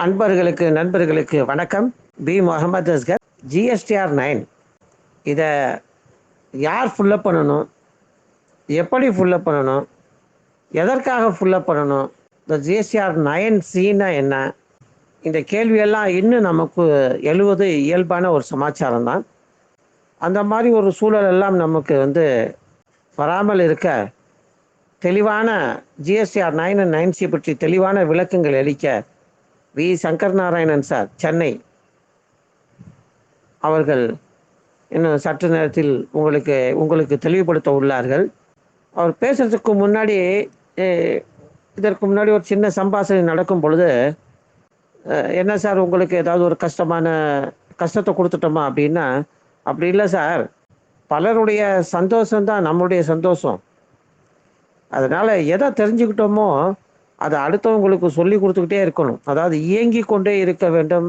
அன்பர்களுக்கு நண்பர்களுக்கு வணக்கம். பி முகமது அஸ்கர். ஜிஎஸ்டிஆர் 9 இதை யார் ஃபுல்லப் பண்ணணும், எப்படி ஃபுல்லப் பண்ணணும், எதற்காக ஃபுல்லப் பண்ணணும், இந்த ஜிஎஸ்டிஆர் 9C என்ன, இந்த கேள்வியெல்லாம் இன்னும் நமக்கு எழுவது இயல்பான ஒரு சமாச்சாரம் தான். அந்த மாதிரி ஒரு சூழல் எல்லாம் நமக்கு வராமல் இருக்க தெளிவான ஜிஎஸ்டிஆர் 9 and 9C பற்றி தெளிவான விளக்கங்கள் அளிக்க வி சங்கர் நாராயணன் சார், சென்னை அவர்கள் இன்னும் சற்று நேரத்தில் உங்களுக்கு தெளிவுபடுத்த உள்ளார்கள். அவர் பேசுறதுக்கு முன்னாடி இதற்கு முன்னாடி ஒரு சின்ன சம்பாஷணை நடக்கும் பொழுது, என்ன சார் உங்களுக்கு ஏதாவது ஒரு கஷ்டத்தை கொடுத்துட்டோமா அப்படின்னா, அப்படி இல்லை சார், பலருடைய சந்தோஷம்தான் நம்மளுடைய சந்தோஷம். அதனால் எதை தெரிஞ்சுக்கிட்டோமோ அதை அடுத்தவங்களுக்கு சொல்லி கொடுத்துக்கிட்டே இருக்கணும். அதாவது இயங்கி கொண்டே இருக்க வேண்டும்,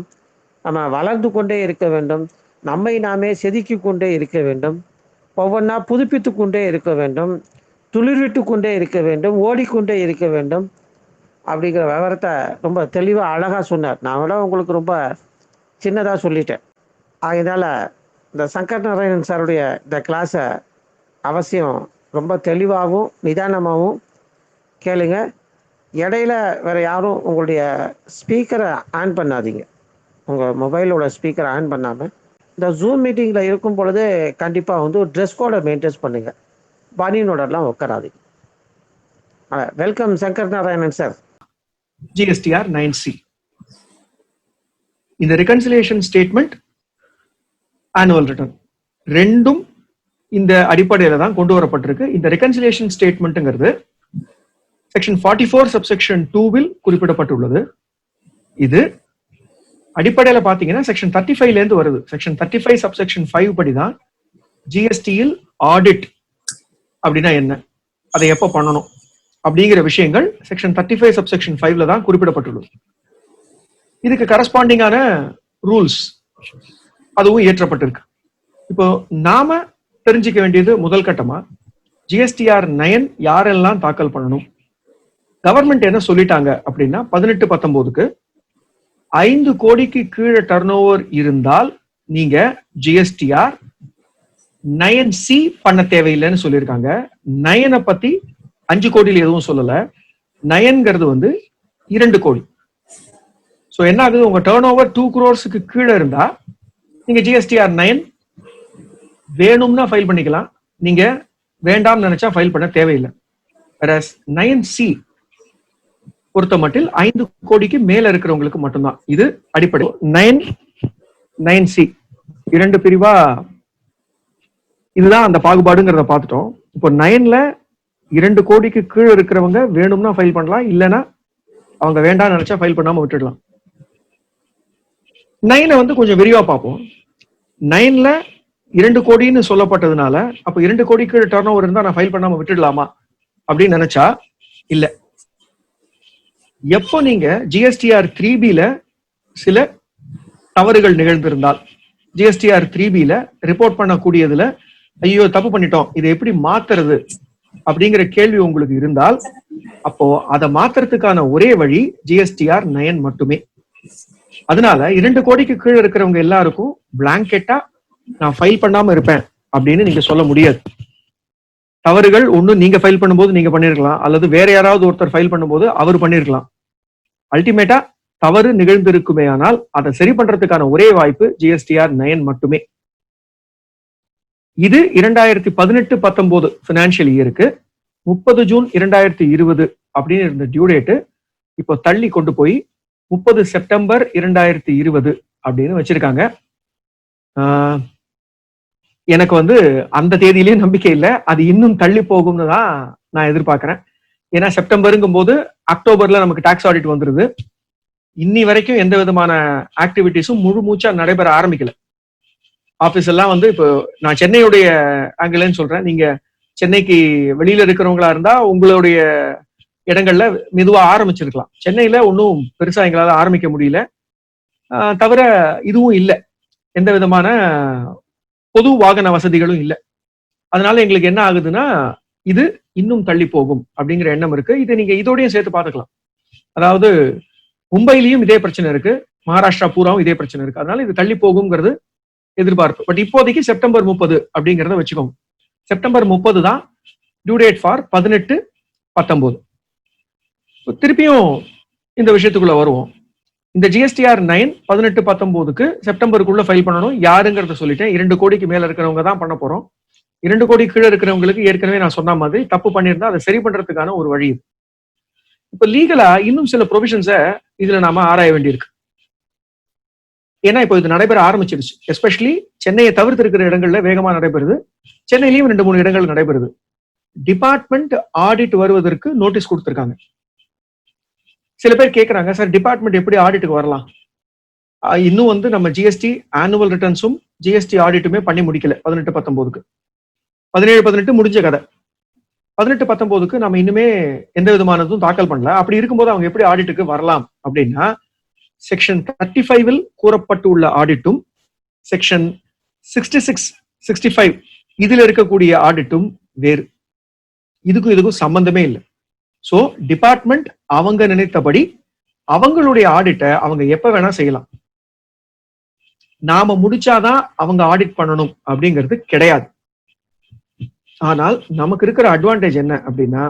நம்ம வளர்ந்து கொண்டே இருக்க வேண்டும், நம்மை நாமே செதுக்கி கொண்டே இருக்க வேண்டும், ஒவ்வொன்றா புதுப்பித்து கொண்டே இருக்க வேண்டும், துளிர்விட்டு கொண்டே இருக்க வேண்டும், ஓடிக்கொண்டே இருக்க வேண்டும் அப்படிங்கிற விவரத்தை ரொம்ப தெளிவாக அழகாக சொன்னார். நான் விட உங்களுக்கு ரொம்ப சின்னதாக சொல்லிட்டேன். அதனால் இந்த சங்கர் நாராயணன் சாருடைய இந்த கிளாஸை அவசியம் ரொம்ப தெளிவாகவும் நிதானமாகவும் கேளுங்க. இடையில வேறு யாரும் உங்களுடைய ஸ்பீக்கரை ஆன் பண்ணாதீங்க. உங்கள் மொபைலோட ஸ்பீக்கரை ஆன் பண்ணாமல் இந்த ஜூம் மீட்டிங்கில் இருக்கும் பொழுது கண்டிப்பாக ஒரு ட்ரெஸ் கோடை மெயின்டைன் பண்ணுங்கள். பனியனோடலாம் உட்காராதீங்க. Welcome Shankar Narayanan sir. GSTR 9C இந்த ரெகன்சிலியேஷன் ஸ்டேட்மெண்ட், ஆனுவல் ரிட்டர்ன் ரெண்டும் இந்த அடிப்படையில தான் கொண்டு வரப்பட்டிருக்கு. இந்த ரெகன்சிலியேஷன் ஸ்டேட்மெண்ட்ங்கிறது செக்ஷன் 44 சப்செக்ஷன் 2 குறிப்பிடப்பட்டுள்ளது. இது அடிப்படையில பாத்தீங்கன்னா செக்ஷன் 35 இருந்து வருது. செக்ஷன் 35 சப்செக்ஷன் 5 படிதான் ஜிஎஸ்டியில் ஆடிட் அப்படின்னா என்ன, அதை எப்ப பண்ணணும் அப்படிங்கிற விஷயங்கள் செக்ஷன் 35 சப்செக்ஷன் 5 தான் குறிப்பிடப்பட்டுள்ளது. இதுக்கு கரஸ்பாண்டிங்கான ரூல்ஸ் அதுவும் ஏற்றப்பட்டிருக்கு. இப்போ நாம தெரிஞ்சுக்க வேண்டியது முதல் கட்டமா ஜிஎஸ்டிஆர் 9 யாரெல்லாம் தாக்கல் பண்ணணும், கவர்மெண்ட் என்ன சொல்லிட்டாங்க அப்படின்னா 18-19க்கு 5 கோடிக்கு கீழே டர்ன் ஓவர் இருந்தால் நீங்க ஜிஎஸ்டிஆர் 9C பண்ண தேவையில்லைன்னு சொல்லியிருக்காங்க. 9 பத்தி 5 கோடியில் எதுவும் சொல்லல. 9ங்கிறது 2 கோடி. ஸோ என்ன ஆகுது, உங்க டர்ன் ஓவர் 2 crores கீழே இருந்தா நீங்க ஜிஎஸ்டிஆர் 9 வேணும்னா ஃபைல் பண்ணிக்கலாம், நீங்க வேண்டாம் நினைச்சா ஃபைல் பண்ண தேவையில்லை. 9C பொறுத்த மட்டில் 5 கோடிக்கு மேல இருக்கிறவங்களுக்கு மட்டும்தான் இது அடிப்படை. 9C 2 பிரிவா இதுதான் அந்த பாகுபாடுங்கிறத பார்த்துட்டோம். இப்போ 9ல 2 கோடிக்கு கீழே இருக்கிறவங்க வேணும்னா ஃபைல் பண்ணலாம், இல்லைன்னா அவங்க வேண்டாம் நினைச்சா ஃபைல் பண்ணாம விட்டுடலாம். 9 கொஞ்சம் விரிவா பார்ப்போம். 9ல 2 கோடின்னு சொல்லப்பட்டதுனால அப்ப 2 கோடி கீழே டர்ன் ஓவர் இருந்தா நான் ஃபைல் பண்ணாம விட்டுடலாமா அப்படின்னு நினைச்சா இல்ல. எப்போ நீங்க ஜிஎஸ்டிஆர் 3Bல சில தவறுகள் நிகழ்ந்திருந்தால், ஜிஎஸ்டிஆர் 3Bல ரிப்போர்ட் பண்ணக்கூடியதுல ஐயோ தப்பு பண்ணிட்டோம், இதை எப்படி மாத்துறது அப்படிங்கிற கேள்வி உங்களுக்கு இருந்தால், அப்போ அதை மாத்துறதுக்கான ஒரே வழி ஜிஎஸ்டிஆர் 9 மட்டுமே. அதனால 2 கோடிக்கு கீழே இருக்கிறவங்க எல்லாருக்கும் பிளாங்கெட்டா நான் ஃபைல் பண்ணாம இருப்பேன் அப்படின்னு நீங்க சொல்ல முடியாது. தவறுகள் ஒண்ணு நீங்க ஃபைல் பண்ணும்போது நீங்க பண்ணிருக்கலாம், அல்லது வேற யாராவது ஒருத்தர் ஃபைல் பண்ணும்போது அவர் பண்ணிருக்கலாம். அல்டிமேட்டா தவறு நிகழ்ந்திருக்குமே, ஆனால் அதை சரி பண்றதுக்கான ஒரே வாய்ப்பு ஜிஎஸ்டிஆர் 9 மட்டுமே. இது 2018-19 பினான்சியல் இயருக்கு 30 ஜூன் 2020 அப்படின்னு இருந்த டியூ டேட்டு இப்போ தள்ளி கொண்டு போய் 30 செப்டம்பர் 2020 அப்படின்னு வச்சிருக்காங்க. எனக்கு அந்த தேதியிலேயே நம்பிக்கை இல்லை, அது இன்னும் தள்ளி போகும்னு தான் நான் எதிர்பார்க்கிறேன். ஏன்னா செப்டம்பருங்கும் போது அக்டோபர்ல நமக்கு டாக்ஸ் ஆடிட் வந்துருது. இன்னி வரைக்கும் எந்த விதமான ஆக்டிவிட்டிஸும் முழு மூச்சா நடைபெற ஆரம்பிக்கல. ஆபீஸ் எல்லாம் இப்போ நான் சென்னையுடைய ஆங்கிலன்னு சொல்றேன், நீங்க சென்னைக்கு வெளியில இருக்கிறவங்களா இருந்தா உங்களுடைய இடங்கள்ல மெதுவா ஆரம்பிச்சிருக்கலாம். சென்னையில ஒன்றும் பெருசா எங்களால ஆரம்பிக்க முடியல. தவிர இதுவும் இல்லை, எந்த விதமான பொது வாகன வசதிகளும் இல்லை. அதனால எங்களுக்கு என்ன ஆகுதுன்னா இது இன்னும் தள்ளி போகும் அப்படிங்கிற எண்ணம் இருக்கு. இதை நீங்க இதோடையும் சேர்த்து பார்த்துக்கலாம். அதாவது மும்பையிலையும் இதே பிரச்சனை இருக்கு, மகாராஷ்டிரா பூராவும் இதே பிரச்சனை இருக்கு. அதனால இது தள்ளி போகுங்கிறது எதிர்பார்ப்பு. பட் இப்போதைக்கு செப்டம்பர் 30 அப்படிங்கிறத வச்சுக்கோங்க. செப்டம்பர் 30 தான் டியூ டேட் ஃபார் 18-19. திருப்பியும் இந்த விஷயத்துக்குள்ள வருவோம். இந்த ஜிஎஸ்டிஆர் 9 18-19க்கு செப்டம்பருக்குள்ள ஃபைல் பண்ணணும். யாருங்கிறத சொல்லிட்டேன். 2 கோடிக்கு மேல இருக்கிறவங்க தான் பண்ண போறோம். 2 கோடி கீழே இருக்கிறவங்களுக்கு ஏற்கனவே நான் சொன்ன மாதிரி தப்பு பண்ணியிருந்தா அதை சரி பண்றதுக்கான ஒரு வழி இது. இப்ப லீகலா இன்னும் சில ப்ரொவிஷன்ஸை இதுல நாம ஆராய வேண்டியிருக்கு. ஏன்னா இப்போ இது நடைபெற ஆரம்பிச்சிருச்சு. எஸ்பெஷலி சென்னையை தவிர்த்து இருக்கிற இடங்கள்ல வேகமா நடைபெறுது. சென்னையிலயும் 2-3 இடங்கள் நடைபெறுது. டிபார்ட்மெண்ட் ஆடிட் வருவதற்கு நோட்டீஸ் கொடுத்திருக்காங்க. சில பேர் கேட்கறாங்க, சார் டிபார்ட்மெண்ட் எப்படி ஆடிட்டுக்கு வரலாம்? இன்னும் நம்ம ஜிஎஸ்டி ஆனுவல் ரிட்டர்ன்ஸும் ஜிஎஸ்டி ஆடிட்டுமே பண்ணி முடிக்கல 18-19க்கு. 17-18 முடிஞ்ச கதை. 18-19க்கு நம்ம இன்னுமே எந்த விதமானதும் தாக்கல் பண்ணல. அப்படி இருக்கும்போது அவங்க எப்படி ஆடிட்டுக்கு வரலாம் அப்படின்னா, செக்ஷன் 35 கூறப்பட்டு உள்ள ஆடிட்டும் செக்ஷன் 66-65 இதுல இருக்கக்கூடிய ஆடிட்டும் வேறு. இதுக்கும் சம்பந்தமே இல்லை. சோ டிபார்ட்மெண்ட் அவங்க நினைத்தபடி அவங்களுடைய ஆடிட்டை அவங்க எப்ப வேணா செய்யலாம். நாம முடிச்சாதான் அவங்க ஆடிட் பண்ணணும் அப்படிங்கிறது கிடையாது. ஆனால் நமக்கு இருக்கிற அட்வான்டேஜ் என்ன அப்படின்னா,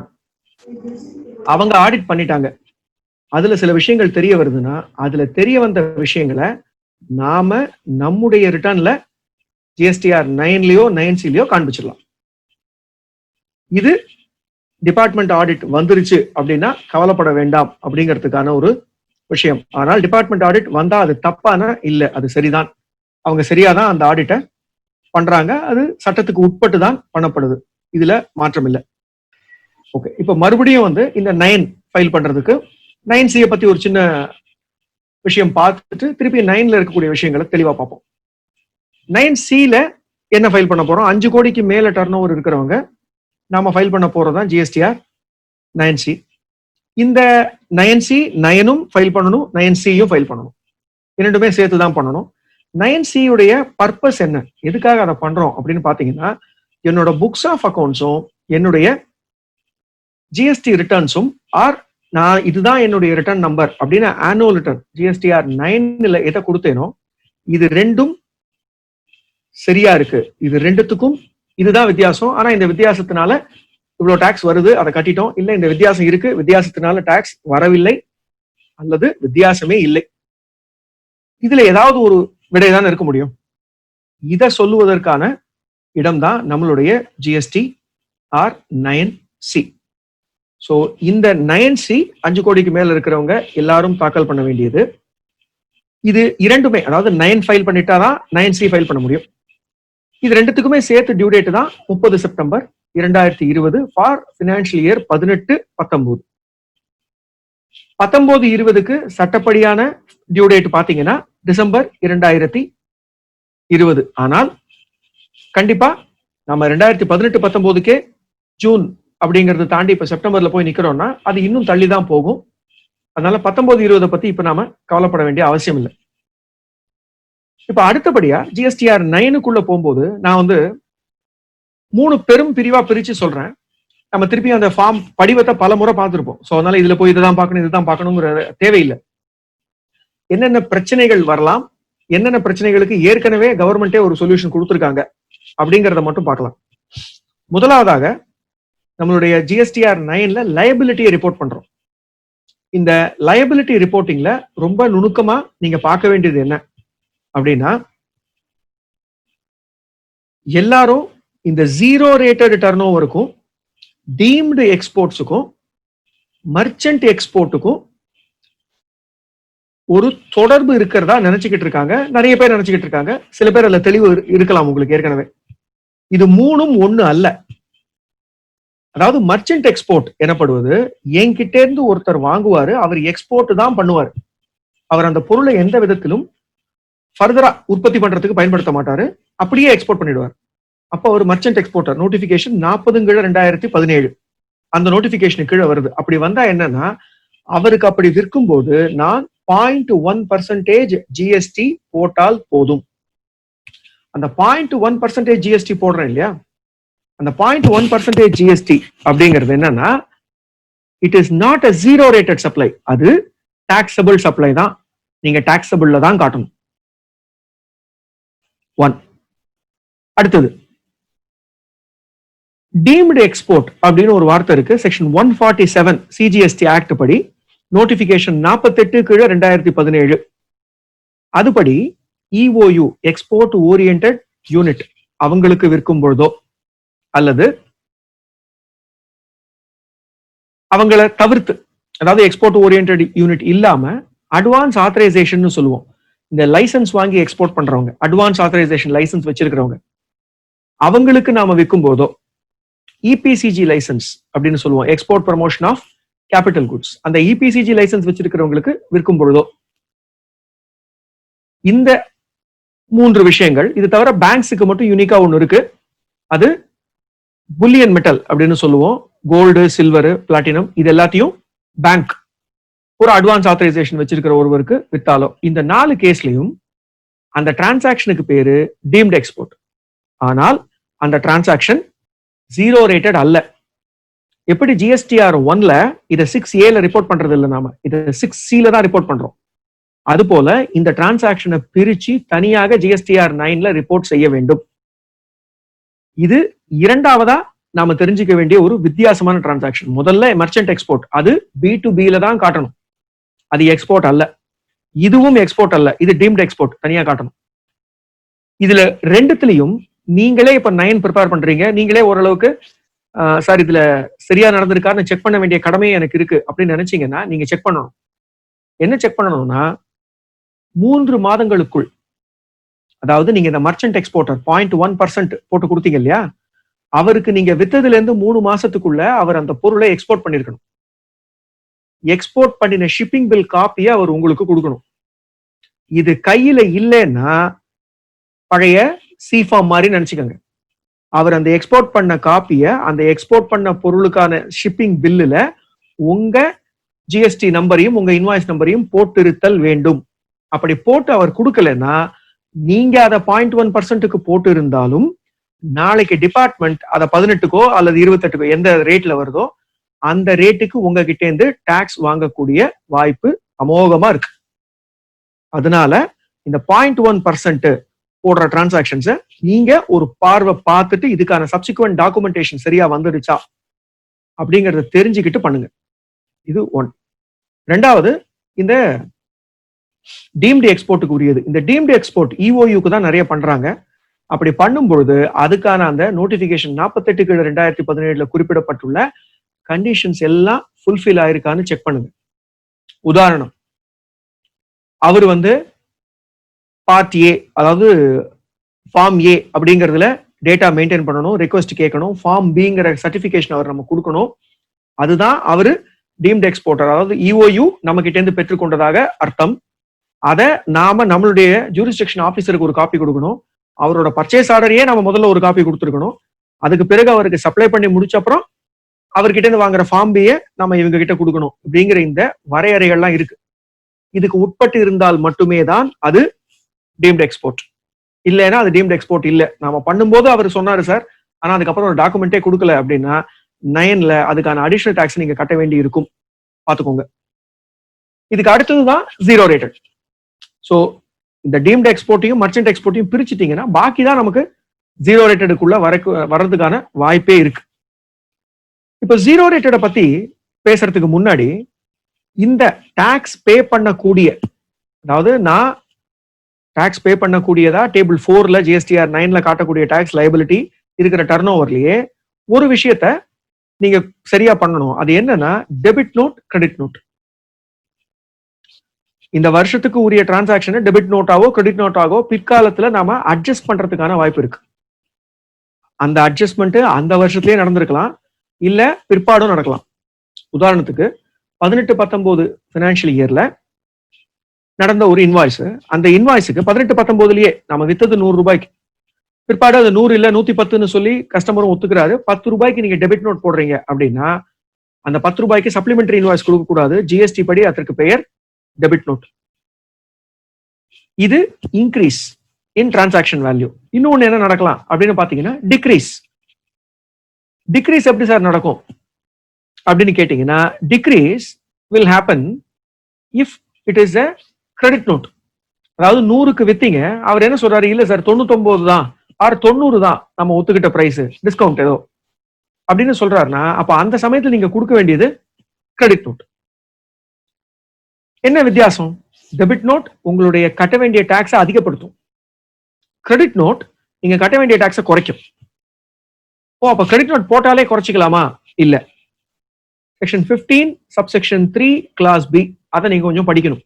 அவங்க ஆடிட் பண்ணிட்டாங்க, அதுல சில விஷயங்கள் தெரிய வருதுன்னா அதுல தெரிய வந்த விஷயங்களை நாம நம்முடைய ரிட்டர்ன்ல ஜிஎஸ்டிஆர் 9லயோ 9Cலயோ காண்பிச்சிடலாம். இது டிபார்ட்மெண்ட் ஆடிட் வந்துருச்சு அப்படின்னா கவலைப்பட வேண்டாம் அப்படிங்கிறதுக்கான ஒரு விஷயம். ஆனால் டிபார்ட்மெண்ட் ஆடிட் வந்தா அது தப்பான இல்ல, அது சரிதான். அவங்க சரியாதான் அந்த ஆடிட்டை பண்றாங்க. அது சட்டத்துக்கு உட்பட்டு தான் பண்ணப்படுது. இதுல மாற்றம் இல்லை. ஓகே, இப்ப மறுபடியும் இந்த 9 ஃபைல் பண்றதுக்கு 9C பத்தி ஒரு சின்ன விஷயம் பார்த்துட்டு திருப்பி 9ல இருக்கக்கூடிய விஷயங்களை தெளிவா பார்ப்போம். 9Cல என்ன ஃபைல் பண்ண போறோம்? 5 கோடிக்கு மேல டர்ன் ஓவர் இருக்கிறவங்க நாம ஃபைல் பண்ண போறதுதான் ஜிஎஸ்டிஆர் 9C. இந்த 9C 9ம் ஃபைல் பண்ணணும், 9Cயும் ஃபைல் பண்ணணும். இரண்டுமே சேர்த்து தான் பண்ணணும். 9C உடைய பர்பஸ் என்ன, எதுக்காக அதை பண்றோம் அப்படின்னு பாத்தீங்கன்னா, என்னோட புக்ஸ் ஆஃப் அக்கௌண்ட்ஸும் என்னுடைய ஜிஎஸ்டி ரிட்டர்ன்ஸும் நான் இதுதான் என்னுடைய ரிட்டர்ன் நம்பர் அப்படின்னு ஆனுவல் ரிட்டர்ன் ஜிஎஸ்டிஆர் 9ல எதை கொடுத்தேனோ இது ரெண்டும் சரியா இருக்கு. இது ரெண்டுத்துக்கும் இதுதான் வித்தியாசம். ஆனா இந்த வித்தியாசத்தினால இவ்வளவு டாக்ஸ் வருது, அதை கட்டிட்டோம். இல்ல இந்த வித்தியாசம் இருக்கு, வித்தியாசத்தினால டாக்ஸ் வரவில்லை, அல்லது வித்தியாசமே இல்லை. இதுல ஏதாவது ஒரு விடைதான் இருக்க முடியும். இதை சொல்லுவதற்கான இடம்தான் நம்மளுடைய ஜிஎஸ்டி ஆர் 9C. ஸோ இந்த 9C 5 கோடிக்கு மேல இருக்கிறவங்க எல்லாரும் தாக்கல் பண்ண வேண்டியது. இது இரண்டுமே, அதாவது 9 ஃபைல் பண்ணிட்டாதான் 9C ஃபைல் பண்ண முடியும். இது ரெண்டுத்துக்குமே சேர்த்து டியூ டேட் தான் 30 செப்டம்பர் 2020 ஃபார் பினான்சியல் இயர் 18-19. 19-20க்கு சட்டப்படியான டியூ டேட் பாத்தீங்கன்னா டிசம்பர் 2020. ஆனால் கண்டிப்பா நம்ம 2018-19க்கே ஜூன் அப்படிங்கறது தாண்டி இப்ப செப்டம்பர்ல போய் நிக்கிறோம்னா அது இன்னும் தள்ளிதான் போகும். அதனால 19-20 பத்தி இப்ப நாம கவலைப்பட வேண்டிய அவசியம் இல்லை. இப்ப அடுத்தபடியா ஜிஎஸ்டிஆர் 9க்குள்ள போகும்போது நான் 3 பெரும் பிரிவா பிரிச்சு சொல்றேன். நம்ம திருப்பி அந்த ஃபார்ம் படிவத்தை பல முறை பார்த்துருப்போம். ஸோ அதனால இதுல போய் இதுதான் பார்க்கணும் இதுதான் பார்க்கணுங்கிற தேவையில்லை. என்னென்ன பிரச்சனைகள் வரலாம், என்னென்ன பிரச்சனைகளுக்கு ஏற்கனவே கவர்மெண்டே ஒரு சொல்யூஷன் கொடுத்துருக்காங்க அப்படிங்கிறத மட்டும் பார்க்கலாம். முதலாவதாக நம்மளுடைய ஜிஎஸ்டிஆர் 9ல லயபிலிட்டியை ரிப்போர்ட் பண்றோம். இந்த லயபிலிட்டி ரிப்போர்ட்டிங்ல ரொம்ப நுணுக்கமா நீங்க பார்க்க வேண்டியது என்ன அப்படின்னா, எல்லாரும் இந்த 0 ரேட்டட் டர்ன் ஓவருக்கும் டீம்டு எக்ஸ்போர்ட்ஸுக்கும் மர்ச்சன்ட் எக்ஸ்போர்ட்டுக்கும் ஒரு தொடர்பு இருக்கிறதா நினைச்சுக்கிட்டு இருக்காங்க. நிறைய பேர் நினைச்சுக்கிட்டு இருக்காங்க. சில பேர் அதுல தெளிவு இருக்கலாம் உங்களுக்கு ஏற்கனவே. இது 3ம் ஒண்ணு அல்ல. அதாவது மர்ச்சன்ட் எக்ஸ்போர்ட் எனப்படுவது, என்கிட்ட இருந்து ஒருத்தர் வாங்குவாரு, அவர் எக்ஸ்போர்ட் தான் பண்ணுவார். அவர் அந்த பொருளை எந்த விதத்திலும் ஃபர்தரா உற்பத்தி பண்றதுக்கு பயன்படுத்த மாட்டாரு, அப்படியே எக்ஸ்போர்ட் பண்ணிடுவார். அப்போ ஒரு மர்ச்சன்ட் எக்ஸ்போர்ட்டர் நோட்டிபிகேஷன் 40/2017 அந்த நோட்டிபிகேஷன் கீழே வருது. அப்படி வந்தா என்னன்னா, அவருக்கு அப்படி விற்கும் போது நான் 0.1% ஜிஎஸ்டி போட்டால் போதும். அந்த 0.1% ஜிஎஸ்டி போடுறேன் இல்லையா, அந்த 0.1% ஜிஎஸ்டி அப்படிங்கிறது என்னன்னா, it is not a 0 rated supply. அது டாக்ஸபிள் சப்ளை தான், நீங்க டாக்ஸபிள்ல தான் காட்டணும். 1. அடுத்தது டீம்டு எக்ஸ்போர்ட் அப்படின்னு ஒரு வார்த்தை இருக்கு. செக்ஷன் 147 சிஜிஎஸ்டி ஆக்ட் படி நோட்டிபிகேஷன் 48 கீழே 2017 அதுபடி இஓயு எக்ஸ்போர்ட் ஓரியன்டட் யூனிட் அவங்களுக்கு விற்கும் பொழுதோ அல்லது அவங்கள தவிர்த்து, அதாவது எக்ஸ்போர்ட் ஓரியன்டட் யூனிட் இல்லாம அட்வான்ஸ் ஆத்தரைசேஷன் சொல்லுவோம். இந்த லைசன்ஸ் வாங்கி எக்ஸ்போர்ட் பண்றவங்க, அட்வான்ஸ் ஆத்தரைசேஷன் லைசன்ஸ் வச்சிருக்கிறவங்க, அவங்களுக்கு நாம விற்கும் போதோ இபிசிஜி லைசன்ஸ் அப்படின்னு சொல்லுவோம், export promotion of capital goods, அந்த இபிசிஜி லைசன்ஸ் வச்சிருக்கிறவங்களுக்கு விற்கும் பொழுதோ இந்த 3 விஷயங்கள். இது தவிர பேங்க்ஸுக்கு மட்டும் யூனிக்கா ஒன்று இருக்கு, அது புல்லியன் மெட்டல் அப்படின்னு சொல்லுவோம். கோல்டு, சில்வர், பிளாட்டினம் இது எல்லாத்தையும் பேங்க் ஒரு அட்வான்ஸ் ஆத்தரைசேஷன் வச்சிருக்கிற ஒருவருக்கு வித்தாலோ, இந்த 4 கேஸ்லயும் அந்த டிரான்சாக்ஷனுக்கு பேரு டீம்டு எக்ஸ்போர்ட். ஆனால் அந்த டிரான்சாக்ஷன் 0 ரேட்டட் அல்ல. எப்படி GSTR 1ல இதை 6A ரிப்போர்ட் பண்றது இல்லை, நாம இதை 6C தான் ரிப்போர்ட் பண்றோம். அது போல இந்த டிரான்சாக்ஷனை பிரிச்சு தனியாக GSTR 9ல ரிப்போர்ட் செய்ய வேண்டும். இது இரண்டாவதா நாம தெரிஞ்சுக்க வேண்டிய ஒரு வித்தியாசமான டிரான்சாக்ஷன். முதல்ல மர்ச்சன்ட் எக்ஸ்போர்ட், அது B2B தான் காட்டணும், அது எக்ஸ்போர்ட் அல்ல. இதுவும் எக்ஸ்போர்ட் அல்ல, இது டீம்டு எக்ஸ்போர்ட், தனியா காட்டணும். இதுல ரெண்டுத்திலையும் நீங்களே இப்ப 9 ப்ரிப்பேர் பண்றீங்க, நீங்களே ஓரளவுக்கு சார் இதுல சரியா நடந்திருக்கான்னு செக் பண்ண வேண்டிய கடமையே எனக்கு இருக்கு அப்படின்னு நினைச்சீங்கன்னா நீங்க செக் பண்ணணும். என்ன செக் பண்ணணும்னா 3 மாதங்களுக்குள், அதாவது நீங்க இந்த மர்ச்சன்ட் எக்ஸ்போர்ட்டர் 0.1% போட்டு கொடுத்தீங்க இல்லையா, அவருக்கு நீங்க வித்ததுல இருந்து 3 மாசத்துக்குள்ள அவர் அந்த பொருளை எக்ஸ்போர்ட் பண்ணிருக்கணும். எக்ஸ்போர்ட் பண்ணின ஷிப்பிங் பில் காப்பியை அவர் உங்களுக்கு கொடுக்கணும். இது கையில இல்லைன்னா பழைய C-form மாதிரி நினைச்சுக்கோங்க. அவர் அந்த எக்ஸ்போர்ட் பண்ண காப்பிய அந்த எக்ஸ்போர்ட் பண்ண பொருளுக்கான ஷிப்பிங் பில்லுல உங்க GST நம்பரையும் உங்க இன்வாய்ஸ் நம்பரையும் போட்டிருத்தல் வேண்டும். அப்படி போட்டு அவர் கொடுக்கலன்னா நீங்க அதை 0.1%க்கு போட்டு இருந்தாலும் நாளைக்கு டிபார்ட்மெண்ட் அதை 18க்கோ அல்லது 28க்கோ எந்த ரேட்ல வருதோ அந்த ரேட்டுக்கு உங்ககிட்ட இருந்து டாக்ஸ் வாங்கக்கூடிய வாய்ப்பு அமோகமா இருக்கு. அதனால இந்த 0.1% போடுற டிரான்சாக்ஷன்ஸை நீங்க ஒரு பார்வை பார்த்துட்டு இதுக்கான சப்சிக்வெண்ட் டாக்குமெண்டேஷன் சரியா வந்துடுச்சா அப்படிங்கறத தெரிஞ்சுக்கிட்டு பண்ணுங்க. இது 1. ரெண்டாவது, இந்த டீம்டு எக்ஸ்போர்ட்டுக்கு உரியது. இந்த டீம்டு எக்ஸ்போர்ட் இஓயுக்கு தான் நிறைய பண்றாங்க. அப்படி பண்ணும் பொழுது அதுக்கான அந்த நோட்டிபிகேஷன் 48/2017 குறிப்பிடப்பட்டுள்ள கண்டிஷன்ஸ் எல்லாம் ஃபுல்ஃபில் ஆயிருக்கான்னு செக் பண்ணுங்க. உதாரணம், அவர் பார்ட் ஏ, அதாவது ஃபார்ம் ஏ அப்படிங்கிறதுல டேட்டா மெயின்டைன் பண்ணணும், ரெக்வஸ்ட் கேட்கணும். ஃபார்ம் பிங்கிற சர்டிபிகேஷன் அவர் நம்ம கொடுக்கணும். அதுதான் அவரு டீம்டு எக்ஸ்போர்ட்டர், அதாவது இஓயு நம்ம கிட்ட இருந்து பெற்றுக்கொண்டதாக அர்த்தம். அதை நாம நம்மளுடைய ஜூரிஸ்டிக்ஷன் ஆபீசருக்கு ஒரு காப்பி கொடுக்கணும். அவரோட பர்ச்சேஸ் ஆர்டரையே நம்ம முதல்ல ஒரு காப்பி கொடுத்துருக்கணும். அதுக்கு பிறகு அவருக்கு சப்ளை பண்ணி முடிச்ச அப்புறம் அவர்கிட்ட இருந்து வாங்குற ஃபார்ம் பியை நம்ம இவங்க கிட்ட கொடுக்கணும். அப்படிங்கிற இந்த வரையறைகள்லாம் இருக்கு. இதுக்கு உட்பட்டு இருந்தால் மட்டுமே தான் அது டீம்டு எக்ஸ்போர்ட். இல்லைன்னா அது டீம்டு எக்ஸ்போர்ட் இல்லை. நாம பண்ணும்போது அவர் சொன்னாரு சார், ஆனா அதுக்கப்புறம் ஒரு டாக்குமெண்டே கொடுக்கல அப்படின்னா 9ல அதுக்கான அடிஷனல் டாக்ஸ் நீங்க கட்ட வேண்டி இருக்கும், பாத்துக்கோங்க. இதுக்கு அடுத்ததுதான் 0 ரேட்டட். ஸோ இந்த டீம்டு எக்ஸ்போர்ட்டையும் மர்ச்சன்ட் எக்ஸ்போர்ட்டையும் பிரிச்சுட்டீங்கன்னா பாக்கி தான் நமக்கு 0 ரேட்டடுக்குள்ள வர்றதுக்கான வாய்ப்பே இருக்கு. இப்போ 0 ரேட்டடை பத்தி பேசுறதுக்கு முன்னாடி இந்த டாக்ஸ் பே பண்ணக்கூடிய, அதாவது நான் டாக்ஸ் பே பண்ணக்கூடியதா டேபிள் 4ல GSTR 9ல காட்டக்கூடிய டாக்ஸ் லைபிலிட்டி இருக்கிற டர்ன் ஓவர்லயே ஒரு விஷயத்த நீங்க சரியா பண்ணணும். அது என்னன்னா டெபிட் நோட், கிரெடிட் நோட். இந்த வருஷத்துக்கு உரிய டிரான்சாக்ஷனை டெபிட் நோட்டாவோ கிரெடிட் நோட்டாவோ பிற்காலத்துல நாம அட்ஜஸ்ட் பண்றதுக்கான வாய்ப்பு இருக்கு. அந்த அட்ஜஸ்ட்மெண்ட் அந்த வருஷத்துலயே நடந்திருக்கலாம், இல்ல பிற்பாடும் நடக்கலாம். உதாரணத்துக்கு 18-19 ஃபினான்ஷியல் இயர்ல நடந்த ஒரு இன்வாய்ஸ், அந்த இன்வாய்ஸுக்கு 18-19லயே நம்ம வித்தது 100 ரூபாய்க்கு, பிற்பாடு அது 100 இல்ல 110ன்னு சொல்லி கஸ்டமரும் ஒத்துக்கிறாரு. 10 ரூபாய்க்கு நீங்க டெபிட் நோட் போடுறீங்க அப்படின்னா அந்த 10 ரூபாய்க்கு சப்ளிமெண்டரி இன்வாய்ஸ் கொடுக்க கூடாது. ஜிஎஸ்டி படி அதற்கு பெயர் டெபிட் நோட். இது இன்க்ரீஸ் இன் டிரான்சாக்ஷன் வேல்யூ. இன்னொன்னு என்ன நடக்கலாம் அப்படின்னு பாத்தீங்கன்னா டிக்ரீஸ். டிக்ரீஸ் எப்படி சார் நடக்கும் அப்படின்னு கேட்டீங்கன்னா, decrease will happen if it is a credit note. அதாவது 100க்கு வித்தீங்க, அவர் என்ன சொல்றாரு, இல்ல சார் 99 தான் ஆர் 90 தான் நம்ம ஒத்துக்கிட்ட பிரைஸ், டிஸ்கவுண்ட் ஏதோ அப்படின்னு சொல்றாருன்னா, அப்ப அந்த சமயத்துல நீங்க கொடுக்க வேண்டியது கிரெடிட் நோட். என்ன வித்தியாசம்? டெபிட் நோட் உங்களுடைய கட்ட வேண்டிய டாக்ஸை அதிகப்படுத்தும். கிரெடிட் நோட் நீங்க கட்ட வேண்டிய டாக்ஸை குறைக்கும். அப்ப கிரெடிட் நோட் போட்டாலே குறைச்சிக்கலாமா? இல்ல. செக்ஷன் 15 சப்செக்ஷன் 3 கிளாஸ் பி, அதை நீங்க கொஞ்சம் படிக்கணும்.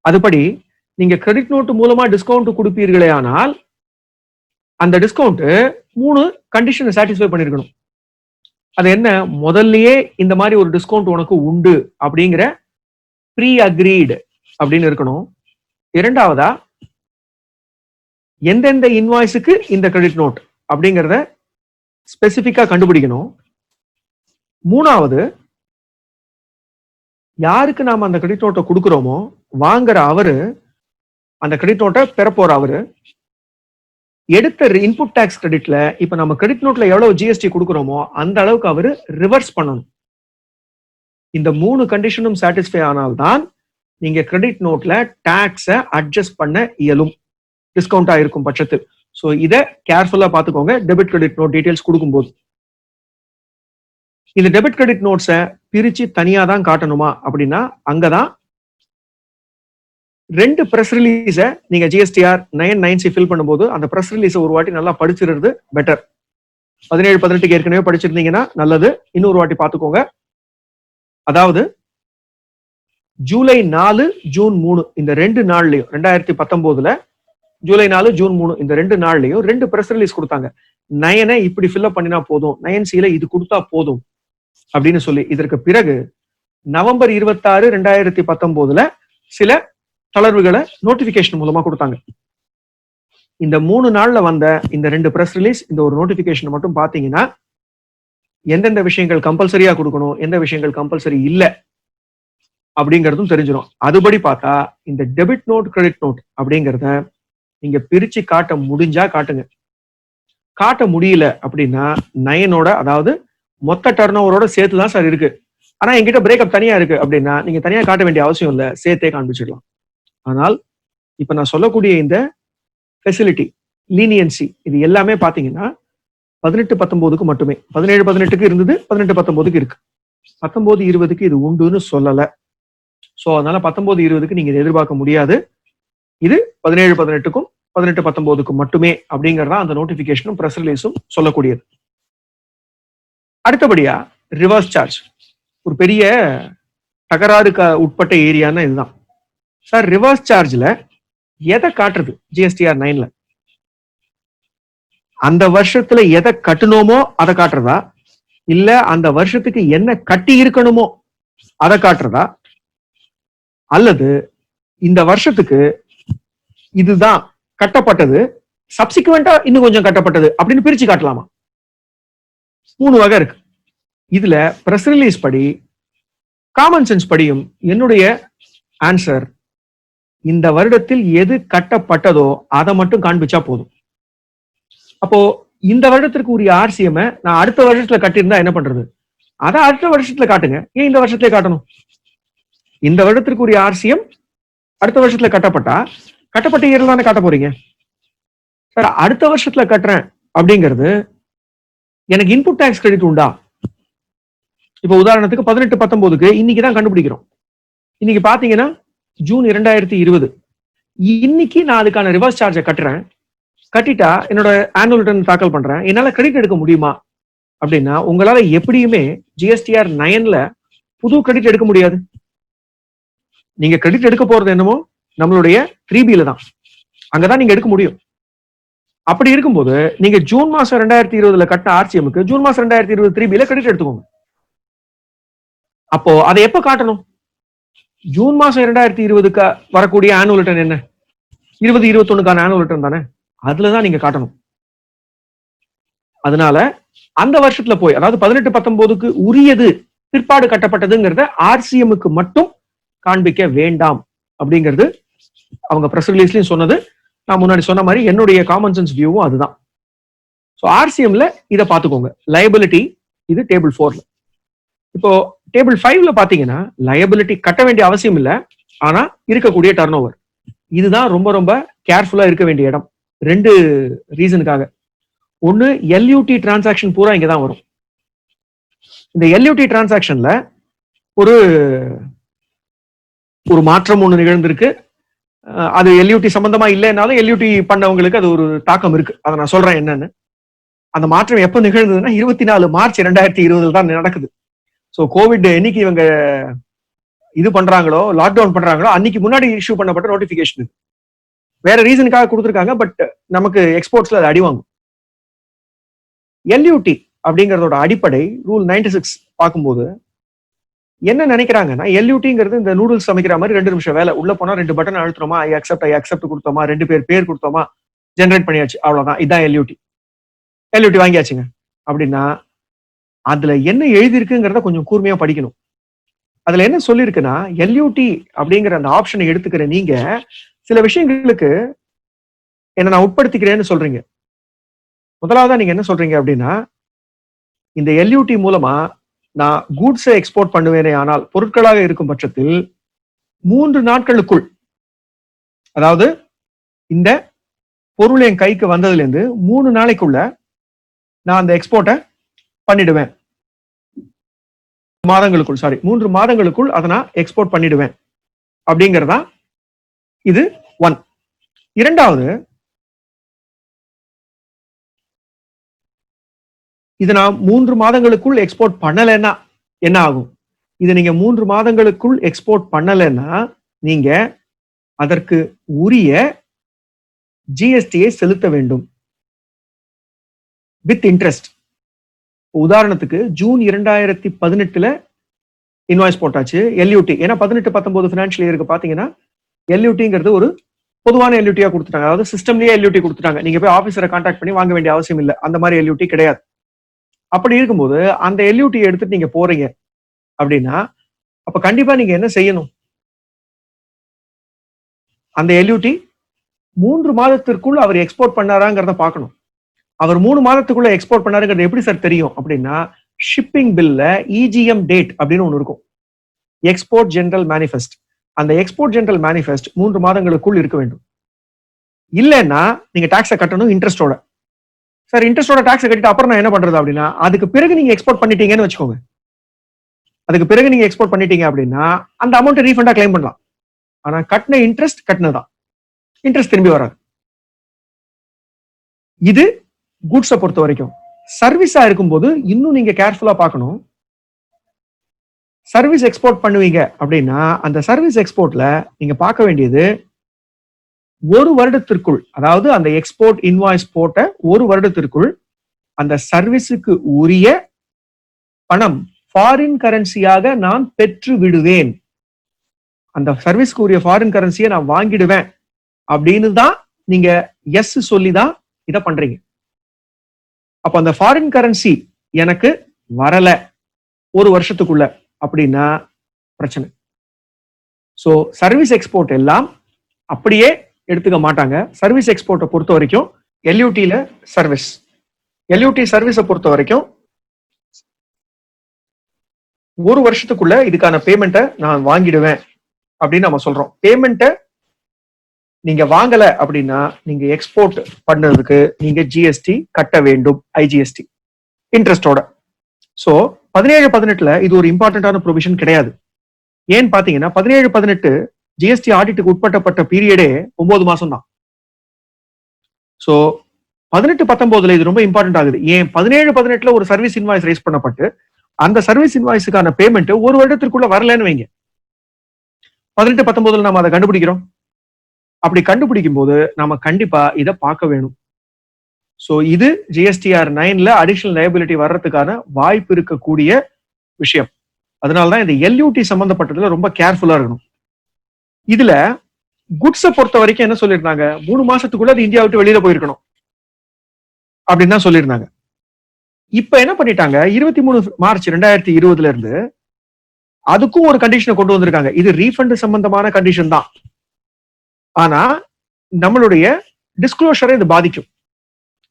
அதுபடி நீங்க கிரெடிட் நோட் மூலமா டிஸ்கவுண்ட் கொடுப்பீர்களே ஆனால் அந்த டிஸ்கவுண்ட் 3 கண்டிஷனை சாட்டிஸ்ஃபை பண்ணிருக்கணும். அது என்ன? முதல்லயே இந்த மாதிரி ஒரு டிஸ்கவுண்ட் உனக்கு உண்டு அப்படிங்கிற ப்ரீ அக்ரீடு அப்படின்னு இருக்கணும். இரண்டாவதா, எந்தெந்த இன்வாய்ஸுக்கு இந்த கிரெடிட் நோட் அப்படிங்கிறத ஸ்பெசிபிக்கா கண்டுபிடிக்கணும். மூணாவது, யாருக்கு நாம அந்த கிரெடிட் நோட்டை கொடுக்குறோமோ வாங்குற அவரு, அந்த கிரெடிட் நோட்டை பெறப்போற அவரு எடுத்த இன்புட் டாக்ஸ் கிரெடிட்ல இப்ப நம்ம கிரெடிட் நோட்ல எவ்வளவு ஜிஎஸ்டி கொடுக்குறோமோ அந்த அளவுக்கு அவரு ரிவர்ஸ் பண்ணணும். இந்த 3 கண்டிஷனும் சாட்டிஸ்ஃபை ஆனால்தான் நீங்க கிரெடிட் நோட்ல டாக்ஸை அட்ஜஸ்ட் பண்ண இயலும், டிஸ்கவுண்டா இருக்கும் பட்சத்தில். ஸோ இதை கேர்ஃபுல்லா பார்த்துக்கோங்க டெபிட் கிரெடிட் நோட் டீடைல்ஸ் கொடுக்கும்போது. இந்த டெபிட் கிரெடிட் நோட்ஸை பிரிச்சு தனியா தான் காட்டணுமா அப்படின்னா அங்கதான் 2 பிரஸ் ரிலீஸை நீங்க ஜிஎஸ்டிஆர் 9(9)C ஃபில் பண்ணும்போது அந்த பிரஸ் ரிலீஸை ஒரு வாட்டி நல்லா படிச்சிருறது பெட்டர். 17-18 ஏற்கனவே படிச்சிருந்தீங்கன்னா நல்லது, இன்னொரு வாட்டி பார்த்துக்கோங்க. அதாவது ஜூலை 4 ஜூன் 3 இந்த 2 நாள்லயும் 2019 ஜூலை 4 ஜூன் 3 இந்த 2 நாள்லயும் 2 பிரஸ் ரிலீஸ் கொடுத்தாங்க. 9 இப்படி ஃபில்அப் பண்ணினா போதும், 9C இது கொடுத்தா போதும் அப்படின்னு சொல்லி. இதற்கு பிறகு நவம்பர் 26 2019 சில தளர்வுகளை நோட்டிபிகேஷன் மூலமா கொடுத்தாங்க. இந்த 3 நாள்ல வந்த இந்த 2 பிரஸ் ரிலீஸ், இந்த ஒரு நோட்டிபிகேஷன் மட்டும் பாத்தீங்கன்னா எந்தெந்த விஷயங்கள் கம்பல்சரியா கொடுக்கணும், எந்த விஷயங்கள் கம்பல்சரி இல்லை அப்படிங்கிறதும் தெரிஞ்சிடும். அதுபடி பார்த்தா இந்த டெபிட் நோட் கிரெடிட் நோட் அப்படிங்கிறத நீங்க பிரிச்சு காட்ட முடிஞ்சா காட்டுங்க. காட்ட முடியல அப்படின்னா 9ஓட, அதாவது மொத்த டர்ன் ஓவரோட சேர்த்து தான் சார் இருக்கு, ஆனா என்கிட்ட பிரேக்கப் தனியா இருக்கு அப்படின்னா நீங்க தனியா காட்ட வேண்டிய அவசியம் இல்லை, சேர்த்தே காண்பிச்சிடலாம். ஆனால் இப்ப நான் சொல்லக்கூடிய இந்த ஃபெசிலிட்டி, லீனியன்சி, இது எல்லாமே பாத்தீங்கன்னா 18-19க்கு மட்டுமே. 17-18க்கு இருந்தது, 18-19க்கு இருக்கு. 19-20க்கு இது உண்டுன்னு சொல்லல. சோ அதனால 19-20க்கு நீங்க இதை எதிர்பார்க்க முடியாது. இது 17-18க்கும் 18-19க்கும் மட்டுமே அப்படிங்கறதா அந்த நோட்டிபிகேஷனும் பிரஸ் ரிலீஸும் சொல்லக்கூடியது. அடுத்தபடியா ரிவர்ஸ் சார்ஜ் ஒரு பெரிய தகராறுக்கு உட்பட்ட ஏரியான்னு இதுதான் சார். ரிவர்ஸ் சார்ஜ்ல எதை காட்டுறது? ஜிஎஸ்டிஆர் 9ல அந்த வருஷத்துல எதை கட்டணுமோ அதை காட்டுறதா, இல்ல அந்த வருஷத்துக்கு என்ன கட்டி இருக்கணுமோ அதை காட்டுறதா, அல்லது இந்த வருஷத்துக்கு இதுதான் கட்டப்பட்டது, சப்சிக்வெண்டா இன்னும் கொஞ்சம் கட்டப்பட்டது அப்படின்னு பிரிச்சு காட்டலாமா? 3 வகை இருக்கு. இதுல பிரஸ் ரிலீஸ் படி, காமன் சென்ஸ் படியும் என்னுடைய ஆன்சர், இந்த வருடத்தில் எது கட்டப்பட்டதோ அதை மட்டும் காண்பிச்சா போதும். அப்போ இந்த வருடத்திற்கு உரிய ஆர்சிஎம் நான் அடுத்த வருஷத்துல கட்டியிருந்தா என்ன பண்றது? அதை அடுத்த வருஷத்துல காட்டுங்க, ஏன் இந்த வருஷத்துல காட்டணும்? இந்த வருடத்திற்கு உரிய ஆர்சிஎம் அடுத்த வருஷத்துல கட்டப்பட்ட இயர்ல தானே காட்ட போறீங்க சார். அடுத்த வருஷத்துல கட்டுறேன் அப்படிங்கிறது எனக்கு இன்புட் டாக்ஸ் கிரெடிட் உண்டா? இப்ப உதாரணத்துக்கு 18-19க்கு இன்னைக்குதான் கண்டுபிடிக்கிறோம். இன்னைக்கு பாத்தீங்கன்னா ஜூன் 2020. இன்னைக்கு நான் அதுக்கான ரிவர்ஸ் சார்ஜை கட்டுறேன். கட்டிட்டா என்னோட ஆனுவல் ரிட்டர்ன் தாக்கல் பண்றேன், என்னால கிரெடிட் எடுக்க முடியுமா அப்படின்னா உங்களால எப்படியுமே ஜிஎஸ்டிஆர் 9ல புது கிரெடிட் எடுக்க முடியாது. நீங்க கிரெடிட் எடுக்க போறது என்னமோ நம்மளுடைய 3Bல தான், அங்கதான் நீங்க எடுக்க முடியும். அப்படி இருக்கும்போது நீங்க ஜூன் மாசம் 2020 கட்டின ஆர்சிஎம்க்கு ஜூன் மாசம் 2020 3Bல கிரெடிட் எடுத்துக்கோங்க. அப்போ அதை எப்ப காட்டணும்? ஜூன் மாசம் 2020க்கு வரக்கூடிய ஆனுவல் ரிட்டர்ன் என்ன? 2021க்கான ஆனுவல் ரிட்டர்ன் தானே, அதுலதான் நீங்க காட்டணும். அதனால அந்த வருஷத்துல போய், அதாவது 18-19க்கு உரியது பிற்பாடு கட்டப்பட்டதுங்கிறத ஆர்சிஎம்க்கு மட்டும் காண்பிக்க வேண்டாம் அப்படிங்கிறது அவங்க பிரஸ் ரிலீஸ்லயும் சொன்னது. நான் முன்னாடி சொன்ன மாதிரி என்னுடைய காமன் சென்ஸ் வியூவும் அதுதான். ஸோ ஆர்சிஎம்ல இதை பார்த்துக்கோங்க. லைபிலிட்டி இது டேபிள் 4ல. இப்போ டேபிள் 5ல பாத்தீங்கன்னா லயபிலிட்டி கட்ட வேண்டிய அவசியம் இல்லை, ஆனா இருக்கக்கூடிய டர்ன் ஓவர். இதுதான் ரொம்ப ரொம்ப கேர்ஃபுல்லா இருக்க வேண்டிய இடம். 2 ரீசனுக்காக. ஒன்னு, எல்யூடி டிரான்சாக்ஷன் பூரா இங்கதான் வரும். இந்த எல்யூடி டிரான்சாக்ஷன்ல ஒரு ஒரு மாற்றம் ஒண்ணு நிகழ்ந்திருக்கு. அது எல்யூடி சம்பந்தமா இல்லைன்னாலும் எல்யூடி பண்ணவங்களுக்கு அது ஒரு தாக்கம் இருக்கு. அதை நான் சொல்றேன் என்னன்னு. அந்த மாற்றம் எப்ப நிகழ்ந்ததுன்னா 24 மார்ச் 2020 தான் நடக்குது. ஸோ கோவிட் என்னைக்கு இவங்க இது பண்றாங்களோ, லாக்டவுன் பண்றாங்களோ, அன்னைக்கு முன்னாடி இஷ்யூ பண்ணப்பட்ட நோட்டிபிகேஷன். வேற ரீசனுக்காக கொடுத்துருக்காங்க, பட் நமக்கு எக்ஸ்போர்ட்ஸ்ல அது அடி வாங்கும். எல்யூடி அப்படிங்கறதோட அடிப்படை ரூல் 96 பார்க்கும்போது என்ன நினைக்கிறாங்கன்னா, எல்யூடிங்கிறது இந்த நூடுல்ஸ் சமைக்கிற மாதிரி 2 நிமிஷம் வேலை. உள்ள போனா 2 பட்டன் அழுத்துறோமா, ஐ அக்செப்ட் கொடுத்தோமா, 2 பேர் கொடுத்தோமா, ஜென்ரேட் பண்ணியாச்சு, அவ்வளவுதான். இதான் எல்யூடி வாங்கியாச்சுங்க. அப்படின்னா அதுல என்ன எழுதியிருக்குங்கிறத கொஞ்சம் கூர்மையா படிக்கணும். அதுல என்ன சொல்லியிருக்குன்னா, எல்யூடி அப்படிங்கிற அந்த ஆப்ஷனை எடுத்துக்கிற நீங்க சில விஷயங்களுக்கு என்ன நான் உட்படுத்திக்கிறேன்னு சொல்றீங்க. முதலாவதா நீங்க என்ன சொல்றீங்க அப்படின்னா, இந்த எல்யூடி மூலமா நான் கூட்ஸை எக்ஸ்போர்ட் பண்ணுவேனே ஆனால் பொருட்களாக இருக்கும் பட்சத்தில் 3 நாட்களுக்குள், அதாவது இந்த பொருள் என் கைக்கு வந்ததுல இருந்து 3 நாளைக்குள்ள நான் அந்த எக்ஸ்போர்ட்டை பண்ணிடுவேன். 3 மாதங்களுக்குள் அதை நான் எக்ஸ்போர்ட் பண்ணிடுவேன் அப்படிங்கறதா இது 1. இரண்டாவது, இது நான் 3 மாதங்களுக்குள் எக்ஸ்போர்ட் பண்ணலைன்னா என்ன ஆகும்? இதை நீங்க 3 மாதங்களுக்குள் எக்ஸ்போர்ட் பண்ணலைன்னா நீங்க அதற்கு உரிய ஜிஎஸ்டியை செலுத்த வேண்டும் வித் இன்ட்ரெஸ்ட். உதாரணத்துக்கு ஜூன் 2018 இன்வாய்ஸ் போட்டாச்சு எல்யூடி. ஏன்னா 18-19 பினான்சியல் இயருக்கு பாத்தீங்கன்னா எல்யூடிங்கிறது ஒரு பொதுவான எல்யூடியா கொடுத்துட்டாங்க. அதாவது சிஸ்டம்லயே எல்யூடி கொடுத்துட்டாங்க. நீங்க போய் ஆபீசரை கான்டாக்ட் பண்ணி வாங்க வேண்டிய அவசியம் இல்லை. அந்த மாதிரி எல்யூடி கிடையாது. அப்படி இருக்கும்போது அந்த எல்யூடி எடுத்துட்டு நீங்க போறீங்க அப்படின்னா அப்ப கண்டிப்பா நீங்க என்ன செய்யணும்? அந்த எல்யூடி 3 மாதத்திற்குள் அவர் எக்ஸ்போர்ட் பண்ணாராங்கிறத பார்க்கணும். அவர் 3 மாதத்துக்குள்ள எக்ஸ்போர்ட் பண்ணாருங்கிறது எப்படி சார் தெரியும் அப்படின்னா, ஷிப்பிங் பில்ல இஜிஎம் டேட் அப்படின்னு ஒன்று இருக்கும், எக்ஸ்போர்ட் ஜெனரல் மேனிஃபெஸ்ட். அந்த எக்ஸ்போர்ட் ஜெனரல் மேனிஃபெஸ்ட் 3 மாதங்களுக்குள் இருக்க வேண்டும். இல்லைன்னா நீங்க டாக்ஸை கட்டணும் இன்ட்ரெஸ்டோட. சார் இன்ட்ரெஸ்டோட டாக்ஸை கட்டிட்டு அப்புறம் நான் என்ன பண்றது அப்படின்னா, அதுக்கு பிறகு நீங்க எக்ஸ்போர்ட் பண்ணிட்டீங்கன்னு வச்சுக்கோங்க. அதுக்கு பிறகு நீங்க எக்ஸ்போர்ட் பண்ணிட்டீங்க அப்படின்னா அந்த அமௌண்ட் ரீஃபண்டா கிளைம் பண்ணலாம். ஆனா கட்டின இன்ட்ரெஸ்ட் கட்டினதான், இன்ட்ரெஸ்ட் திரும்பி வராது. இது குட்ஸை பொறுத்த வரைக்கும். சர்வீஸா இருக்கும்போது இன்னும் நீங்க கேர்ஃபுல்லா பார்க்கணும். சர்வீஸ் எக்ஸ்போர்ட் பண்ணுவீங்க அப்படின்னா அந்த சர்வீஸ் எக்ஸ்போர்ட்ல நீங்க பார்க்க வேண்டியது 1 வருடத்திற்குள், அதாவது அந்த எக்ஸ்போர்ட் இன்வாய்ஸ் போட்ட 1 வருடத்திற்குள் அந்த சர்வீஸுக்கு உரிய பணம் ஃபாரின் கரன்சியாக நான் பெற்று விடுவேன், அந்த சர்வீஸ்க்கு உரிய ஃபாரின் கரன்சியை நான் வாங்கிடுவேன் அப்படின்னு தான் நீங்க எஸ் சொல்லிதான் இதை பண்றீங்க. அப்ப அந்த ஃபாரின் கரன்சி எனக்கு வரல 1 வருஷத்துக்குள்ள அப்படின்னா பிரச்சனை. சோ சர்வீஸ் எக்ஸ்போர்ட் எல்லாம் அப்படியே எடுத்துக்க மாட்டாங்க. சர்வீஸ் எக்ஸ்போர்ட்டை பொறுத்த வரைக்கும் எல்யூடில சர்வீஸ், எல்யூடி சர்வீஸை பொறுத்த வரைக்கும் 1 வருஷத்துக்குள்ள இதுக்கான பேமெண்ட்டை நான் வாங்கிடுவேன் அப்படின்னு நம்ம சொல்றோம். பேமெண்ட்டை நீங்க வாங்கல அப்படின்னா நீங்க எக்ஸ்போர்ட் பண்ணதுக்கு நீங்க ஜிஎஸ்டி கட்ட வேண்டும், ஐஜிஎஸ்டி இன்ட்ரெஸ்டோட. சோ 17-18 இது ஒரு இம்பார்ட்டன்டான ப்ரொவிஷன் கிடையாது. ஏன்னு பாத்தீங்கன்னா 17-18 ஜிஎஸ்டி ஆடிட்டுக்கு உட்பட்டப்பட்ட பீரியடே 9 மாசம் தான். சோ 18-19 இது ரொம்ப இம்பார்ட்டன்ட் ஆகுது. ஏன் 17-18 ஒரு சர்வீஸ் இன்வாய்ஸ் ரைஸ் பண்ணப்பட்டு அந்த சர்வீஸ் இன்வாய்ஸுக்கான பேமெண்ட் 1 வருடத்திற்குள்ள வரலன்னு வைங்க. 18-19 நம்ம அதை கண்டுபிடிக்கிறோம். அப்படி கண்டுபிடிக்கும் போது நாம கண்டிப்பா இதை பார்க்க வேணும். சோ இது ஜிஎஸ்டிஆர் 9ல அடிஷனல் லயபிலிட்டி வர்றதுக்கான வாய்ப்பு இருக்கக்கூடிய விஷயம். அதனாலதான் இந்த எல்யூடி சம்பந்தப்பட்டதுல ரொம்ப கேர்ஃபுல்லா இருக்கணும். இதுல குட்ஸை பொறுத்த வரைக்கும் என்ன சொல்லியிருந்தாங்க, 3 மாசத்துக்குள்ள அது இந்தியா விட்டு வெளியில போயிருக்கணும் அப்படின்னு தான் சொல்லியிருந்தாங்க. இப்ப என்ன பண்ணிட்டாங்க, 23 மார்ச் 2020 இருந்து அதுக்கும் ஒரு கண்டிஷனை கொண்டு வந்திருக்காங்க. இது ரீஃபண்ட் சம்பந்தமான கண்டிஷன் தான், ஆனா நம்மளுடைய டிஸ்க்ளோஷரை இது பாதிக்கும்.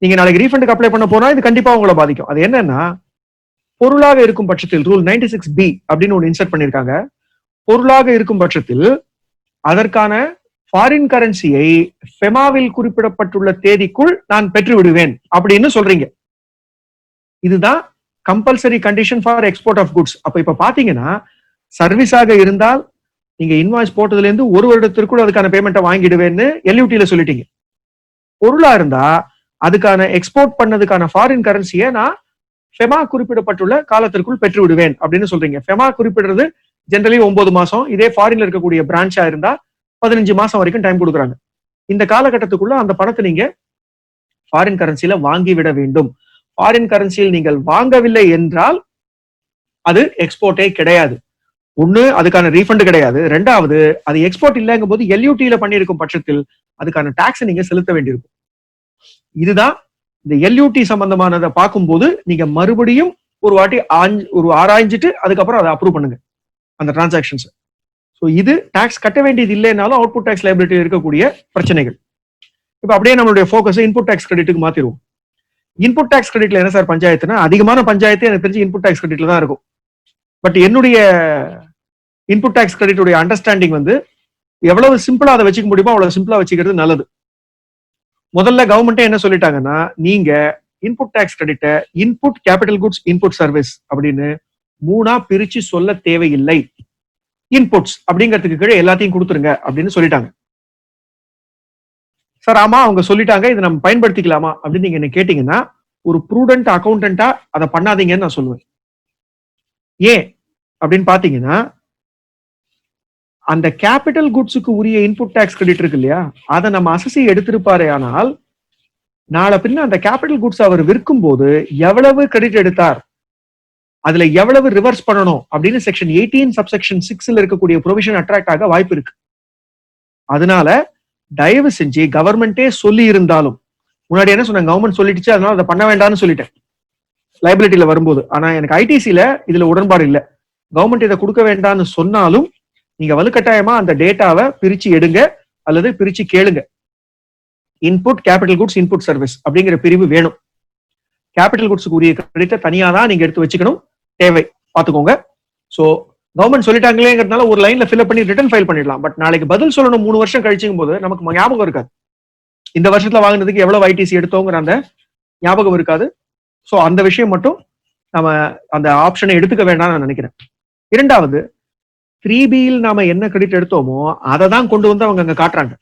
நீங்க நாளைக்கு ரீஃபண்டுக்கு அப்ளை பண்ண போனா இது கண்டிப்பா உங்களை பாதிக்கும். அது என்னன்னா, பொருளாக இருக்கும் பட்சத்தில் ரூல் 96B அப்படின்னு ஒன்று இன்சர்ட் பண்ணியிருக்காங்க. பொருளாக இருக்கும் பட்சத்தில் அதற்கான ஃபாரின் கரன்சியை ஃபெமாவில் குறிப்பிடப்பட்டுள்ள தேதிக்குள் நான் பெற்று விடுவேன் அப்படின்னு சொல்றீங்க. இதுதான் compulsory condition for export of goods. அப்ப இப்ப பாத்தீங்கன்னா சர்வீஸாக இருந்தால் நீங்க இன்வாய்ஸ் போட்டதுல இருந்து ஒரு வருடத்திற்குள் அதுக்கான பேமெண்ட்டை வாங்கிடுவேன்னு எல்யூடியில சொல்லிட்டீங்க. பொருளா இருந்தா அதுக்கான எக்ஸ்போர்ட் பண்ணதுக்கான ஃபாரின் கரன்சியை நான் ஃபெமா குறிப்பிடப்பட்டுள்ள காலத்திற்குள் பெற்று விடுவேன் அப்படின்னு சொல்றீங்க. ஃபெமா குறிப்பிடுறது ஜென்ரலி 9 மாசம். இதே ஃபாரின்ல இருக்கக்கூடிய பிரான்ச்சா இருந்தா 15 மாசம் வரைக்கும் டைம் கொடுக்குறாங்க. இந்த காலகட்டத்துக்குள்ள அந்த பணத்தை நீங்க ஃபாரின் கரன்சியில வாங்கி விட வேண்டும். ஃபாரின் கரன்சியில் நீங்கள் வாங்கவில்லை என்றால் அது எக்ஸ்போர்ட்டே கிடையாது. ஒண்ணு, அதுக்கான ரீஃபண்ட் கிடையாது. ரெண்டாவது, அது எக்ஸ்போர்ட் இல்லைங்கும் போது எல்யூடியில பண்ணியிருக்கும் பட்சத்தில் அதுக்கான டாக்ஸ் நீங்க செலுத்த வேண்டியிருக்கும். இதுதான் இந்த எல்யூடி சம்பந்தமானதை பார்க்கும்போது நீங்க மறுபடியும் ஒரு வாட்டி ஆராய்ஞ்சிட்டு அதுக்கப்புறம் அதை அப்ரூவ் பண்ணுங்க அந்த டிரான்சாக்ஷன்ஸ். ஸோ இது டாக்ஸ் கட்ட வேண்டியது இல்லைனாலும் அவுட்புட் டாக்ஸ் லைபிலிட்டி இருக்கக்கூடிய பிரச்சனைகள். இப்போ அப்படியே நம்மளுடைய ஃபோக்கஸ் இன்புட் டாக்ஸ் கிரெடிட்டுக்கு மாத்திடுவோம். இன்புட் டாக்ஸ் கிரெடிட்ல என்ன சார் பஞ்சாயத்துனா, அதிகமான பஞ்சாயத்து எனக்கு தெரிஞ்சு இன்புட் டாக்ஸ் கிரெடிட்ல தான் இருக்கும். பட் என்னுடைய இன்புட் டாக்ஸ் கிரெடிட்டுடைய அண்டர்ஸ்டாண்டிங் வந்து எவ்வளவு சிம்பிளா அதை வச்சுக்க முடியுமோ அவ்வளவு சிம்பிளா வச்சுக்கிறது நல்லது. முதல்ல கவர்மெண்டே என்ன சொல்லிட்டாங்கன்னா, நீங்க இன்புட் டாக்ஸ் கிரெடிட்டை input, capital goods, input service அப்படின்னு 3ஆ பிரிச்சு சொல்ல தேவையில்லை. இன்புட்ஸ் அப்படிங்கிறதுக்கு கீழே எல்லாத்தையும் கொடுத்துருங்க அப்படின்னு சொல்லிட்டாங்க. சார் ஆமா அவங்க சொல்லிட்டாங்க, இதை நம்ம பயன்படுத்திக்கலாமா அப்படின்னு நீங்க என்ன கேட்டீங்கன்னா, ஒரு ப்ரூடென்ட் அக்கௌண்டன்டா அதை பண்ணாதீங்கன்னு நான் சொல்லுவேன். ஏன் அப்படின்னு பாத்தீங்கன்னா, அந்த கேபிட்டல் குட்ஸுக்கு உரிய இன்புட் டாக்ஸ் கிரெடிட் இருக்கு இல்லையா, அதை நம்ம அசசி எடுத்திருப்பாரே, ஆனால் நாளை பின்ன அந்த கேபிட்டல் குட்ஸ் அவர் விற்கும் போது எவ்வளவு கிரெடிட் எடுத்தார், அதுல எவ்வளவு ரிவர்ஸ் பண்ணணும் அப்படின்னு செக்ஷன் 18 சப்செக்ஷன் 6ல இருக்கக்கூடிய ப்ரொவிஷன் அட்ராக்ட் ஆக வாய்ப்பு இருக்கு. அதனால தயவு செஞ்சு கவர்மெண்டே சொல்லி இருந்தாலும், முன்னாடி என்ன சொன்னாங்க, கவர்மெண்ட் சொல்லிடுச்சு அதனால அதை பண்ண வேண்டாம்னு சொல்லிட்டேன் லைபிலிட்டியில வரும்போது. ஆனா எனக்கு ஐடிசில இதுல உடன்பாடு இல்லை. கவர்மெண்ட் இதை கொடுக்க வேண்டாம்னு சொன்னாலும் நீங்க வலுக்கட்டாயமா அந்த டேட்டாவை பிரிச்சு எடுங்க அல்லது பிரிச்சு கேளுங்க. Input, capital goods, input service அப்படிங்கிற பிரிவு வேணும். கேபிட்டல் குட்ஸுக்கு உரிய கிரெடிட்டை தனியா தான் நீங்க எடுத்து வச்சுக்கணும், தேவை பாத்துக்கோங்க. சோ கவர்மெண்ட் சொல்லிட்டாங்களேங்கிறதுனால ஒரு லைன்ல ஃபில் பண்ணி ரிட்டர்ன் ஃபைல் பண்ணிடலாம். பட் நாளைக்கு பதில் சொல்லணும் 3 வருஷம் கழிச்சுக்கும் போது நமக்கு ஞாபகம் இருக்காது. இந்த வருஷத்துல வாங்கினதுக்கு எவ்வளவு ஐடிசி எடுத்தோங்கிற அந்த ஞாபகம் இருக்காது. சோ அந்த விஷயம் மட்டும் நம்ம அந்த ஆப்ஷனை எடுத்துக்க வேண்டாம்னு நான் நினைக்கிறேன். இரண்டாவது, 3Bயில் நாம என்ன கிரெடிட் எடுத்தோமோ அதை தான் கொண்டு வந்து அவங்க அங்க காட்டுறாங்க.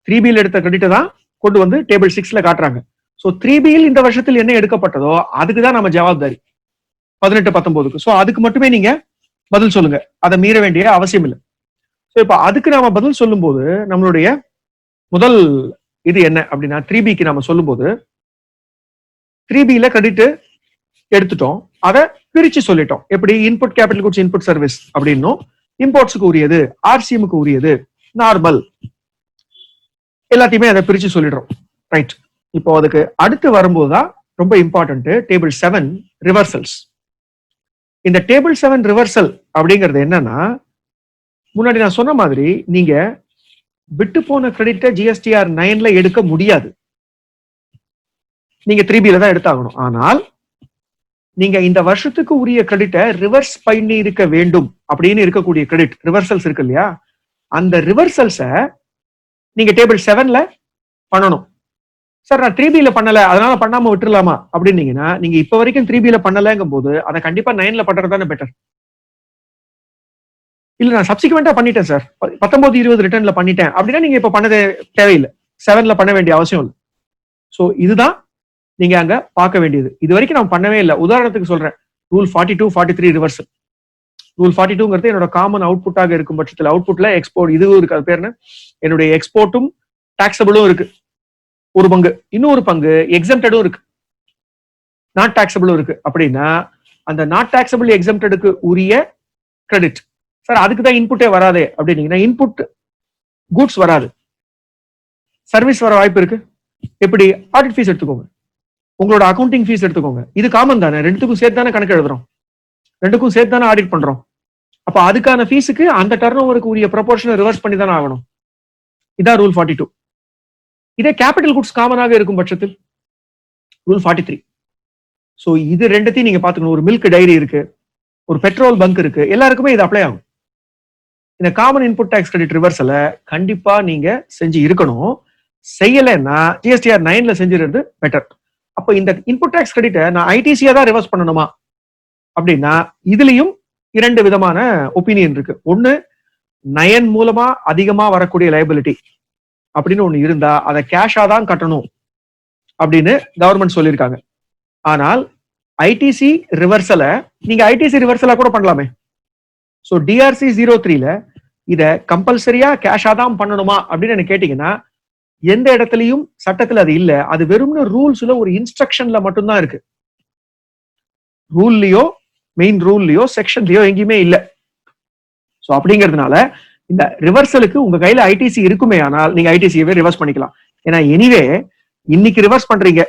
3Bயில் எடுத்த கிரெடிட்டை தான் கொண்டு வந்து டேபிள் 6ல காட்டுறாங்க. ஸோ 3Bயில் இந்த வருஷத்தில் என்ன எடுக்கப்பட்டதோ அதுக்கு தான் நம்ம ஜவாப்தாரி 18-19க்கு. ஸோ அதுக்கு மட்டுமே நீங்க பதில் சொல்லுங்க, அதை மீற வேண்டிய அவசியம் இல்லை. ஸோ இப்போ அதுக்கு நாம பதில் சொல்லும் போது நம்மளுடைய முதல் இது என்ன அப்படின்னா, 3Bக்கு நாம சொல்லும் போது 3Bயில கிரெடிட் எடுத்துட்டோம், அதை பிரிச்சு சொல்லிட்டோம். எப்படி? Input, capital goods, input service அப்படின்னும், இம்போர்ட்ஸுக்கு உரியது, ஆர்சிஎம்க்கு உரியது, நார்மல், எல்லாத்தையுமே அதை பிரிச்சு சொல்லிடுறோம். ரைட். இப்போ அதுக்கு அடுத்து வரும்போதுதான் ரொம்ப இம்பார்ட்டன்ட் டேபிள் 7 ரிவர்சல்ஸ். இந்த டேபிள் 7 ரிவர்சல் அப்படிங்கிறது என்னன்னா, முன்னாடி நான் சொன்ன மாதிரி நீங்க விட்டு போன கிரெடிட்டை ஜிஎஸ்டிஆர் 9ல எடுக்க முடியாது, நீங்க 3Bல தான் எடுத்தாகணும். ஆனால் நீங்க இந்த வருஷத்துக்கு உரிய கிரெடிட்டை ரிவர்ஸ் பண்ணி இருக்க வேண்டும் அப்படின்னு இருக்கக்கூடிய கிரெடிட் ரிவர்சல்ஸ் இருக்கு இல்லையா, அந்த ரிவர்சல்ஸை நீங்க டேபிள் 7ல பண்ணணும். சார் நான் 3Bல பண்ணல அதனால பண்ணாம விட்டுலாமா அப்படின்னீங்கன்னா, நீங்க இப்ப வரைக்கும் 3Bல பண்ணலங்கும் போது அதை கண்டிப்பா 9ல பண்றது தானே பெட்டர். இல்ல நான் சப்சிக்வெண்டா பண்ணிட்டேன் சார், 19-20 ரிட்டர்ன்ல பண்ணிட்டேன் அப்படின்னா நீங்க இப்ப பண்ணதே தேவையில்லை, 7ல பண்ண வேண்டிய அவசியம் இல்லை. ஸோ இதுதான் நீங்க அங்க பார்க்க வேண்டியது. இது வரைக்கும் நான் பண்ணவே இல்லை. உதாரணத்துக்கு சொல்றேன், ரூல் 42, 43 ரிவர்சல். ரூல் 42ங்கிறது என்னோட காமன் அவுட்புட்டாக இருக்கும் பட்சத்தில், அவுட்புட்ல எக்ஸ்போர்ட் இதுவும் இருக்கு, அது பேர் என்ன, என்னுடைய எக்ஸ்போர்ட்டும் டாக்ஸபிளும் இருக்கு ஒரு பங்கு, இன்னொரு பங்கு எக்ஸம்டடும் இருக்கு, நாட் டாக்ஸபிளும் இருக்கு. அப்படின்னா அந்த நாட் டாக்ஸபிள் எக்ஸம்டடுக்கு உரிய கிரெடிட் சார் அதுக்கு தான் இன்புட்டே வராதே அப்படின்னீங்கன்னா, இன்புட் கூட்ஸ் வராது, சர்வீஸ் வர வாய்ப்பு இருக்கு. எப்படி? ஆடிட் ஃபீஸ் எடுத்துக்கோங்க, உங்களோட அக்கௌண்டிங் ஃபீஸ் எடுத்துக்கோங்க, இது காமன் தானே, ரெண்டுக்கும் சேர்த்து தானே கணக்கு எழுதுறோம், ரெண்டுக்கும் சேர்த்து தானே ஆடிட் பண்றோம். அப்ப அதுக்கான ஃபீஸுக்கு அந்த டர்ன் ஓவருக்கு உரிய ப்ரொபோர்ஷனை ரிவர்ஸ் பண்ணி தானே ஆகணும். இதான் ரூல் 42. இதே கேபிட்டல் குட்ஸ் காமனாக இருக்கும் பட்சத்தில் ரூல் 43. ஸோ இது ரெண்டுத்தையும் நீங்க பாத்துக்கணும். ஒரு மில்க் டைரி இருக்கு, ஒரு பெட்ரோல் பங்க் இருக்கு, எல்லாருக்குமே இது அப்ளை ஆகும். இந்த காமன் இன்புட் டேக்ஸ் கிரெடிட் ரிவர்சல கண்டிப்பா நீங்க செஞ்சு இருக்கணும். செய்யலைன்னா ஜிஎஸ்டிஆர் 9ல செஞ்சிருது பெட்டர். அப்ப இந்த இன்புட் டேக்ஸ் கிரெடிட்டை நான் ஐடிசியா தான் ரிவர்ஸ் பண்ணணுமா அப்படின்னா இதுலயும் 2 விதமான ஒப்பீனியன் இருக்கு. ஒண்ணு, நயன் மூலமா அதிகமா வரக்கூடிய லைபிலிட்டி அப்படின்னு ஒண்ணு இருந்தா அதை கேஷா தான் கட்டணும் அப்படின்னு கவர்மெண்ட் சொல்லியிருக்காங்க. ஆனால் ஐடிசி ரிவர்சல நீங்க ஐடிசி ரிவர்சலா கூட பண்ணலாமே. ஸோ டிஆர்சி 03ல இத கம்பல்சரியா கேஷா தான் பண்ணணுமா அப்படின்னு எனக்கு கேட்டீங்கன்னா எந்த இடத்துலயும் சட்டத்துல அது இல்ல. அது வெறும்னு ரூல்ஸ்ல ஒரு இன்ஸ்ட்ரக்ஷன்ல மட்டும்தான் இருக்கு. ரூல்லயோ மெயின் ரூல்லயோ செக்ஷன்லயோ எங்கேயுமே இல்ல. ஸோ அப்படிங்கிறதுனால இந்த ரிவர்சலுக்கு உங்க கையில ஐடிசி இருக்குமே ஆனால் நீங்க ஐடிசியவே ரிவர்ஸ் பண்ணிக்கலாம். ஏன்னா எனிவே இன்னைக்கு ரிவர்ஸ் பண்றீங்க,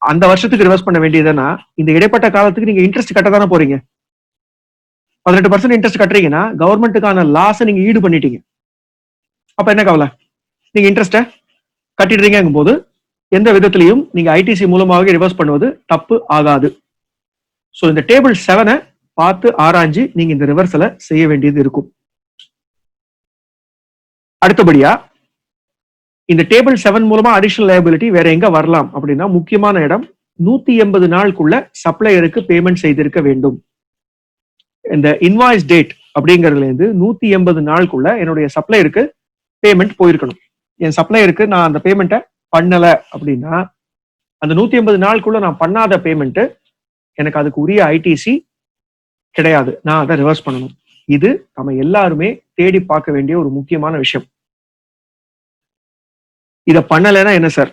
அந்த வருஷத்துக்கு ரிவர்ஸ் பண்ண வேண்டியதுன்னா இந்த இடைப்பட்ட காலத்துக்கு நீங்க இன்ட்ரெஸ்ட் கட்ட தானே போறீங்க. 18% இன்ட்ரெஸ்ட் கட்டுறீங்கன்னா கவர்மெண்ட்டுக்கான லாஸை நீங்க ஈடு பண்ணிட்டீங்க. அப்ப என்ன கவலை, நீங்க இன்ட்ரெஸ்ட கட்டிடுறீங்கும் போது எந்த விதத்திலையும் நீங்க ஐடிசி மூலமாக ரிவர்ஸ் பண்ணுவது தப்பு ஆகாது. ஸோ இந்த டேபிள் 7 பார்த்து ஆராய்ஞ்சு நீங்க இந்த ரிவர்சலை செய்ய வேண்டியது இருக்கும். அடுத்தபடியா இந்த டேபிள் 7 மூலமா அடிஷனல் லைபிலிட்டி வேற எங்க வரலாம் அப்படின்னா முக்கியமான இடம் 180 நாளுக்குள்ள சப்ளையருக்கு பேமெண்ட் செய்திருக்க வேண்டும். இந்த இன்வாய்ஸ் டேட் அப்படிங்கறதுல இருந்து 180 நாளுக்குள்ள என்னுடைய சப்ளையருக்கு பேமெண்ட் போயிருக்கணும். என் சப்ளையருக்கு நான் அந்த பேமெண்ட்டை பண்ணல அப்படின்னா அந்த 180 நாளுக்குள்ள நான் பண்ணாத பேமெண்ட் எனக்கு அதுக்கு உரிய ஐடிசி கிடையாது, நான் அதை ரிவர்ஸ் பண்ணணும். இது நம்ம எல்லாருமே தேடி பார்க்க வேண்டிய ஒரு முக்கியமான விஷயம். இத பண்ணலைன்னா என்ன சார்,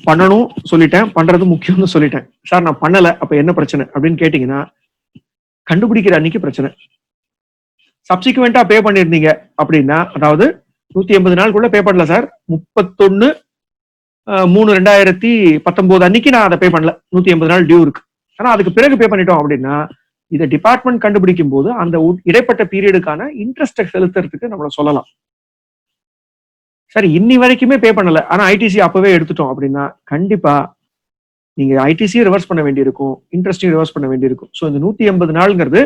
பண்ணணும் சொல்லிட்டேன், பண்றது முக்கியம்னு சொல்லிட்டேன் சார், நான் பண்ணல அப்ப என்ன பிரச்சனை அப்படின்னு கேட்டீங்கன்னா கண்டுபிடிக்கிற அன்னைக்கு பிரச்சனை. சப்சிக்வெண்டா பே பண்ணிருந்தீங்க அப்படின்னா, அதாவது 180 நாளுக்குள்ள பே பண்ணல சார், 31/3/2019 அன்னைக்கு நான் அதை பே பண்ணல, 180 நாள் டியூ இருக்கு, ஆனா அதுக்கு பிறகு பே பண்ணிட்டோம் அப்படின்னா இதை டிபார்ட்மெண்ட் கண்டுபிடிக்கும் போது அந்த இடைப்பட்ட பீரியடுக்கான இன்ட்ரெஸ்ட் செலுத்துறதுக்கு நம்மள சொல்லலாம். சரி இன்னி வரைக்குமே பே பண்ணல ஆனா ஐடிசி அப்பவே எடுத்துட்டோம் அப்படின்னா கண்டிப்பா நீங்க ஐடிசியை ரிவர்ஸ் பண்ண வேண்டியிருக்கும், இன்ட்ரெஸ்டையும் ரிவர்ஸ் பண்ண வேண்டியிருக்கும். ஸோ இந்த 180 நாளுங்கிறது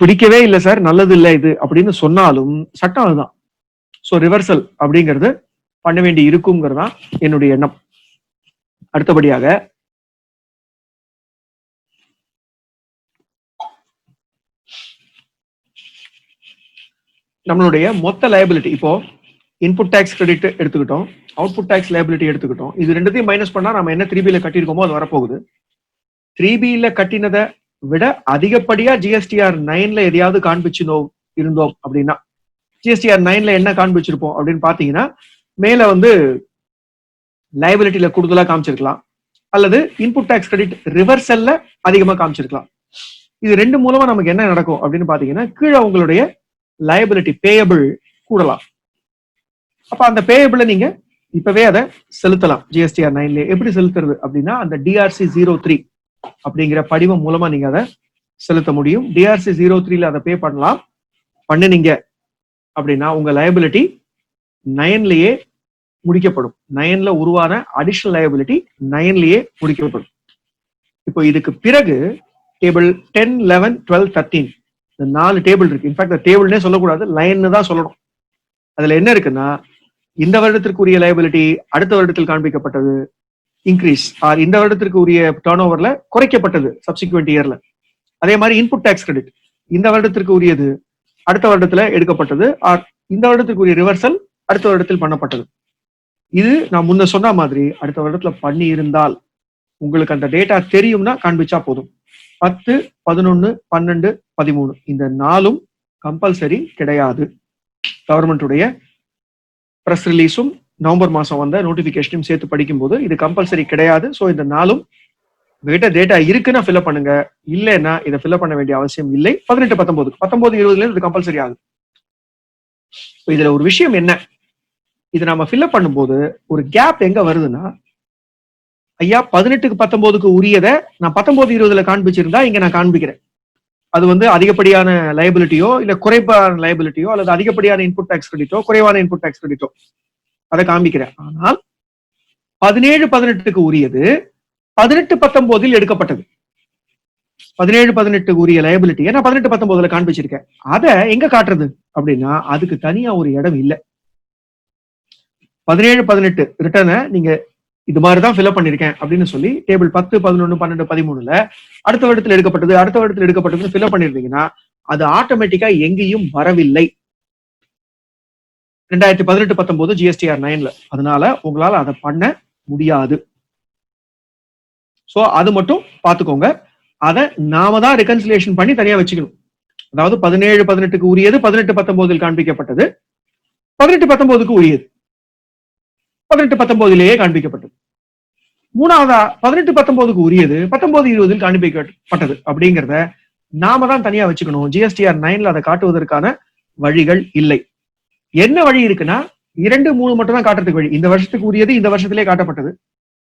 பிடிக்கவே இல்லை சார், நல்லது இல்லை இது அப்படின்னு சொன்னாலும் சட்டம் அதுதான். ஸோ ரிவர்சல் அப்படிங்கிறது பண்ண வேண்டி இருக்குங்கிறதா என்னுடைய எண்ணம். அடுத்தபடியாக நம்மளுடைய மொத்த லைபிலிட்டி, இப்போ இன்புட் டேக்ஸ் கிரெடிட் எடுத்துக்கிட்டோம், அவுட்புட் டேக்ஸ் லைபிலிட்டி எடுத்துக்கிட்டோம். இது ரெண்டுத்தையும் மைனஸ் பண்ணா நம்ம என்ன 3Bல கட்டியிருக்கோமோ அது வரப்போகுது. 3Bல கட்டினதை விட அதிகப்படியா ஜிஎஸ்டிஆர் 9ல எதையாவது காண்பிச்சுனோம் இருந்தோம் அப்படின்னா, ஜிஎஸ்டிஆர் 9ல என்ன காண்பிச்சிருப்போம் அப்படின்னு பாத்தீங்கன்னா மேல லைபிலிட்டியில கூடுதலா காமிச்சிருக்கலாம், அல்லது இன்புட் டேக்ஸ் கிரெடிட் ரிவர்சல்ல அதிகமா காமிச்சிருக்கலாம். இது ரெண்டு மூலமா நமக்கு என்ன நடக்கும் அப்படின்னு பாத்தீங்கன்னா கீழே உங்களுடைய லைபிலிட்டி பேயபிள் கூடலாம். அப்ப அந்த பேயபிள நீங்க இப்பவே அதை செலுத்தலாம். ஜிஎஸ்டிஆர் 9ல எப்படி செலுத்துறது அப்படின்னா அந்த டிஆர்சி 03 அப்படிங்கிற படிவம் மூலமா நீங்க அதை செலுத்த முடியும். டிஆர்சி 03ல அதை பே பண்ணலாம். பண்ணுனீங்க அப்படின்னா உங்க லைபிலிட்டி 9லயே முடிக்கப்படும். 9ல உருவான அடிஷனல் லைபிலிட்டி 9லயே முடிக்கப்படும். இப்போ இதுக்கு பிறகு டேபிள் 10, 11, 12, 13 இந்த 4 டேபிள் இருக்கு. இன்ஃபேக்ட் டேபிள்னே சொல்லக்கூடாது, லைன்னு தான் சொல்லணும். அதுல என்ன இருக்குன்னா இந்த வருடத்திற்கு உரிய லைபிலிட்டி அடுத்த வருடத்தில் காண்பிக்கப்பட்டது இன்க்ரீஸ், ஆர் இந்த வருடத்திற்கு உரிய டர்ன் ஓவர்ல குறைக்கப்பட்டது சப்சிக்வெண்ட் இயர்ல. அதே மாதிரி இன்புட் டேக்ஸ் கிரெடிட் இந்த வருடத்திற்கு உரியது அடுத்த வருடத்துல எடுக்கப்பட்டது, ஆர் இந்த வருடத்திற்கு உரிய ரிவர்சல் அடுத்த வருடத்தில் பண்ணப்பட்டது. இது நான் முன்ன சொன்ன மாதிரி அடுத்த வருடத்துல பண்ணி இருந்தால் உங்களுக்கு அந்த டேட்டா தெரியும்னா காண்பிச்சா போதும். 10, 11, 12, 13 இந்த 4ம் கம்பல்சரி கிடையாது. கவர்மெண்ட்டுடைய பிரஸ் ரிலீஸும் நவம்பர் மாசம் வந்த நோட்டிபிகேஷனும் சேர்த்து படிக்கும்போது இது கம்பல்சரி கிடையாது. ஸோ இந்த 4ம் உங்ககிட்ட டேட்டா இருக்குன்னா ஃபில்அப் பண்ணுங்க, இல்லைன்னா இதை ஃபில்அப் பண்ண வேண்டிய அவசியம் இல்லை. 18, 19, 20 இது கம்பல்சரி ஆகுது. இதுல ஒரு விஷயம் என்ன, இதை நம்ம ஃபில்அப் பண்ணும்போது ஒரு கேப் எங்க வருதுன்னா, ஐயா 18க்கு 19க்கு உரியதை நான் 19, 20ல காண்பிச்சிருந்தா இங்க நான் காண்பிக்கிறேன். அது அதிகப்படியான லைபிலிட்டியோ இல்ல குறைப்பான லைபிலிட்டியோ அல்லது அதிகப்படியான இன்புட் டேக்ஸ் கிரெடிட்டோ குறைவான இன்புட் டேக்ஸ் கிரெடிட்டோ அதை காண்பிக்கிறேன். ஆனால் 17, 18க்கு உரியது 18-19 எடுக்கப்பட்டது. 17-18 உரிய லயபிலிட்டி ஏன்னா 18-19 காண்பிச்சிருக்கேன். அதை எங்க காட்டுறது அப்படின்னா அதுக்கு தனியா ஒரு இடம் இல்லை. 17-18 ரிட்டர்னை நீங்க இது மாதிரிதான் ஃபில்அப் பண்ணிருக்கேன் அப்படின்னு சொல்லி டேபிள் 10, 11, 12, 13 அடுத்த வருடத்தில் எடுக்கப்பட்டதுன்னு ஃபில்அப் பண்ணிருந்தீங்கன்னா அது ஆட்டோமேட்டிக்கா எங்கேயும் வரவில்லை 2018-19 GSTR 9ல. அதனால உங்களால அதை பண்ண முடியாது. சோ அது மட்டும் பாத்துக்கோங்க. அதை நாம தான் ரெகன்சிலேஷன் பண்ணி தனியா வச்சுக்கணும். அதாவது 17-18 உரியது 18-19 காண்பிக்கப்பட்டது, 18-19 உரியது 18-19 காண்பிக்கப்பட்டது. மூணாவதா 18-19 உரியது 19-20 காண்பிக்கப்பட்டது அப்படிங்கிறத நாம தான் தனியா வச்சுக்கணும். GSTR 9ல அதை காட்டுவதற்கான வழிகள் இல்லை. என்ன வழி இருக்குன்னா 2, 3 மட்டும் தான் காட்டுறதுக்கு வழி. இந்த வருஷத்துக்கு உரியது இந்த வருஷத்திலே காட்டப்பட்டது,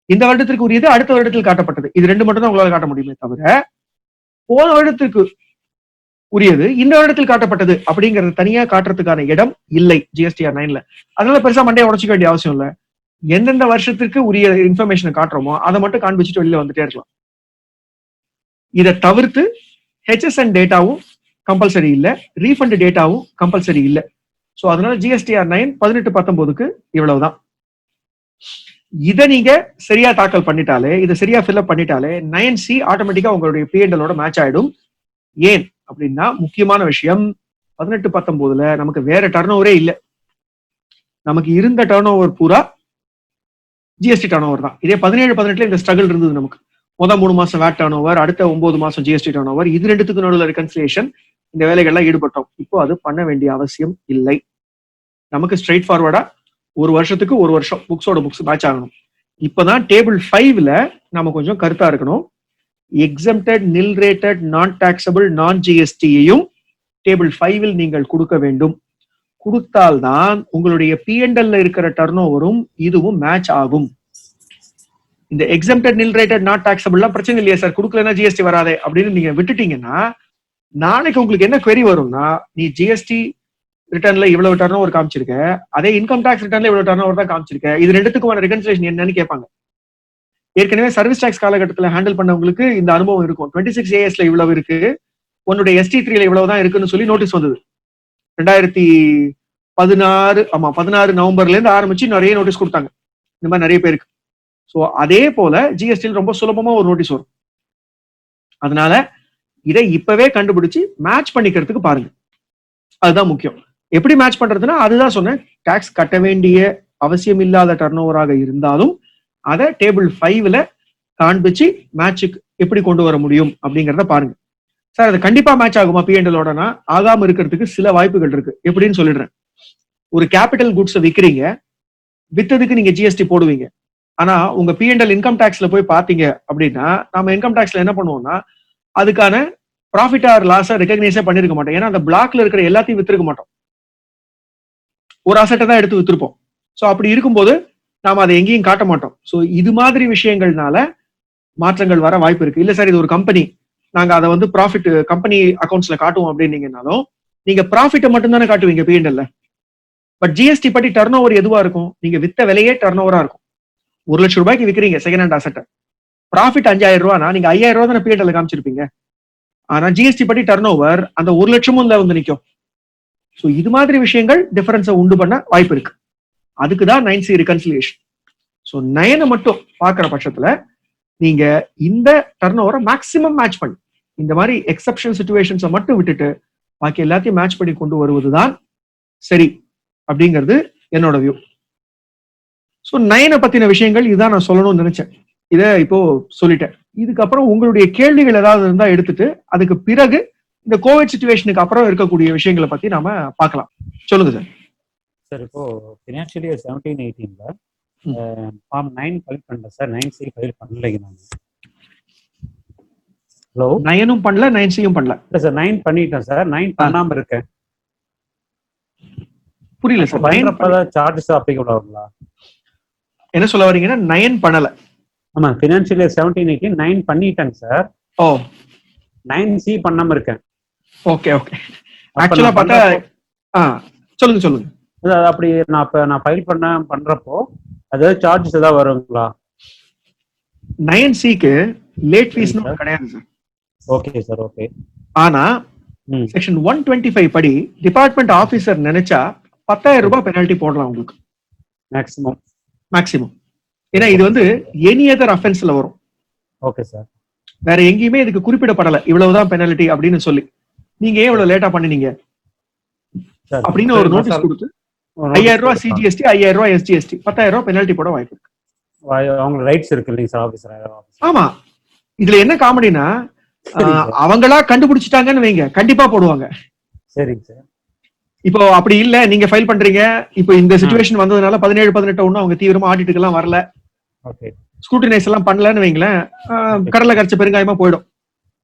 இந்த வருடத்திற்கு உரியது அடுத்த வருடத்தில் காட்டப்பட்டது. இது 2 மட்டும் தான் உங்களால காட்ட முடியுமே தவிர போன வருடத்திற்கு உரியது இந்த வருடத்தில் காட்டப்பட்டது அப்படிங்கறது தனியா காட்டுறதுக்கான இடம் இல்லை GSTR 9ல. அதனால பெருசா மண்டையை உடச்சிக்க வேண்டிய அவசியம் இல்லை. எந்தெந்த வருஷத்திற்கு உரிய இன்ஃபர்மேஷனை காட்டுறோமோ அதை மட்டும் காண்பிச்சுட்டு வெளியில வந்துட்டே இருக்கலாம். இதை தவிர்த்து HSN டேட்டாவும் கம்பல்சரி இல்லை, ரீஃபண்ட் டேட்டாவும் கம்பல்சரி இல்லை. சோ அதனால GSTR 9 18-19 இவ்வளவுதான். இதை நீங்க சரியா தாக்கல் பண்ணிட்டாலே, இதை சரியா ஃபில்அப் பண்ணிட்டாலே 9C ஆட்டோமேட்டிக்கா உங்களுடைய P&L மேட்ச் ஆயிடும். ஏன் அப்படின்னா முக்கியமான விஷயம் 18-19 நமக்கு வேற டர்ன் ஓவரே இல்லை. நமக்கு இருந்த டர்ன் ஓவர் பூரா GST டர்ன் ஓவர் தான். இதே 17-18 இந்த ஸ்ட்ரகிள் இருந்தது. நமக்கு முதல் 3 மாசம் வேட் டர்ன் ஓவர், அடுத்த 9 மாசம் GST டர்ன் ஓவர், இது ரெண்டுத்துக்கு நடுவில் ரெகன்சிலேஷன் இந்த வேலைகள்லாம் ஈடுபட்டோம். இப்போ அது பண்ண வேண்டிய அவசியம் இல்லை. நமக்கு ஸ்ட்ரெயிட் ஃபார்வர்டா ஒரு வருஷத்துக்கு ஒரு வருஷம் புக்ஸோட புக்ஸ் மேட்ச் ஆகணும். இப்பதான் டேபிள் 5ல நம்ம கொஞ்சம் கருத்தா இருக்கணும். எக்ஸம்டட், நில் ரேட்டட், நான் டாக்ஸபிள், நான் ஜிஎஸ்டியையும் டேபிள் 5ல் நீங்கள் கொடுக்க வேண்டும். கொடுத்தால்தான் உங்களுடைய P&L இருக்கிற டர்ன் ஓவரும் இதுவும் மேட்ச் ஆகும். இந்த எக்ஸம்டட், நில் ரேட்டட், நாட் டாக்ஸபிள்லாம் பிரச்சனை இல்லையா சார், கொடுக்கலன்னா ஜிஎஸ்டி வராதே அப்படின்னு நீங்க விட்டுட்டீங்கன்னா நாளைக்கு உங்களுக்கு என்ன query வரும்னா, நீ ஜிஎஸ்டி ரிட்டர்ன்ல இவ்வளவு டர்ன் ஓவர் காமிச்சிருக்க, அதே இன்கம் டாக்ஸ் ரிட்டர்ன்ல இவ்வளவு டர்ன் ஓவர் தான் காமிச்சிருக்க, இது ரெண்டுத்துக்குமான ரெகன்சிலேஷன் என்னன்னு கேட்பாங்க. ஏற்கனவே சர்வீஸ் டாக்ஸ் காலகட்டத்தில் ஹேண்டில் பண்ணவங்களுக்கு இந்த அனுபவம் இருக்கும். 26 ASல இவ்வளவு இருக்கு, உன்னுடைய ST3ல இவ்வளவுதான் இருக்குன்னு சொல்லி நோட்டீஸ் வந்தது 2016 நவம்பர்ல இருந்து ஆரம்பிச்சு நிறைய நோட்டீஸ் கொடுத்தாங்க இந்த மாதிரி நிறைய பேருக்கு. ஸோ அதே போல ஜிஎஸ்டியில் ரொம்ப சுலபமா ஒரு நோட்டீஸ் வரும். அதனால இதை இப்பவே கண்டுபிடிச்சு மேட்ச் பண்ணிக்கிறதுக்கு பாருங்க, அதுதான் முக்கியம். எப்படி மேட்ச் பண்றதுன்னா அதுதான் சொன்னேன், டாக்ஸ் கட்ட வேண்டிய அவசியம் இல்லாத டர்ன் ஓவராக இருந்தாலும் அதை டேபிள் 5ல காண்பிச்சு மேட்சுக்கு எப்படி கொண்டு வர முடியும் அப்படிங்கிறத பாருங்க. சார் அது கண்டிப்பா மேட்ச் ஆகுமா P&L-ஓடனா? ஆகாம இருக்கிறதுக்கு சில வாய்ப்புகள் இருக்கு. எப்படின்னு சொல்லிடுறேன். ஒரு கேபிட்டல் குட்ஸை விற்கிறீங்க, வித்ததுக்கு நீங்க ஜிஎஸ்டி போடுவீங்க. ஆனா உங்க P&L இன்கம் டாக்ஸ்ல போய் பாத்தீங்க அப்படின்னா நம்ம இன்கம் டாக்ஸ்ல என்ன பண்ணுவோம்னா அதுக்கான ப்ராஃபிட் ஆர் லாஸை ரெகக்னைஸே பண்ணிருக்க மாட்டோம். ஏன்னா அந்த பிளாக்ல இருக்கிற எல்லாத்தையும் வித்திருக்க மாட்டோம், ஒரு அசட்டை தான் எடுத்து வித்திருப்போம். ஸோ அப்படி இருக்கும்போது நாம அதை எங்கேயும் காட்ட மாட்டோம். ஸோ இது மாதிரி விஷயங்கள்னால மாற்றங்கள் வர வாய்ப்பு இருக்கு. இல்ல சார் இது ஒரு கம்பெனி, நாங்க அதை வந்து ப்ராஃபிட் கம்பெனி அக்கௌண்ட்ஸ்ல காட்டுவோம் அப்படின்னீங்கன்னாலும் நீங்க ப்ராஃபிட்டை மட்டும் தானே காட்டுவீங்க P&L-ல. பட் ஜிஎஸ்டி படி டர்ன் ஓவர் எதுவா இருக்கும்? நீங்க வித்த விலையே டர்ன் ஓவரா இருக்கும். 1 லட்சம் ரூபாய்க்கு விற்கிறீங்க செகண்ட் ஹேண்ட் அசட்டை, ப்ராஃபிட் 5000 ரூபானா நீங்க 5000 ரூபா தானே P&L காமிச்சிருப்பீங்க. ஆனா ஜிஎஸ்டி படி டர்ன் ஓவர் அந்த 1 லட்சமும் இல்ல வந்து நிற்கும். ஸோ இது மாதிரி விஷயங்கள் டிஃபரன்ஸை உண்டு பண்ண வாய்ப்பு இருக்கு. அதுக்குதான் 9C ரெகன்சிலியேஷன். ஸோ 9 மட்டும் பாக்குற பட்சத்துல நீங்க இந்த டர்ன் ஓவரை மேக்சிமம் மேட்ச் பண்ணி இந்த மாதிரி எக்ஸப்ஷன் சிச்சுவேஷன்ஸை மட்டும் விட்டுட்டு பாக்கி எல்லாத்தையும் மேட்ச் பண்ணி கொண்டு வருவதுதான் சரி அப்படிங்கிறது என்னோட வியூ. ஸோ 9 பத்தின விஷயங்கள் இதுதான் நான் சொல்லணும்னு நினைச்சேன். இதை இப்போ சொல்லிட்டேன். இதுக்கப்புறம் உங்களுடைய கேள்விகள் ஏதாவது இருந்தா எடுத்துட்டு அதுக்கு பிறகு இந்த கோவிட் சிச்சுவேஷனுக்கு அப்புறம் இருக்கக்கூடிய விஷயங்களை பத்தி நாம பார்க்கலாம். சொல்லுங்க சார். சார் இப்போ ஃபினான்ஷியல் இயர் 17-18ல ஃபார்ம் 9 ஃபைல் பண்ணல சார், 9C ஃபைல் பண்ணலைங்க நான். ஹலோ, 9ம் பண்ணல 9Cயும் பண்ணல. இல்ல சார் 9 பண்ணிட்டேன் சார், 9 பண்ணாம இருக்கேன். புரியல சார். 9 சார்ஜஸ் அப்ளிகபிள் ஆகுங்களா? என்ன சொல்ல வரீங்கன்னா 9 பண்ணல? ஆமா, ஃபினான்ஷியல் இயர் 17-18 9 பண்ணிட்டேங்க சார். ஓ, 9C பண்ணாம இருக்கேன். Okay okay. ஆக்சுவலா பார்த்தா சொல்லுங்க. அப்படி நான் ஃபைல் பண்றப்போ அதாவது சார்ஜஸ் ஏதாவது வருங்களா? 9C-க்கு லேட் ஃபீஸ்னு கிடையாது சார். Okay sir, okay. ஆனா செக்ஷன் 125 படி டிபார்ட்மெண்ட் ஆபீசர் நினைச்சா 10,000 ரூபாய் பெனால்டி போடலாம் உங்களுக்கு மேக்ஸிமம். ஏன்னா இது வந்து எனி அதர் அஃபென்ஸ்ல வரும். Okay sir. வேற எங்கேயுமே இதுக்கு குறிப்பிடப்படல இவ்வளவுதான் பெனால்டி அப்படின்னு சொல்லி. நீங்க ஏன் இவ்வளவு லேட்டா பண்ணீங்க அப்படின்னு ஒரு நோட்டீஸ் கொடுத்து 5,000 ரூபாய் சிஜிஎஸ்டி, 5,000 ரூபாய் எஸ்ஜிஎஸ்டி, 10,000 ரூபாய் பெனால்டி போட வாய்ப்பு இருக்கு. அவங்க ரைட்ஸ் இருக்கு இல்லைங்க சார் ஆபீசர். ஆமா. இதுல என்ன காமெடினா அவங்களா கண்டுபிடிச்சிட்டாங்கன்னு வைங்க, கண்டிப்பா போடுவாங்க. சரிங்க சார். இப்போ அப்படி இல்ல, நீங்க ஃபைல் பண்றீங்க, இப்போ இந்த சிச்சுவேஷன் வந்ததுனால 17, 18 ஒன்னும் அவங்க தீவிரமா ஆடிட்டுக்கு எல்லாம் வரல, ஸ்க்ரூட்டினைஸ் எல்லாம் பண்ணலன்னு வைங்களேன், கடலை கரைச்ச பெருங்காயமா போயிடும்.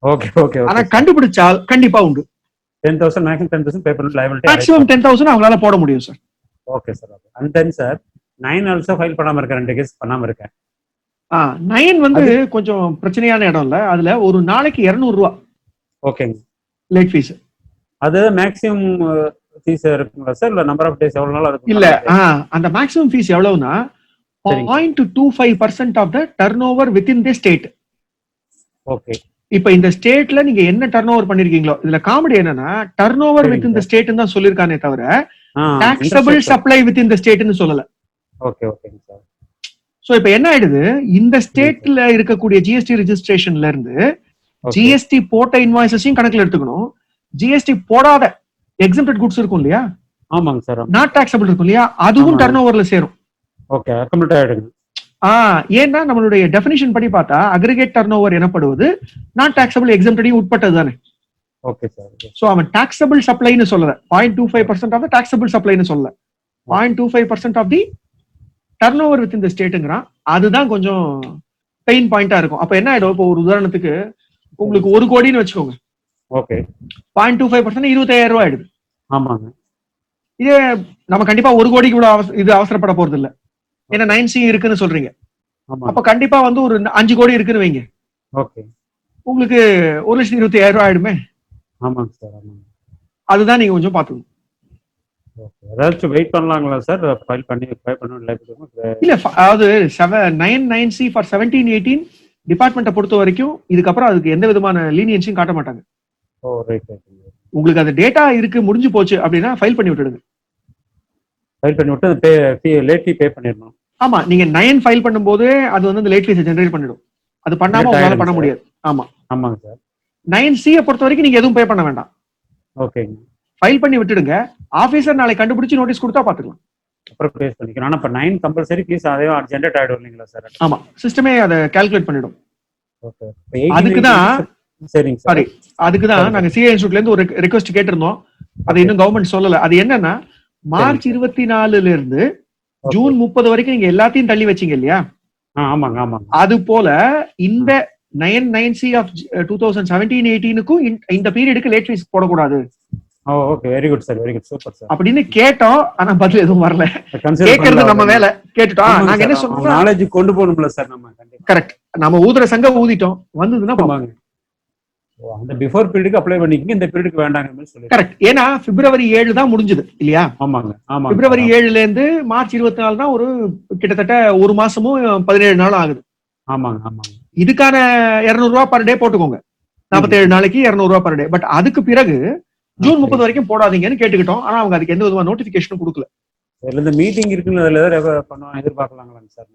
Okay okay. ஆனா கண்டுபிடிச்சால் கண்டிப்பா உண்டு. 10,000 மேக்ஸிமம் 10,000 பே பண்ண லைபிலிட்டி. மேக்ஸிமம் 10,000 அவங்களால போட முடியும் sir. Okay sir. Okay. And then sir 9 also file பண்ணாம இருக்கேன், 2 கேஸ் பண்ணாம இருக்கேன். 9 வந்து கொஞ்சம் பிரச்சனையான இடம் இல்ல, அதுல ஒரு நாளைக்கு 200 ரூபாய். ஓகேங்க. லேட் ஃபீஸ் அது மேக்ஸிமம் ஃபீஸ் இருக்குங்களா சார், இல்ல நம்பர் ஆஃப் டேஸ் எவ்வளவு நாள் இருக்கும்? இல்ல, அந்த மேக்ஸிமம் ஃபீஸ் எவ்வளவுனா 0.25% of the turnover within the state. Okay. இப்ப இந்த ஸ்டேட்ல நீங்க என்ன டர்ன் ஓவர் பண்ணிருக்கீங்களோ, இதுல காமெடி என்னன்னா டர்ன் ஓவர் வித் இந்த ஸ்டேட் தான் சொல்லிருக்கானே தவிர டாக்ஸபிள் சப்ளை வித் இந்த ஸ்டேட்னு சொல்லல. ஓகே ஓகேங்க சார். சோ இப்ப என்ன ஆயிடுது, இந்த ஸ்டேட்ல இருக்கக்கூடிய ஜிஎஸ்டி ரெஜிஸ்ட்ரேஷன்ல இருந்து ஜிஎஸ்டி போட்ட இன்வாய்ஸஸையும் கணக்குல எடுத்துக்கணும், ஜிஎஸ்டி போடாத எக்ஸம்ப்டட் குட்ஸ் இருக்கும் இல்லையா, ஆமாங்க சார், நாட் டாக்ஸபிள் இருக்கும் இல்லையா, அதுவும் டர்ன் ஓவர்ல சேரும். ஓகே, அக்கம்ப்ளீட் ஆயிடுங்க. ஏன்னா நம்மளுடைய டெஃபினிஷன் படி பார்த்தா அக்ரிகேட் டர்ன் ஓவர் எனப்படுவது நான் டாக்ஸபிள் எக்ஸம்ப்டடையும் உட்பட்டது தானே. Okay sir. சோ அவன் டாக்ஸபிள் சப்ளைன்னு சொல்லல, 0.25% ஆஃப் த டாக்ஸபிள் சப்ளைன்னு சொல்லல, 0.25% of the turnover with இந்த ஸ்டேட்டுங்கிறான். அதுதான் கொஞ்சம் பெயின் பாயிண்டா இருக்கும். அப்ப என்ன ஆயிடும், இப்போ ஒரு உதாரணத்துக்கு உங்களுக்கு 1 கோடின்னு வச்சுக்கோங்க. ஓகே. 0.25% 25,000 ரூபாய் ஆயிடுது. ஆமாங்க. இதே நம்ம கண்டிப்பா 1 கோடிக்கு இவ்வளவு இது அவசரப்பட போறது இல்ல, ஏன்னா 9C இருக்குன்னு சொல்றீங்க. அப்ப கண்டிப்பா வந்து ஒரு 5 கோடி இருக்குன்னு வைங்க. ஓகே. உங்களுக்கு 1,25,000 ரூபாய் ஆயிடுமே. ஆமாங்க சார், ஆமாங்க. அதுதான் நீங்க கொஞ்சம் பாத்துக்கணும். ஓகே. ஏதாச்சும் வெயிட் பண்ணலாங்களா சார், ஃபைல் பண்ணி இல்ல, அதாவது 9C ஃபார் 17-18 டிபார்ட்மெண்ட்டை பொறுத்த வரைக்கும் இதுக்கப்புறம் அதுக்கு எந்த விதமான லீனியன்ஸையும் காட்ட மாட்டாங்க. ஓ ரைட். உங்களுக்கு அது டேட்டா இருக்கு, முடிஞ்சு போச்சு அப்படின்னா ஃபைல் பண்ணி விட்டுடுங்க. ஃபைல் பண்ணி விட்டு லேட் ஃபீ பே பண்ணிடணும். ஆமா, நீங்க 9 ஃபைல் பண்ணும்போது அது வந்து அந்த லேட் ஃபீஸ் ஜெனரேட் பண்ணிடும். அது பண்ணாம உங்களால பண்ண முடியாது. ஆமா ஆமாங்க சார். 9C பொறுத்த வரைக்கும் நீங்க எதுவும் பே பண்ண வேண்டாம். ஓகேங்க. ஃபைல் பண்ணி விட்டுடுங்க. ஆபீசர் நாளைக்கு கண்டுபிடிச்சு நோட்டீஸ் கொடுத்தா பாத்துக்கலாம், அப்புறம் பே பண்ணிக்கலாம். ஆனா இப்ப 9 கம்பல்சரி ஃபீஸ் அதே ஜெனரேட் ஆயிடும் இல்லீங்களா சார்? ஆமா, சிஸ்டமே அதை கால்குலேட் பண்ணிடும். ஓகே. அதுக்குதான் சரிங்க சார், அதுக்குதான் நாங்க சிஏ இன்ஸ்டிடியூட்ல இருந்து ஒரு ரிக்வெஸ்ட் கேட்டிருந்தோம். அது இன்னும் கவர்மெண்ட் சொல்லல. அது என்னன்னா, மார்ச் 24 இருந்து ஜூன் 30 வரைக்கும் நீங்க எல்லாத்தையும் தள்ளி வச்சீங்க இல்லையா? ஆமாங்க ஆமாங்க. அது போல இந்த 9C ஆஃப் 2017-18க்கும் இந்த பீரியடுக்கு லேட் ஃபீஸ் போடக்கூடாது. Okay, very good sir, very good, super sir. அப்படின்னு கேட்டோம், ஆனா பதில் எதுவும் வரல. கேக்குறது நம்ம வேலை, கேட்டுட்டோம். நாங்க என்ன சொல்றோம், நாலேஜ் கொண்டு போகணும்ல சார் நம்ம. கரெக்ட், நம்ம ஊதுற சங்க ஊதிட்டோம், வந்ததுன்னா போவாங்க. அந்த பிஃபோர் பீரியடுக்கு அப்ளை பண்ணிக்கங்க, இந்த பீரியடுக்கு வேண்டாங்கன்னு சொல்லி. கரெக்ட். ஏன்னா February 7 தான் முடிஞ்சது இல்லையா? ஆமாங்க ஆமா. February 7ல இருந்து மார்ச் 24 தான் ஒரு கிட்டத்தட்ட 1 மாசமும் 17 நாளும் ஆகுது. ஆமாங்க ஆமாங்க. இதுக்கான 200 ரூபாய் பர் டே போட்டுக்கோங்க, 47 நாளைக்கு 200 ரூபாய் பர் டே. பட் அதுக்கு பிறகு ஜூன் 30 வரைக்கும் போடாதீங்கன்னு கேட்டுக்கிட்டோம். ஆனா அவங்க அதுக்கு எந்த விதமான நோட்டிபிகேஷனும் கொடுக்கல. இந்த மீட்டிங் இருக்குன்னு அதுல எதிர்பார்க்கலாங்களாங்க சார்?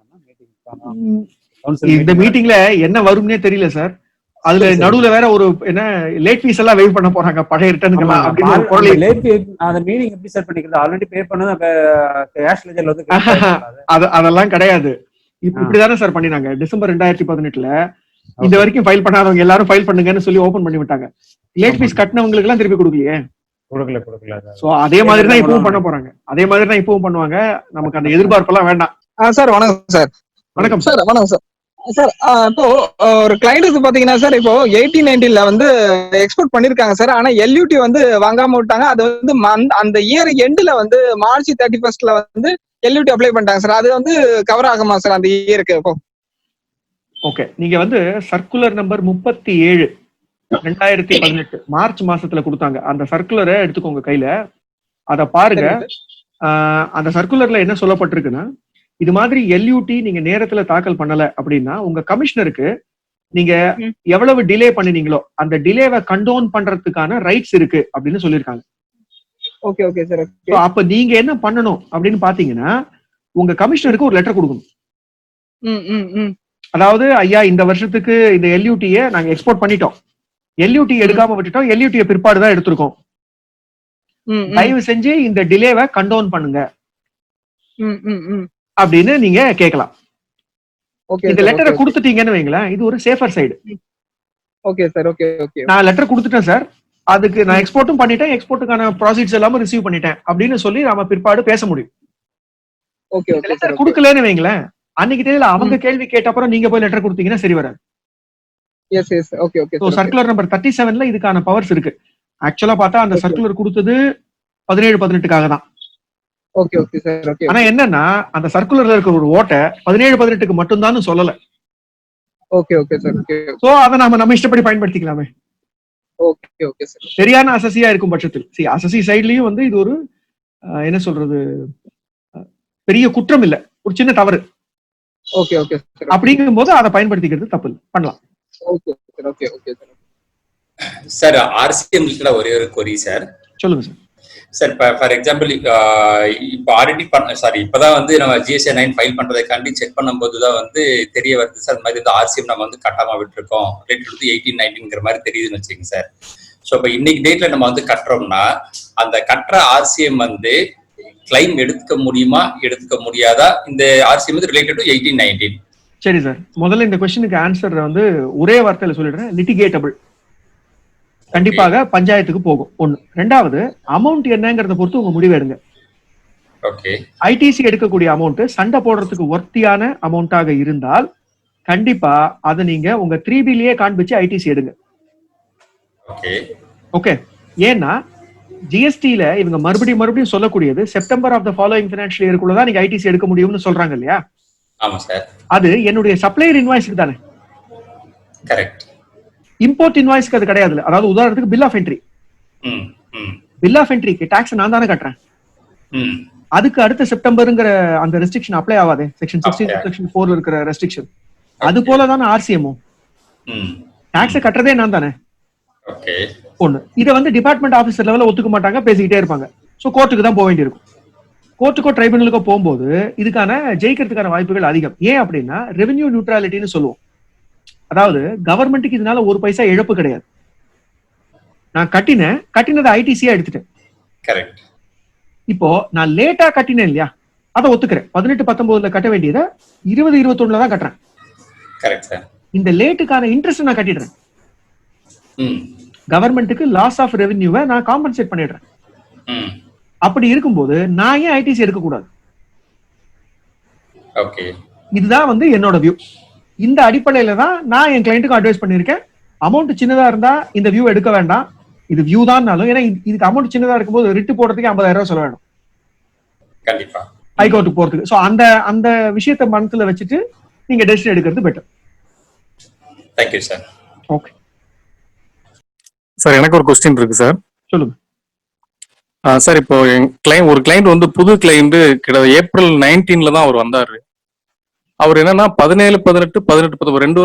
இந்த மீட்டிங்ல என்ன வரும்னே தெரியல சார். அதுல நடுவுல வேற ஒரு என்ன லேட் ஃபீஸ் எல்லாம் வெயிட் பண்ண போறாங்க, பழைய ரிட்டர்னுக்கெல்லாம். மீட்டிங் எப்படி சார் பண்ணிக்கிறது? ஆல்ரெடி பே பண்ணது கேஷ் லெஜர்ல வந்து அதெல்லாம் கிடையாது. இப்படிதானே சார் பண்ணினாங்க டிசம்பர் 2018ல. இந்த வரைக்கும் ஃபைல் பண்ணாதவங்க எல்லாரும் ஃபைல் பண்ணுங்கன்னு சொல்லி ஓபன் பண்ணி விட்டாங்க. லேட் ஃபீஸ் கட்டினவங்களுக்கு எல்லாம் திருப்பி கொடுக்கலையே. கொடுக்கல. சோ அதே மாதிரி தான் இப்பவும் பண்ண போறாங்க, அதே மாதிரி தான் இப்பவும் பண்ணுவாங்க. நமக்கு அந்த எதிர்பார்ப்பெல்லாம் வேண்டாம். சார் வணக்கம் சார். வணக்கம் சார். வணக்கம் சார். சார் இப்போ ஒரு கிளைண்ட்டுக்கு பாத்தீங்கன்னா சார், இப்போ 18-19ல வந்து எக்ஸ்போர்ட் பண்ணிருக்காங்க சார். ஆனா எல்யூடி வந்து வாங்காம விட்டாங்க. அது வந்து அந்த இயர் எண்டுல வந்து மார்ச் 31ல வந்து எல்யூடி அப்ளை பண்ணிட்டாங்க சார். அது வந்து கவர் ஆகுமா சார் அந்த இயருக்கு? இப்போ ஓகே, நீங்க வந்து சர்க்குலர் நம்பர் 37 2018 மார்ச் மாசத்துல கொடுத்தாங்க. அந்த சர்க்குலரை எடுத்துக்கோங்க கையில, அத பாருங்க. அந்த சர்க்குலர்ல என்ன சொல்லப்பட்டிருக்குன்னா, இது மாதிரி எல்யூடி நீங்க நேரத்துல தாக்கல் பண்ணல அப்படின்னா உங்க கமிஷனருக்கு நீங்க எவ்வளவு டிலே பண்ணினீங்களோ அந்த டிலேவை கண்டோன் பண்றதுக்கான ரைட்ஸ் இருக்கு அப்படின்னு சொல்லியிருக்காங்க. Okay okay sir. அப்ப நீங்க என்ன பண்ணணும் அப்படின்னு பாத்தீங்கன்னா உங்க கமிஷனருக்கு ஒரு லெட்டர் கொடுக்கணும். அதாவது ஐயா இந்த வருஷத்துக்கு இந்த எல்யூடிய நாங்க எக்ஸ்போர்ட் பண்ணிட்டோம், எல்யூடி எடுக்காம விட்டுட்டோம், எல்யூடிய பிற்பாடுதான் எடுத்திருக்கோம், தயவு செஞ்சு இந்த டிலேவை கண்டோன் பண்ணுங்க அப்படின்னு நீங்க கேட்கலாம். இந்த லெட்டரை கொடுத்துட்டீங்கன்னு வைங்களேன், இது ஒரு safer side. Okay sir. Okay okay. நான் லெட்டர் கொடுத்துட்டேன் சார், அதுக்கு நான் எக்ஸ்போர்ட்டும் பண்ணிட்டேன், எக்ஸ்போர்ட்டுக்கான ப்ராசீட்ஸ் எல்லாமே ரிசீவ் பண்ணிட்டேன் அப்படின்னு சொல்லி நாம பிற்பாடு பேச முடியும். Okay okay. லெட்டர் கொடுக்கலன்னு வைங்களேன், அன்னைக்கு தேதியில அவங்க கேள்வி கேட்ட அப்புறம் நீங்க போய் லெட்டர் கொடுத்தீங்கன்னா சரி வராது. Yes yes. Okay okay. Circular number 37ல இதுக்கான பவர்ஸ் இருக்கு. ஆக்சுவலா பார்த்தா அந்த சர்க்குலர் கொடுத்தது 17-18க்காக தான். Okay okay sir. ஓகே. ஆனா என்னன்னா அந்த சர்க்குலர்ல இருக்கிற ஒரு ஓட்டை 17-18க்கு மட்டும் தான் சொல்லல. Okay okay sir. Okay. So அத நம்ம இஷ்டப்படி பயன்படுத்திக்கலாமே. Okay okay sir. சரியான அசசியா இருக்கும் பட்சத்தில் அசசி சைட்லயும் வந்து இது ஒரு என்ன சொல்றது பெரிய குற்றம் இல்ல, ஒரு சின்ன தவறு. Okay okay sir. அப்படிங்கும் போது அதை பயன்படுத்திக்கிறது தப்பு இல்லை, பண்ணலாம். Okay sir. Okay okay sir. Sir RCM ஒரே ஒரு கொரி சார். சொல்லுங்க சார். சார் ஃபார் எக்ஸாம்பிள் இப்போ ஆல்ரெடி இப்பதான் வந்து நம்ம ஜிஎஸ்டி 9 ஃபைல் பண்றதுக்காண்டி செக் பண்ணும்போது தான் வந்து தெரிய வருது சார், இந்த மாதிரி வந்து ஆர்சிஎம் நம்ம வந்து கட்டாம விட்டுருக்கோம், ரேட் வந்து 18-19 மாதிரி தெரியுதுன்னு வச்சுக்கோங்க சார். ஸோ இப்போ இன்னைக்கு டேட்ல நம்ம வந்து கட்டுறோம்னா அந்த கட்டுற ஆர்சிஎம் வந்து கிளைம் எடுத்துக்க முடியுமா எடுத்துக்க முடியாதா? இந்த ஆர்சிஎம் வந்து ரிலேட்டட் டு 18-19. சரி சார், முதல்ல இந்த கொஸ்டினுக்கு ஆன்சர் வந்து ஒரே வார்த்தையில சொல்லிடுறேன், லிட்டிகேட்டபிள். கண்டிப்பாக பஞ்சாயத்துக்கு போகும். ஒண்ணு. ரெண்டாவது, அமௌண்ட் என்னங்கறத பொறுத்து உங்க முடிவு எடுங்க. ஓகே. ஐடிசி எடுக்கக்கூடிய அமௌண்ட் சண்டை போடுறதுக்கு ஒர்த்தியான அமௌண்ட்டாக இருந்தால் கண்டிப்பா அதை நீங்க உங்க 3Bலயே காண்பிச்சு ஐடிசி எடுங்க. Okay okay. ஏன்னா ஜிஎஸ்டில இவங்க மறுபடியும் சொல்லக்கூடியது September of the following financial இயருக்குள்ள தான் நீங்க ஐடிசி எடுக்க முடியும்னு சொல்றாங்க இல்லையா? ஆமா சார். அது என்னுடைய சப்ளையர் இன்வாய்ஸ்க்கு தானே. கரெக்ட். இம்போர்ட் இன்வாய்ஸ்க்கு அது கிடையாது. அதாவது உதாரணத்துக்கு bill of entry, bill of என்ட்ரிக்கு டாக்ஸ் நான் தானே கட்டுறேன், அதுக்கு அடுத்த செப்டம்பருங்கிற அந்த ரெஸ்ட்ரிக்ஷன் அப்ளை ஆகாது. செக்ஷன் 16 செக்ஷன் 4 இருக்கிற ரெஸ்ட்ரிக்ஷன் அது போல தானே ஆர்சிஎம்மும். டாக்ஸ் கட்டுறதே நான் தானே. ஒண்ணு. இதை வந்து டிபார்ட்மெண்ட் ஆபீசர் லெவல்ல ஒத்துக்க மாட்டாங்க, பேசிக்கிட்டே இருப்பாங்க. சோ கோர்ட்டுக்கு தான் போக வேண்டியிருக்கும். கோர்ட்டுக்கோ ட்ரைபுனலுக்கோ போகும்போது இதுக்கான ஜெயிக்கிறதுக்கான வாய்ப்புகள் அதிகம். ஏன் அப்படின்னா ரெவென்யூ நியூட்ரலிட்டின்னு சொல்லுவோம். அதாவது கவர்மெண்ட்டுக்கு இதனால ஒரு பைசா இழப்பு கிடையாது. நான் கட்டினதை ஐடிசியா எடுத்துட்டேன். கரெக்ட். இப்போ நான் லேட்டா கட்டினேன் இல்லையா, அதை ஒத்துக்கிறேன். 18-19 கட்ட வேண்டியதை 20-21 தான் கட்டுறேன். Correct sir. இந்த லேட்டுக்கான இன்ட்ரெஸ்ட் நான் கட்டிடுறேன். கவர்மெண்ட்டுக்கு லாஸ் ஆஃப் ரெவென்யூவை நான் காம்பன்சேட் பண்ணிடுறேன். அப்படி இருக்கும்போது நான் ஏன் ஐடிசி எடுக்க கூடாது? ஓகே. இதுதான் வந்து என்னோட வியூ. இந்த அடிப்படையில தான் நான் என் கிளைண்ட்டுக்கு அட்வைஸ் பண்ணிருக்கேன். அமௌண்ட் சின்னதா இருந்தா இந்த வியூ எடுக்க வேண்டாம், இது வியூ தான்னாலும், ஏன்னா இதுக்கு அமௌண்ட் சின்னதா இருக்கும்போது ரிட்டு போடுறதுக்கு 50,000 ரூபாய் சொல்ல வேணும் கண்டிப்பா ஹைகோர்ட்டுக்கு போறதுக்கு. சோ அந்த விஷயத்தை மனசுல வச்சுட்டு நீங்க டெசிஷன் எடுக்கிறது better. Thank you sir. Okay sir, எனக்கு ஒரு கொஸ்டின் இருக்கு சார். சொல்லுங்க சார். இப்போ ஒரு கிளைண்ட் வந்து புது கிளைண்ட் ஏப்ரல் 19 தான் அவர் வந்தாரு. அவர் என்னன்னா 17, 18, 19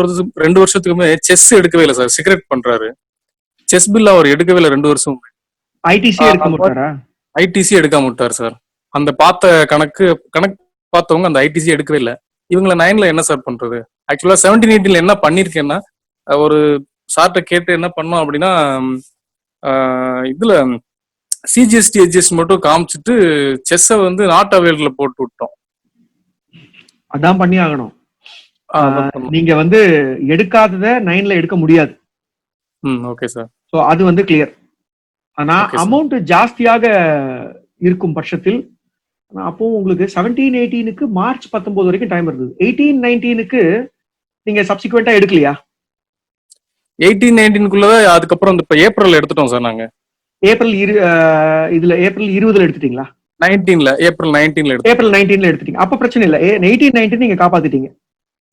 2 வருஷத்துக்குமே செஸ் எடுக்கவே இல்லை சார். சிகரெட் பண்றாரு. செஸ் பில் அவர் எடுக்கவே இல்லை 2 வருஷம். ஐடிசி எடுக்காம விட்டாரு சார். அந்த கணக்கு பார்த்தவங்க அந்த ஐடிசி எடுக்கவே இல்லை. இவங்கள 9ல என்ன சார் பண்றது? ஆக்சுவலா 17-18 என்ன பண்ணிருக்கேன்னா, ஒரு சார்ட்ட கேட்டு என்ன பண்ணோம் அப்படின்னா, இதுல சிஜிஎஸ்டி எஜ்எஸ் மட்டும் காமிச்சிட்டு செஸ்ஸை வந்து நாட் அவைலபிள்ல போட்டு விட்டோம். அதான் பண்ணி ஆகணும். நீங்க வந்து எடுக்காதத 9ல எடுக்க முடியாது. Okay sir. சோ அது வந்து கிளியர். ஆனா அமௌண்ட் ஜாஸ்தியாக இருக்கும் பட்சத்தில் அப்போ உங்களுக்கு 17-18க்கு மார்ச் 19 வரைக்கும் டைம் இருந்தது. 18-19க்கு நீங்க சப்சிக்வெண்டா எடுக்கலையா? 18-19குள்ளதான். அதுக்கப்புறம் இப்ப ஏப்ரல் எடுத்துட்டோம் சார் நாங்க. ஏப்ரல் 20 எடுத்துட்டீங்களா? ஏப்ரல் 19ல எடுத்துட்டீங்க. அப்ப பிரச்சனை இல்ல. 18-19 நீங்க காப்பாத்திட்டீங்க.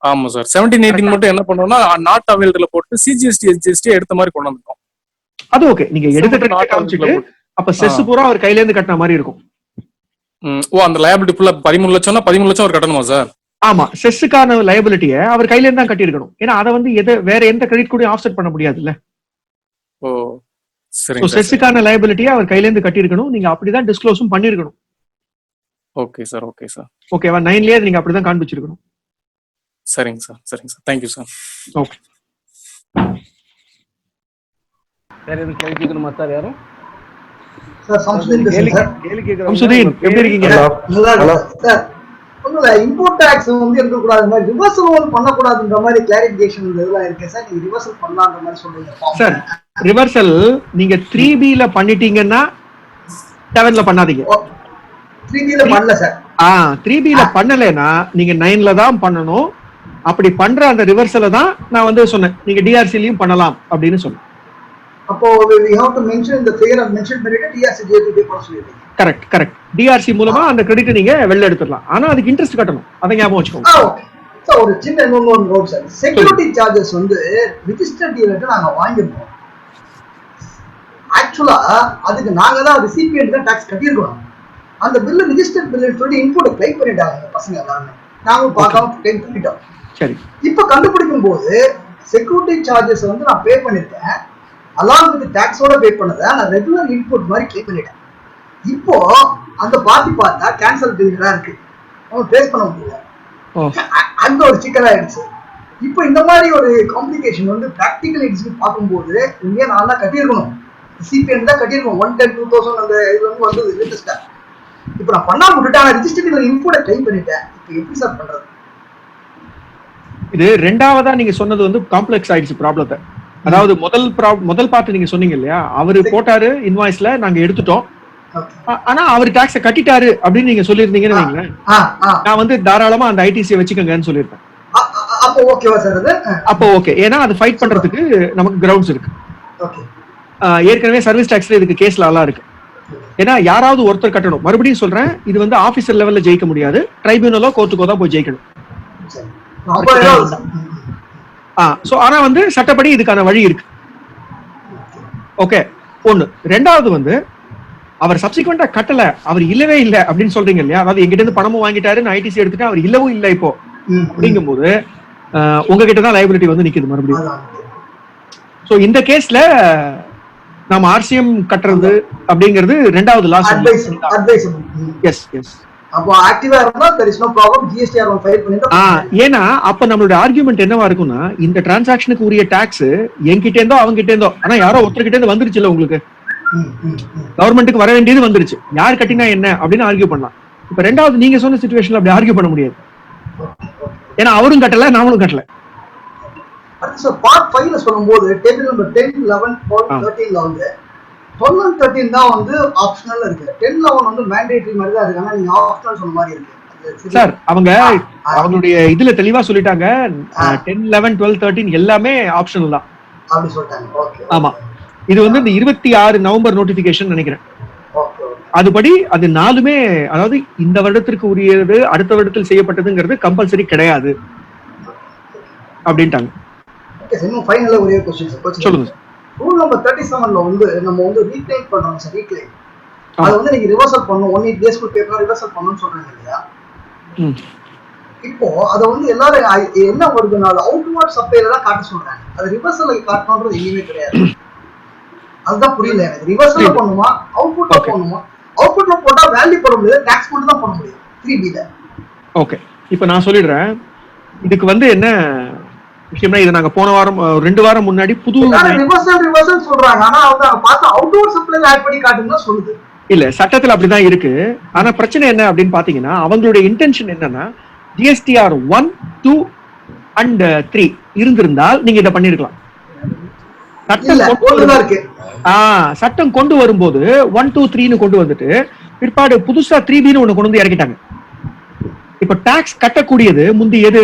ஆமா சார். 17-18 மட்டும் என்ன பண்ணோம்னா நாட் அவைலபிள்ல போட்டு சிஜிஎஸ்டி எஜ்எஸ்டி எடுத்த மாதிரி கொண்டு வந்துட்டோம். அது ஓகே. நீங்க எடுத்துட்டு காமிச்சிட்டு அப்ப செஸ் பூரா அவர் கையில இருந்து கட்டின மாதிரி இருக்கும். ஓ அந்த லயபிலிட்டி ஃபுல்லா 13 லட்சம்னா 13 லட்சம் அவர் கட்டணுமா சார்? ஆமா, செஸ்ஸுக்கான லயபிலிட்டியை அவர் கையில இருந்து தான் கட்டியிருக்கணும். ஏன்னா அதை வந்து வேற எந்த கிரெடிட் கூட ஆஃப்செட் பண்ண முடியாதுல்ல. ஓ சரிங்க சார். செஸ்ஸுக்கான லயபிலிட்டியை அவர் கையில இருந்து கட்டியிருக்கணும். நீங்க அப்படிதான் டிஸ்க்ளோஸும் பண்ணிருக்கணும். Okay sir, okay sir. ஓகேவா? 9லயே நீங்க அப்படிதான் காண்பிச்சிருக்கணும். சரிங்க சார், சரிங்க சார். Thank you sir. ஓகே. வேற எதுவும் கேள்வி கேட்கணுமா சார்? யாரும் சார் சம்சுதீன் பேசுறேன் சார். சம்சுதீன் எப்படி இருக்கீங்க? நல்லா இருக்கு சார். ஒண்ணுல இம்போர்ட் டாக்ஸ் வந்து இருக்க கூடாது மாதிரி ரிவர்சல் பண்ணக்கூடாதுன்ற மாதிரி கிளாரிபிகேஷன் இதெல்லாம் இருக்கு சார். நீங்க ரிவர்சல் பண்ணலாம்ன்ற மாதிரி சொல்றீங்க சார். ரிவர்சல் நீங்க 3Bல பண்ணிட்டீங்கன்னா 7ல பண்ணாதீங்க. 3Bல பண்ணல சார். 3Bல பண்ணலைன்னா நீங்க 9ல தான் பண்ணணும். அப்படி பண்ற அந்த ரிவர்சலை தான் நான் வந்து சொன்னேன், நீங்க டிஆர்சிலையும் பண்ணலாம் அப்படின்னு சொன்னேன். அப்போ we have to mention the figure and mention பண்ணிட்டு டிஆர்சி ஜேபி போட சொல்லிருக்கீங்க. கரெக்ட். டிஆர்சி மூலமா அந்த கிரெடிட் நீங்க வெளில எடுத்துடலாம். ஆனா அதுக்கு இன்ட்ரெஸ்ட் கட்டணும், அதை ஞாபகம் வச்சுக்கோங்க. Okay sir. ஒரு சின்ன இன்னொரு நோட் சார். செக்யூரிட்டி சார்ஜஸ் வந்து ரிஜிஸ்டர்ட் டீலர்ட்ட நாங்க வாங்கிருக்கோம். ஆக்சுவலா அதுக்கு நாங்க தான் ரிசிபியன்ட் தான் டாக்ஸ் கட்டியிருக்கோம். அந்த பில் ரிஜிஸ்டர்ட் பில்லுன்னு சொல்லி இன்புட் கிளைம் பண்ணிட்டாங்க பசங்க எல்லாரும். நாங்களும் பார்க்காம கிளைம் பண்ணிட்டோம். சரி. இப்ப கண்டுபிடிக்கும் போது செக்யூரிட்டி சார்ஜஸ் வந்து நான் பே பண்ணிருக்கேன், அலாங் வித் டாக்ஸோட பே பண்ணதை நான் ரெகுலர் இன்புட் மாதிரி கிளைம் பண்ணிட்டேன். இப்போ அந்த பார்ட்டி பார்த்தா கேன்சல் டீலரா இருக்கு, அவங்க பேஸ் பண்ண முடியல. அந்த ஒரு சிக்கல் ஆயிடுச்சு. இப்போ இந்த மாதிரி ஒரு காம்ப்ளிகேஷன் வந்து பிராக்டிக்கல் எக்ஸிக்யூட் பார்க்கும்போது உண்மையா நான் தான் கட்டியிருக்கணும், சிபிஎன் தான் கட்டியிருக்கணும். 110,2000 அந்த இது வந்து வந்தது லேட்டஸ்டா. இப்போ நான் பண்ணாம விட்டுட்டேன், ரிஜிஸ்டர்ட் இன்புட்டை கிளைம் பண்ணிட்டேன். இப்போ எப்படி சார் பண்றது? இது ரெண்டாவதா நீங்க சொன்னது வந்து காம்ப்ளெக்ஸ் ஆயிடுச்சு ப்ராப்ளத்தை. அதாவது முதல் பார்ட் நீங்க சொன்னீங்க இல்லையா, அவரு போட்டாரு இன்வாய்ஸ்ல, நாங்க எடுத்துட்டோம், ஆனா அவர் டாக்ஸை கட்டிட்டாரு அப்படின்னு நீங்க சொல்லியிருந்தீங்கன்னு வைங்களேன், நான் வந்து தாராளமா அந்த ஐடிசியை வச்சுக்கோங்கன்னு சொல்லியிருப்பேன். அப்போ ஓகேவா சார்? அது அப்போ ஓகே, ஏன்னா அது ஃபைட் பண்றதுக்கு நமக்கு கிரவுண்ட்ஸ் இருக்கு. ஏற்கனவே சர்வீஸ் டாக்ஸ்ல இதுக்கு கேஸ் லாலாம் இருக்கு. ஏன்னா யாராவது ஒருத்தர் கட்டணும். மறுபடியும் சொல்றேன், இது வந்து ஆபீசர் லெவல்ல ஜெயிக்க முடியாது, ட்ரைபியூனலோ கோர்ட்டுக்கோ தான் போய் ஜெயிக்கணும். ஆனா வந்து சட்டப்படி இதுக்கான வழி இருக்கு. ஓகே, ஒண்ணு. ரெண்டாவது வந்து அவர் சப்சிக்வெண்டா கட்டல, அவர் இல்லவே இல்லை அப்படின்னு சொல்றீங்க இல்லையா, அதாவது எங்கிட்ட இருந்து பணமும் வாங்கிட்டாரு, நான் ஐடிசி எடுத்துட்டு அவர் இல்லவும் இல்லை இப்போ அப்படிங்கும் போது உங்ககிட்ட தான் லைபிலிட்டி வந்து நிக்குது மறுபடியும். சோ இந்த கேஸ்ல நாம ஆர்சிஎம் கட்டுறது அப்படிங்கிறது ரெண்டாவது லாஸ். S S. அப்போ ஆக்டிவா இருந்தா there is no problem, GSTR file பண்ணிட்டா. ஏன்னா அப்ப நம்மளோட ஆர்குமெண்ட் என்னவா இருக்கும்னா, இந்த டிரான்சாக்ஷனுக்கு உரிய டாக்ஸ் என்கிட்ட இருந்தோ அவங்க கிட்ட இருந்தோ, ஆனா யாரோ ஒருத்தர்கிட்ட இருந்து வந்துருச்சு இல்ல, உங்களுக்கு கவர்மெண்ட்டுக்கு வர வேண்டியது வந்துருச்சு, யார் கட்டினா என்ன அப்படின்னு ஆர்கியூ பண்ணலாம். இப்ப ரெண்டாவது நீங்க சொன்ன சிச்சுவேஷன்ல அப்படி ஆர்கியூ பண்ண முடியாது, ஏன்னா அவரும் கட்டல நாமளும் கட்டல. அடுத்து பார்ட் 5ல சொல்லும்போது டேபிள் நம்பர் 10, 11, 12, 13ல வந்து 12 and 13 தான் வந்து ஆப்ஷனல் இருக்கு. 10, 11 வந்து மேண்டேட்டரி மாதிரி தான் இருக்கு, ஆனா நீங்க ஆப்ஷனல் சொன்ன மாதிரி இருக்கு சார். அவங்களுடைய இதுல தெளிவா சொல்லிட்டாங்க, 10, 11, 12, 13 எல்லாமே ஆப்ஷனல் தான் அப்படி சொல்லிட்டாங்க. ஓகே. ஆமா, இது வந்து இந்த 26 நவம்பர் நோட்டிபிகேஷன் நினைக்கிறேன். அதுபடி அது 4மே, அதாவது இந்த வருடத்திற்கு உரியது அடுத்த வருடத்தில் செய்யப்பட்டதுங்கிறது கம்பல்சரி கிடையாது அப்படின்ட்டாங்க. இன்னும் ஃபைனலா ஒரே क्वेश्चन சார். சொல்லுங்க சார். ரூல் நம்பர் 37ல வந்து நம்ம வந்து ரீக்ளைம் பண்றோம் சார். ரீக்ளைம் அது வந்து நீங்க ரிவர்சல் பண்ணனும், 18 டேஸ்க்கு பேப்பர் ரிவர்சல் பண்ணனும்னு சொல்றாங்க இல்லையா. இப்போ அத வந்து எல்லாரும் என்ன வருதுன்னா அவுட்வர்ட் சப்ளைல தான் காட்ட சொல்றாங்க, அது ரிவர்சல்ல காட்டணும்ன்றது எதுவுமே கிடையாது. அதுதான் புரியல எனக்கு. ரிவர்சல்ல பண்ணுமா அவுட்புட்ல பண்ணுமா? அவுட்புட்ல போட்டா வேல்யூ போட முடியாது, டாக்ஸ் மட்டும் தான் போட முடியும் 3Bல. ஓகே, இப்போ நான் சொல்லிடுறேன். இதுக்கு வந்து என்ன விஷயம்னா, இது நாங்க போன வாரம் 2 வாரம் முன்னாடி புது ரிவர்சல் சொல்றாங்க, ஆனா அவங்க பார்த்தா அவுட்வர்ட் சப்ளைல ஆட் பண்ணி காட்டுங்க சொல்லுது. இல்ல, சட்டத்துல அப்படிதான் இருக்கு. ஆனா பிரச்சனை என்ன அப்படின்னு பாத்தீங்கன்னா, அவங்களுடைய இன்டென்ஷன் என்னன்னா, GSTR 1, 2 and 3 இருந்திருந்தால் நீங்க இதை பண்ணிருக்கலாம். சட்டம் கொண்டு வரும்போது 1, 2, 3ன்னு கொண்டு வந்துட்டு பிற்பாடு புதுசா 3Bன்னு ஒண்ணு கொண்டு வந்து இறக்கிட்டாங்க. இப்ப டாக்ஸ் கட்டக்கூடியது முந்தி எது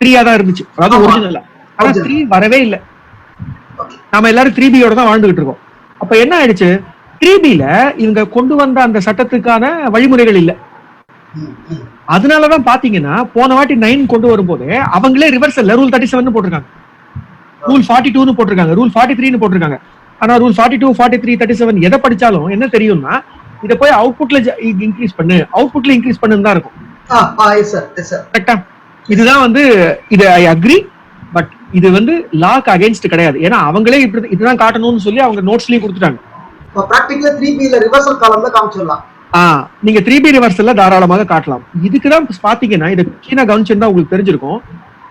3ஆ தான் இருந்துச்சு, அதாவது ஒரிஜினலா. ஆனா 3 வரவே இல்லை, நாம எல்லாரும் 3Bயோட தான் வாழ்ந்துகிட்டு இருக்கோம். அப்ப என்ன ஆயிடுச்சு, 3Bல இவங்க கொண்டு வந்த அந்த சட்டத்துக்கான வழிமுறைகள் இல்ல. அதனாலதான் பாத்தீங்கன்னா போன வாட்டி 9 கொண்டு வரும்போது அவங்களே ரிவர்சல்ல ரூல் 37 போட்டிருக்காங்க, ரூல் 42ன்னு போட்டிருக்காங்க, ரூல் 43ன்னு போட்டிருக்காங்க. ஆனா ரூல் 42, 43, 37 எதை படிச்சாலும் என்ன தெரியும்னா, இதை போய் அவுட்புட்ல இன்க்ரீஸ் பண்ணு, அவுட்புட்ல இன்க்ரீஸ் பண்ணுன்னு தான் இருக்கும். Yes sir, yes sir. கரெக்டா? இதுதான் வந்து இது ஐ அக்ரி. பட் இது வந்து லாக்கு அகைன்ஸ்ட் கிடையாது. ஏன்னா அவங்களே இப்படி இதுதான் காட்டணும்னு சொல்லி அவங்க நோட்ஸ்லயும் கொடுத்துட்டாங்க. பிராக்டிகலா 3Bல ரிவர்சல் காலம்ல காமிச்சிடலாம். நீங்க 3B ரிவர்சல்ல தாராளமாக காட்டலாம். இதுக்குதான் பாத்தீங்கன்னா இதை கீழே கவனிச்சிருந்தா உங்களுக்கு தெரிஞ்சிருக்கும்.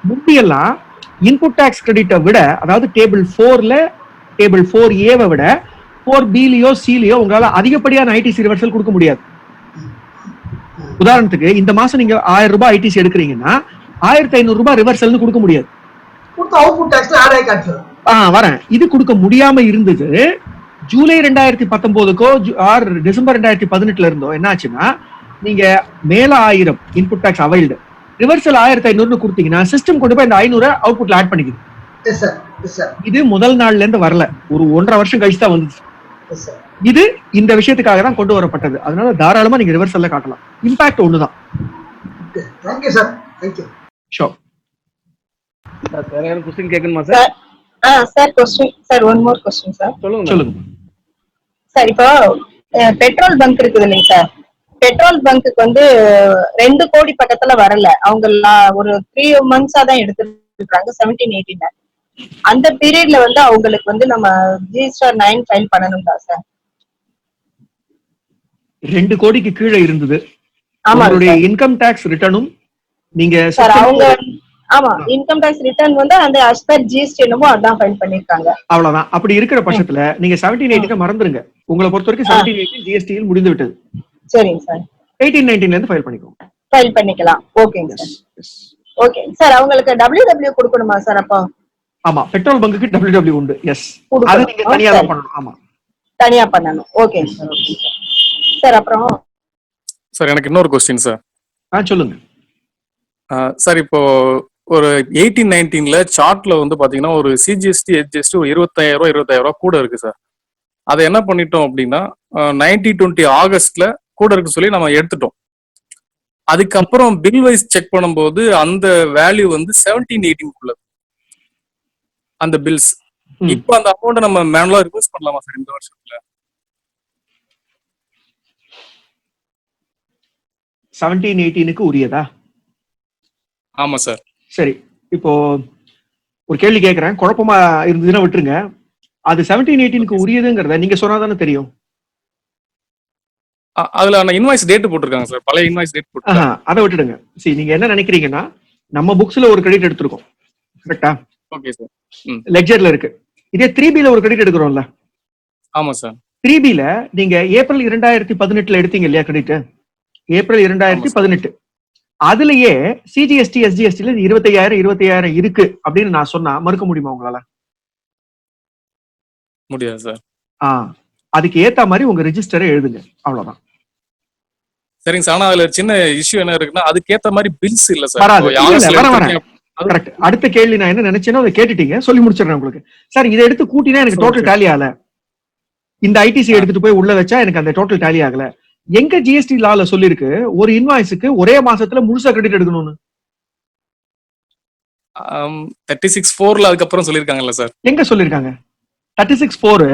முந்தியெல்லாம் இன்புட் டாக்ஸ் கிரெடிட்டை விட, அதாவது டேபிள் 4ல டேபிள் 4A விட 4Bலயோ Cலயோ உங்களால அதிகப்படியான ஐடிசி ரிவர்சல் கொடுக்க முடியாது. உதாரணத்துக்கு இந்த மாசம் நீங்க 1000 ரூபாய் ஐடிசி எடுக்கிறீங்கன்னா 1500 ரூபாய் ரிவர்சல்னு கொடுக்க முடியாது. அவுட்புட் டாக்ஸ்ல ஆட் ஆகி காட்டுறோம். வரேன். இது கொடுக்க முடியாம இருந்தது. ஜூலை 2019க்கோ ஆர் டிசம்பர் 2018ல இருந்தோ என்ன ஆச்சுன்னா, நீங்க மேல 1000 இன்புட் டாக்ஸ் அவைல்டு, ரிவர்சல் 1500 கொடுத்தீங்கன்னா சிஸ்டம் கொண்டு போய் இந்த 500 அவுட்புட்ல ஆட் பண்ணிக்குது. இது முதல் நாள்ல இருந்து வரல, ஒரு 1.5 வருஷம் கழிச்சு தான் வந்துச்சு. இது இந்த விஷயத்துக்காக தான் கொண்டு வரப்பட்டது. அதனால தாராளமா நீங்க ரிவர்சல்ல காட்டலாம். இம்பாக்ட் ஒண்ணுதான். Thank you sir. Thank you. Sure. Sir வேற யாரும் क्वेश्चन கேட்கணுமா சார்? Sir question sir, one more question sir. சொல்லுங்க சார். இப்போ பெட்ரோல் பங்க் இருக்குது இல்லைங்க சார், பெட்ரோல் பங்க்குக்கு வந்து 2 கோடி பக்கத்துல வரல. அவங்க ஒரு 3 months தான் எடுத்துருக்காங்க 17-18. அந்த பீரியட்ல வந்து அவங்களுக்கு வந்து நம்ம GSR 9 ஃபைல் பண்ணணும்டா சார்? 2 கோடிக்கு கீழே இருந்தது. உங்களுடைய இன்கம் டாக்ஸ் ரிட்டர்னும் நீங்க சார் அவங்க இன்கம் டாக்ஸ் ரிட்டர்ன் வந்து அந்த as per GST என்னமோ அதான் ஃபைல் பண்ணிருக்காங்க. அவ்வளவுதான். அப்படி இருக்கிற பட்சத்துல நீங்க 17-18 மறந்துருங்க. உங்களை பொறுத்த வரைக்கும் 17-18 GST முடிந்து விட்டது. சரிங்க சார். 18-19ல இருந்து ஃபைல் பண்ணிக்கோங்க. ஃபைல் பண்ணிக்கலாம். ஓகேங்க சார். Okay sir. அவங்களுக்கு WW கொடுக்கணுமா சார்? அப்போ ஆமா, பெட்ரோல் பங்குக்கு WW உண்டு. எஸ், அது நீங்க தனியா தான் பண்ணணும். ஆமா, தனியா பண்ணணும். Okay sir. Okay sir. Sir அப்புறம் சார் எனக்கு இன்னொரு क्वेश्चन சார். சொல்லுங்க சார். இப்போ ஒரு 18-19ல சார்ட்ல வந்து பாத்தீங்கன்னா ஒரு CGST HGST ஒரு 25,000 கூட இருக்கு சார். அதை என்ன பண்ணிட்டோம் அப்படின்னா 1920 ஆகஸ்ட்ல கூட இருக்கு சொல்லி நம்ம எடுத்துட்டோம். அதுக்கப்புறம் பில் வைஸ் செக் பண்ணும்போது அந்த வேல்யூ வந்து 17-18 அந்த பில்ஸ். இப்போ அந்த அமௌண்ட் நம்ம மேனுவலா ரிவர்ஸ் பண்ணலாமா சார் இந்த வருஷத்துல? 17-18க்கு உரியதா? ஆமா சார். சரி, இப்போ ஒரு கேள்வி கேட்கறேன், குழப்பமா இருந்ததுன்னா விட்டுருங்க. அது 17-18க்கு உரியதுங்கிறத நீங்க சொன்னாதானே தெரியும். அதுல இன்வாய்ஸ் டேட் போட்டிருக்காங்க சார், பழைய இன்வாய்ஸ் டேட் போட்டு. அதை விட்டுடுங்க. சரி, நீங்க என்ன நினைக்கிறீங்கன்னா, நம்ம புக்ஸ்ல ஒரு கிரெடிட் எடுத்திருக்கோம், கரெக்டா? Okay sir. லெட்ஜர்ல இருக்கு. இதே 3Bல ஒரு கிரெடிட் எடுக்கிறோம்ல. ஆமா சார். 3Bல நீங்க ஏப்ரல் 2018ல எடுத்தீங்க இல்லையா கிரெடிட்? ஏப்ரல் 2018 அதுலயே CGST SGSTல 25,000 இருக்கு அப்படின்னு நான் சொன்னா மறுக்க முடியுமா உங்களால? முடியாது சார். அதுக்கு ஏத்த மாதிரி உங்க ரெஜிஸ்டரை எழுதுங்க, அவ்வளவுதான். சரிங்க சார். ஆனா அதுல சின்ன இஷ்யூ என்ன இருக்குன்னா, அதுக்கு ஏத்த மாதிரி பில்ஸ் இல்ல சார். கரெக்ட். அடுத்த கேள்வி நான் என்ன நினைச்சேனோ அதை கேட்டுட்டீங்க, சொல்லி முடிச்சிடுறேன் உங்களுக்கு. சார், இதை எடுத்து கூட்டினா எனக்கு டோட்டல் டேலி ஆகல, இந்த ஐடிசி எடுத்துட்டு போய் உள்ள வச்சா எனக்கு அந்த டோட்டல் டேலி ஆகல. எங்க GST லால சொல்லிருக்கு ஒரு இன்வாய்ஸுக்கு ஒரே மாசத்துல முழுசா கிரெடிட் எடுக்கணும்னு? 36(4)ல அதுக்கப்புறம் சொல்லிருக்காங்கல்ல சார். எங்க சொல்லிருக்காங்க? 36(4)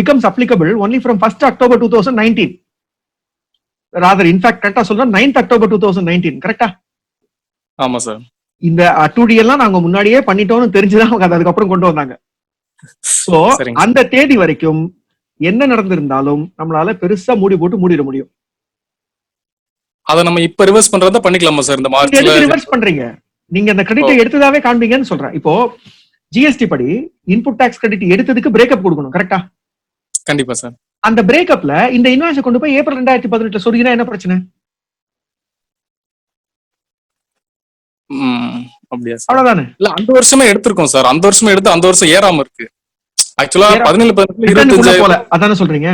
becomes applicable only from 1st October 2019. rather in fact கரெக்டா சொல்றேன், 9th October 2019. கரெக்டா? ஆமா சார். இந்த 2D எல்லாம் நாங்க முன்னாடியே பண்ணிட்டோம்னு தெரிஞ்சுதான் அவங்க அதுக்கப்புறம் கொண்டு வந்தாங்க. சோ அந்த தேதி வரைக்கும் என்ன நடந்திருந்தாலும் நம்மளால பெருசா மூடி போட்டு மூடிட முடியும். அத நம்ம இப்ப ரிவர்ஸ் பண்றதா பண்ணிக்கலாமா சார்? இந்த மார்ச்ல ரிவர்ஸ் பண்றீங்க நீங்க அந்த கிரெடிட்டை எடுத்ததாவே காண்பீங்கன்னு சொல்றேன். இப்போ GST படி இன்புட் டாக்ஸ் கிரெடிட் எடுத்ததுக்கு பிரேக்கப் கொடுக்கணும், கரெக்டா? கண்டிப்பா சார். அந்த பிரேக்கப்ல இந்த இன்வாய்ஸ் கொண்டு போய் ஏப்ரல் 2018 சொன்னீங்கன்னா என்ன பிரச்சனை? அப்படியா? அவ்வளவுதானே? இல்ல, அந்த வருஷமே எடுத்திருக்கோம் சார். அந்த வருஷமே எடுத்து அந்த வருஷம் ஏறாம இருக்கு. ஆக்சுவலா 17-18 அதானே சொல்றீங்க.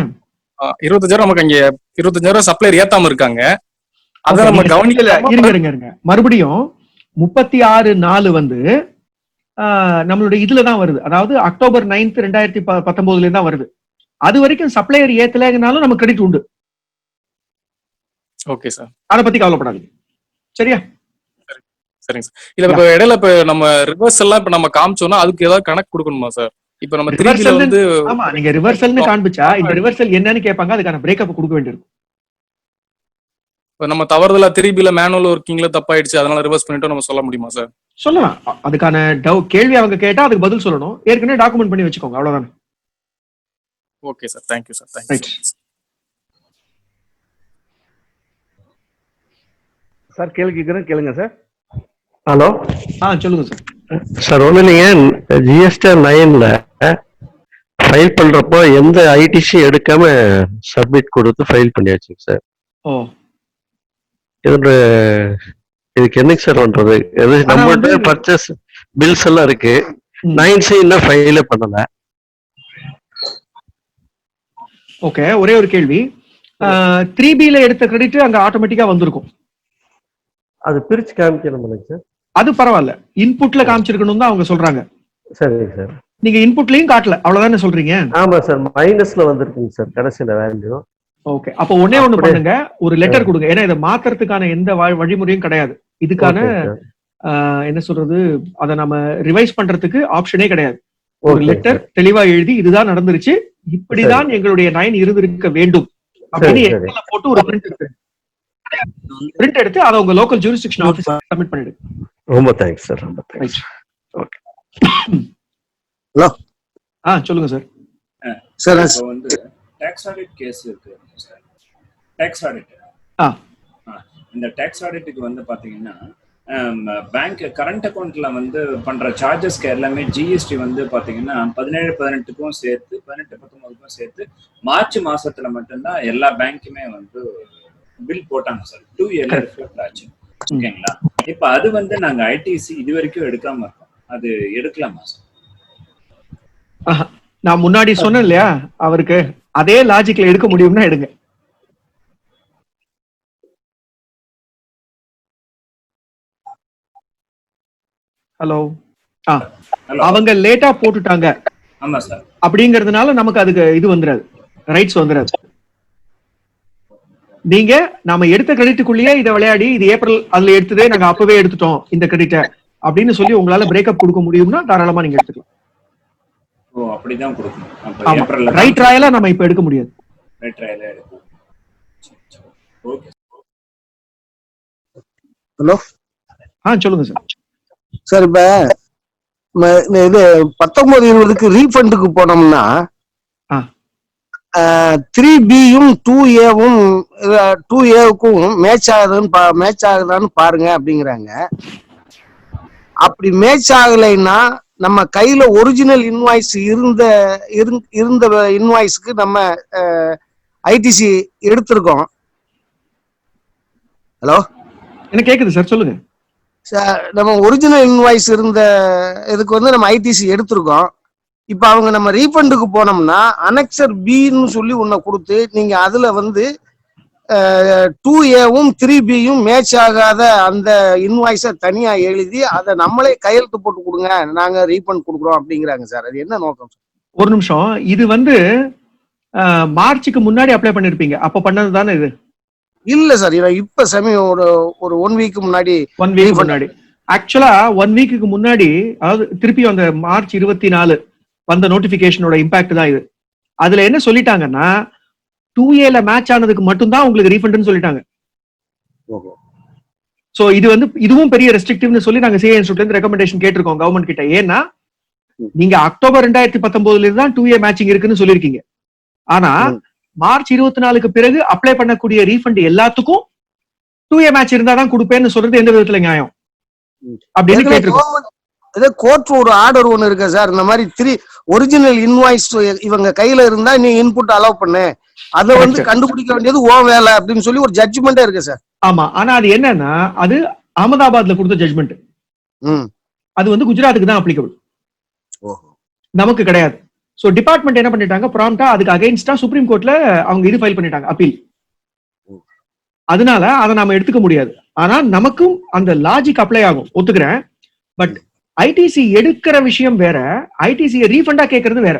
25,000 நமக்கு அங்க 25,000 சப்ளையர் ஏத்தாம இருக்காங்க. அத நம்ம கவனிக்கல. இருங்க மறுபடியும் 36/4 வந்து நம்மளுடைய இதுலதான் வருது. அதாவது அக்டோபர் 9th 2019 தான் வருது. அது வரைக்கும் சப்ளையர் ஏத்தலனாலும் நம்ம கிரெடிட் உண்டு. Okay sir. அத பத்தி கவலைப்படாதீங்க, சரியா? சரிங்க சார். இல்ல இப்ப இடையில இப்ப நம்ம ரிவர்ஸ் எல்லாம் இப்ப நம்ம காமிச்சோம்னா அதுக்கு ஏதாவது கணக்கு கொடுக்கணுமா சார்? இப்ப நம்ம 3Bல வந்து ஆமா, நீங்க ரிவர்சல்னு காண்பிச்சா இந்த ரிவர்சல் என்னன்னு கேட்பாங்க, அதுக்கான பிரேக்கப் கொடுக்க வேண்டியிருக்கும். இப்போ நம்ம தவறுதலா 3Bல மேனுவல் ஒர்க்கிங்ல தப்பாயிடுச்சு அதனால ரிவர்ஸ் பண்ணிட்டோம் நம்ம சொல்ல முடியுமா சார்? சொல்லலாம். அதுக்கான கேள்வி அவங்க கேட்டா அதுக்கு பதில் சொல்லணும். ஏற்கனவே டாக்குமெண்ட் பண்ணி வச்சுக்கோங்க, அவ்வளவுதான். Okay sir, thank you sir, thank you. Sir கேள்வி கேட்குறேன், கேளுங்க சார். ஹலோ. சொல்லுங்க சார். சார் ஒண்ணு இல்லைங்க, GST 9ல ஃபைல் பண்றப்போ எந்த ஐடிசி எடுக்காம சப்மிட் கொடுத்து ஃபைல் பண்ணியாச்சுங்க சார். இதுக்கு என்னங்க சார் பண்றது? நம்மகிட்ட பர்ச்சேஸ் பில்ஸ் எல்லாம் இருக்கு, 9C இன்னும் ஃபைலே பண்ணல. ஓகே, ஒரே ஒரு கேள்வி. 3Bல எடுத்த கிரெடிட் அங்க ஆட்டோமேட்டிக்கா வந்திருக்கும். அது பிரிச்சு காமிக்கணும் சார். அது பரவாயில்ல, இன்புட்ல காமிச்சிருக்கணும் தான் அவங்க சொல்றாங்க. சரிங்க சார். நீங்க இன்புட்லயும் காட்டல, அவ்வளவுதானே சொல்றீங்க? ஆமா சார், மைனஸ்ல வந்திருக்குங்க சார் கடைசியில வேல்யூ. ஓகே, அப்போ ஒண்ணே ஒண்ணு பண்ணுங்க, ஒரு லெட்டர் கொடுங்க. ஏன்னா இதை மாத்துறதுக்கான எந்த வழிமுறையும் கிடையாது. இதுக்கான என்ன சொல்றது, அதை நம்ம ரிவைஸ் பண்றதுக்கு ஆப்ஷனே கிடையாது. ஒரு லெட்டர் தெளிவா எழுதி இதுதான் நடந்துருச்சு, இப்படிதான் எங்களுடைய 9 இருந்திருக்க வேண்டும் அப்படின்னு போட்டு ஒரு பிரிண்ட் எடுத்து அதை உங்க லோக்கல் ஜூரிஸ்டிக்ஷன் ஆபீஸ் சப்மிட் பண்ணிடுங்க. ரொம்ப தேங்க்ஸ் சார், ரொம்ப தேங்க்ஸ். ஓகே. ஹலோ. சொல்லுங்க சார். சார் இப்போ வந்து டாக்ஸ் ஆடிட் கேஸ் இருக்கு சார். Tax audit. இந்த டாக்ஸ் ஆடிட்டுக்கு வந்து பாத்தீங்கன்னா பேங்க் கரண்ட் அக்கௌண்ட்ல வந்து பண்ற சார்ஜஸ்க்கு எல்லாமே ஜிஎஸ்டி வந்து பாத்தீங்கன்னா 17-18க்கும் சேர்த்து 18-19க்கும் சேர்த்து மார்ச் மாசத்துல மட்டும்தான் எல்லா பேங்க்குமே வந்து பில் போட்டாங்க சார். 2 இயர்ல ரிஃப்ளெக்ட் ஆச்சு. ஓகேங்களா? இப்ப அது வந்து நாங்க ஐடிசி இது வரைக்கும் எடுக்காம இருக்கோம், அது எடுக்கலாமா சார்? நான் முன்னாடி சொன்னேன் இல்லையா, அவருக்கு அதே லாஜிக்ல எடுக்க முடியும்னா எடுங்க. ஹலோ. அவங்க லேட்டா போட்டுட்டாங்க அப்படிங்கறதுனால நமக்கு அதுக்கு இது வந்துடாது, ரைட்ஸ் வந்துடாது. நீங்க நாம எடுத்த கிரெடிட்டுக்குள்ளேயே இதை விளையாடி இது ஏப்ரல் அதுல எடுத்ததே நாங்க அப்பவே எடுத்துட்டோம் இந்த கிரெடிட்டை அப்படின்னு சொல்லி உங்களால பிரேக்கப் கொடுக்க முடியும்னா தாராளமா நீங்க எடுத்துக்கலாம். அப்படிதான் கொடுக்கணும். ரைட் ட்ரையலா நம்ம இப்ப எடுக்க முடியாது. ரைட் ட்ரையலா எடுக்கலாம். ஓகே. ஹலோ. சொல்லுங்க சார். சார் இப்ப இது 19-20க்கு ரீஃபண்டுக்கு போனோம்னா 3Bயும் 2Aவும் 2Aவுக்கும் மேட்ச் ஆகுதான்னு பாருங்க அப்படிங்கிறாங்க. அப்படி மேட்ச் ஆகலைன்னா நம்ம கையில ஒரிஜினல் இன்வாய்ஸ் இருந்த இன்வாய்ஸ்க்கு நம்ம ஐடிசி எடுத்திருக்கோம். ஹலோ, என்ன கேக்குது சார்? சொல்லுங்க. நம்ம ஒரிஜினல் இன்வாய்ஸ் இருந்த இதுக்கு வந்து நம்ம ஐடிசி எடுத்திருக்கோம். இப்ப அவங்க நம்ம ரீஃபண்டுக்கு போனோம்னா அனெக்சர் பின்னு சொல்லி ஒன்ன கொடுத்து நீங்க அதுல வந்து 2Aவும் 3Bயும் மேட்ச் ஆகாத அந்த இன்வாய்ஸை தனியா எழுதி அதை நம்மளே கையெழுத்து போட்டு கொடுங்க, நாங்க ரீஃபண்ட் கொடுக்குறோம் அப்படிங்கிறாங்க சார். அது என்ன நோக்கம்? ஒரு நிமிஷம், இது வந்து மார்ச்சுக்கு முன்னாடி அப்ளை பண்ணிருப்பீங்க, அப்ப பண்ணது தானே இது? இல்ல சார், இப்ப சமயம் ஒரு 1 வீக் முன்னாடி. 1 வீக் முன்னாடி ஆக்சுவலா 1 வீக்குக்கு முன்னாடி, அதாவது திருப்பி அந்த மார்ச் 24 வந்த நோட்டிபிகேஷனோட இம்பாக்ட் தான் இது. அதுல என்ன சொல்லிட்டாங்கன்னா 2Aல மேட்ச் ஆனதுக்கு மட்டும்தான் உங்களுக்கு ரீஃபண்ட்னு சொல்லிட்டாங்க. சோ இது வந்து இதுவும் பெரிய ரெஸ்ட்ரிக்டிவ்னு சொல்லி நாங்க சிஏ இன்ஸ்டிடியூட்ல இருந்து ரெக்கமெண்டேஷன் கேட்டிருக்கோம் கவர்மெண்ட் கிட்ட. ஏன்னா நீங்க அக்டோபர் 2019 இருந்து தான் 2A மேட்சிங் இருக்குன்னு சொல்லிருக்கீங்க. ஆனா மார்ச் 24க்கு பிறகு அப்ளை பண்ணக்கூடிய ரீஃபண்ட் எல்லாத்துக்கும் 2A மேட்ச் இருந்தா தான் கொடுப்பேன்னு சொல்றது எந்த விதத்துல நியாயம் அப்படின்னு கேட்டிருக்கோம். கோர்ட் ஒரு ஆர்டர் ஒண்ணு இருக்கு சார், இந்த மாதிரி ஒரிஜினல் இன்வாய்ஸ் இவங்க கையில இருந்தா நீ இன்புட் அலோவ் பண்ணு, அதை வந்து கண்டுபிடிக்க வேண்டியது ஓ வேலை அப்படின்னு சொல்லி ஒரு ஜட்ஜ்மெண்டே இருக்கு சார். ஆமா, ஆனா அது என்னன்னா அது அகமதாபாத்ல கொடுத்த ஜட்ஜ்மெண்ட், அது வந்து குஜராத்துக்கு தான் அப்ளிகபிள், நமக்கு கிடையாது. சோ டிபார்ட்மெண்ட் என்ன பண்ணிட்டாங்க, ப்ராம்ப்டா அதுக்கு அகைன்ஸ்டா சுப்ரீம் கோர்ட்ல அவங்க இது ஃபைல் பண்ணிட்டாங்க, அப்பீல். அதனால அதை நாம எடுத்துக்க முடியாது. ஆனா நமக்கும் அந்த லாஜிக் அப்ளை ஆகும், ஒத்துக்கிறேன். பட் ஐடிசி எடுக்கிற விஷயம் வேற, ஐடிசியை ரீஃபண்டா கேட்கறது வேற.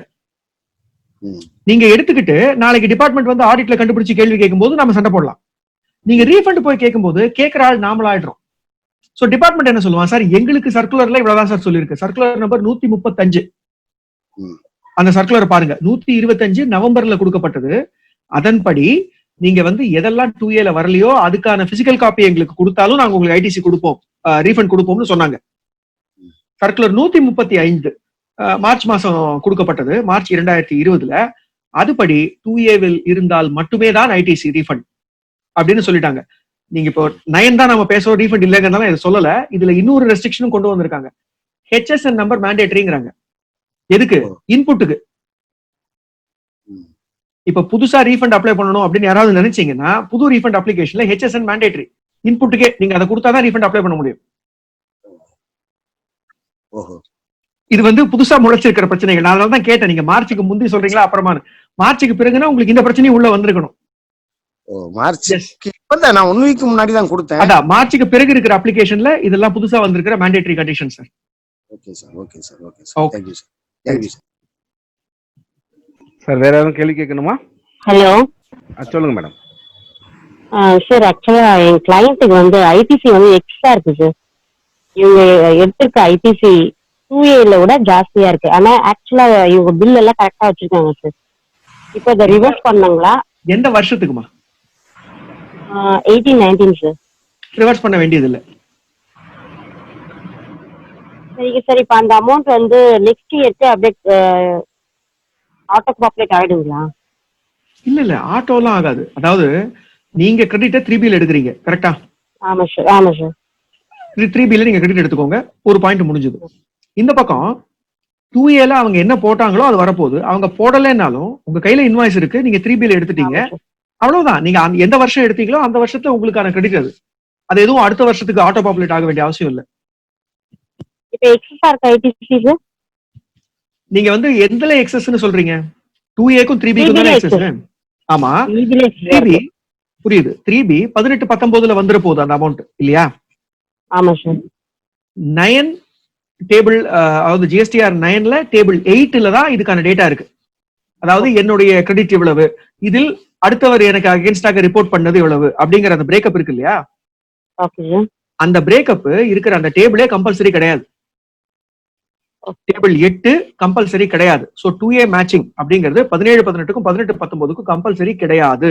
நீங்க எடுத்துக்கிட்டு நாளைக்கு டிபார்ட்மெண்ட் வந்து ஆடிட்ல கண்டுபிடிச்சு கேள்வி கேட்கும் போது நம்ம சண்டை போடலாம். நீங்க ரீஃபண்ட் போய் கேட்கும்போது கேட்கிற ஆள் நாமளா ஆயிடுறோம். சோ டிபார்ட்மெண்ட் என்ன சொல்லுவான், சார் எங்களுக்கு சர்க்குலர்ல இவ்வளவுதான் சார் சொல்லியிருக்கு, சர்க்குலர் நம்பர் 135, அந்த சர்க்குலர் பாருங்க, 125 நவம்பர்ல கொடுக்கப்பட்டது. அதன்படி நீங்க வந்து எதெல்லாம் 2A வரலையோ அதுக்கான பிசிக்கல் காப்பி எங்களுக்கு கொடுத்தாலும் நாங்க உங்களுக்கு ஐடிசி கொடுப்போம், ரீஃபண்ட் கொடுப்போம்னு சொன்னாங்க. சர்க்குலர் 135 மார்ச் மாசம் கொடுக்கப்பட்டது, மார்ச் 2020. அதுபடி 2A இருந்தால் மட்டுமே தான் ஐடிசி ரீஃபண்ட் அப்படின்னு சொல்லிட்டாங்க. நீங்க இப்போ 9 தான் நம்ம பேசுறோம், ரீஃபண்ட் இல்லைங்கிறதால இதை சொல்லல. இதுல இன்னொரு ரெஸ்ட்ரிக்ஷனும் கொண்டு வந்திருக்காங்க. HSN நம்பர் மேண்டேட்டரிங்கிறாங்க. எதுக்கு? இன்புட்டுக்கு. இப்ப புதுசா ரீஃபண்ட் அப்ளை பண்ணணும் அப்படின்னு யாராவது நினைச்சீங்கன்னா புது ரீஃபண்ட் அப்ளிகேஷன்ல HSN மேண்டேட்டரி, இன்புட்டுக்கே நீங்க அதை கொடுத்தாதான் ரீஃபண்ட் அப்ளை பண்ண முடியும். இது வந்து புதுசா முளைச்சிருக்கிற பிரச்சனைகள். நான் அதனால தான் கேட்டேன், நீங்க மார்ச்சுக்கு முந்தி சொல்றீங்களா அப்புறமா? மார்ச்சுக்கு பிறகுனா உங்களுக்கு இந்த பிரச்சனையும் உள்ள வந்திருக்கணும். நான் 1 வீக் முன்னாடி தான் கொடுத்தேன். அதான் மார்ச்சுக்கு பிறகு இருக்கிற அப்ளிகேஷன்ல இதெல்லாம் புதுசா வந்திருக்கிற mandatory condition sir. Okay sir, okay sir, okay sir. Thank you sir, thank you sir. Sir வேற ஏதாவது கேள்வி கேட்கணுமா? ஹலோ சொல்லுங்க மேடம். சார் ஆக்சுவலா என் கிளையண்ட்டுக்கு வந்து ஐடிசி வந்து எக்ஸ்ட்ரா இருக்கு சார். இவங்க எடுத்திருக்க ஐடிசி 2A விட ஜாஸ்தியா இருக்கு. ஆனா ஆக்சுவலா இவங்க பில் எல்லாம் கரெக்டா வச்சிருக்காங்க சார். இப்போ இதை ரிவர்ஸ் பண்ணாங்களா? எந்த வருஷத்துக்குமா? 18-19 சார். ரிவர்ஸ் பண்ண வேண்டியது இல்ல. சரிங்க சார். இப்போ அந்த அமௌண்ட் வந்து நெக்ஸ்ட் இயர்க்கு அப்படியே ஆட்டோ பாப்புலேட் ஆயிடுங்களா? இல்ல ஆட்டோலாம் ஆகாது. அதாவது நீங்க கிரெடிட்டை 3Bல எடுக்கிறீங்க, கரெக்டா? ஆமா சார், ஆமா சார். 3Bல நீங்க கிரெடிட் எடுத்துக்கோங்க, ஒரு பாயிண்ட் முடிஞ்சது. இந்த பக்கம் 2Aல அவங்க என்ன போட்டாங்களோ அது வரப்போகுது. அவங்க போடலைன்னாலும் உங்க கையில இன்வாய்ஸ் இருக்கு, நீங்க 3Bல எடுத்துட்டீங்க, அவ்வளவுதான். நீங்க எந்த வருஷம் எடுத்தீங்களோ அந்த வருஷத்துல உங்களுக்கான கிரெடிட் அது. அது எதுவும் அடுத்த வருஷத்துக்கு ஆட்டோ பாப்புலேட் ஆக வேண்டிய அவசியம் இல்லை. இப்போ எக்ஸஸ் இருக்க ஐடிசி சார் நீங்க வந்து எந்தல எக்ஸஸ்னு சொல்றீங்க? 2Aக்கும் 3Bக்கும் தானே எக்ஸஸ்? ஆமா, 3B புரியுது. 3B 18-19 வந்துற போகுது அந்த அமௌண்ட் இல்லையா? ஆமா சார். 9 டேபிள், அதாவது GSTR 9ல டேபிள் 8ல தான் இதுக்கான டேட்டா இருக்கு. அதாவது என்னுடைய கிரெடிட் இவ்வளவு, இதில் அடுத்தவர் எனக்கு அகைன்ஸ்டாக ரிப்போர்ட் பண்ணது இவ்வளவு அப்படிங்கிற அந்த பிரேக்கப் இருக்கு இல்லையா? அந்த பிரேக்கப் இருக்கிற அந்த டேபிளே கம்பல்சரி கிடையாது. டேபிள் 8 கம்பல்சரி கிடையாது. சோ 2A மேட்சிங் அப்படிங்கிறது 17-18க்கும் 18-19க்கும் கம்பல்சரி கிடையாது.